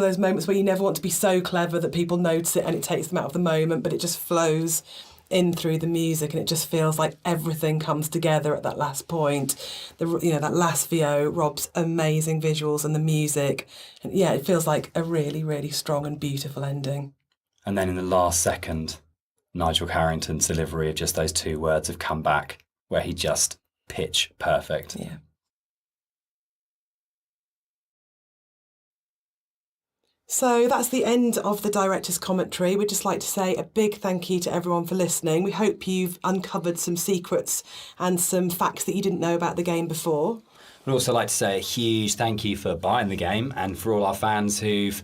of those moments where you never want to be so clever that people notice it and it takes them out of the moment, but it just flows in through the music, and it just feels like everything comes together at that last point. That last VO, Rob's amazing visuals and the music, and it feels like a really, really strong and beautiful ending. And then in the last second, Nigel Carrington's delivery of just those two words have come back, where he just pitch perfect. Yeah. So that's the end of the director's commentary. We'd just like to say a big thank you to everyone for listening. We hope you've uncovered some secrets and some facts that you didn't know about the game before. We'd also like to say a huge thank you for buying the game, and for all our fans who've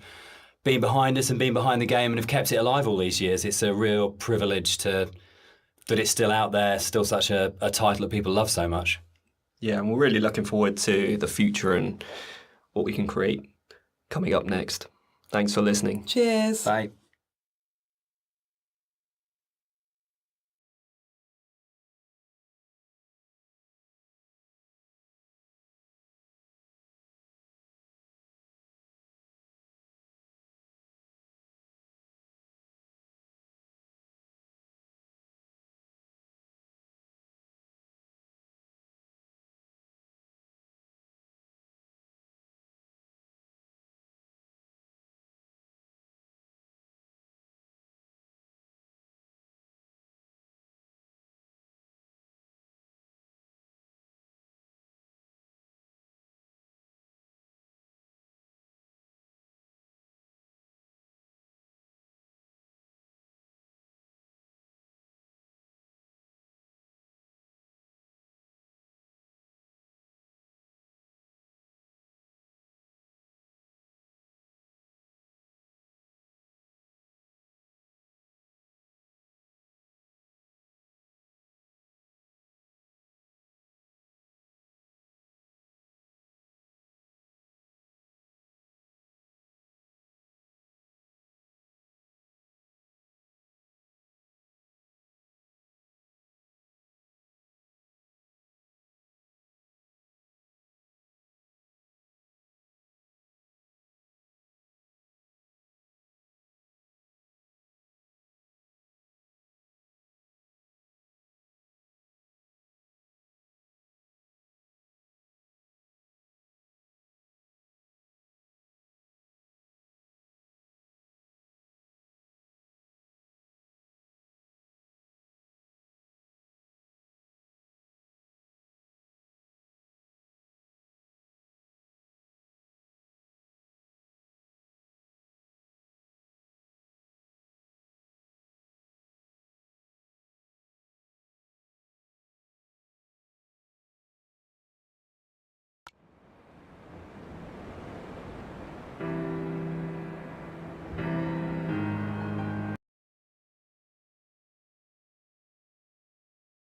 been behind us and been behind the game and have kept it alive all these years. It's a real privilege that it's still out there, still such a title that people love so much. Yeah, and we're really looking forward to the future and what we can create coming up next. Thanks for listening. Cheers. Bye.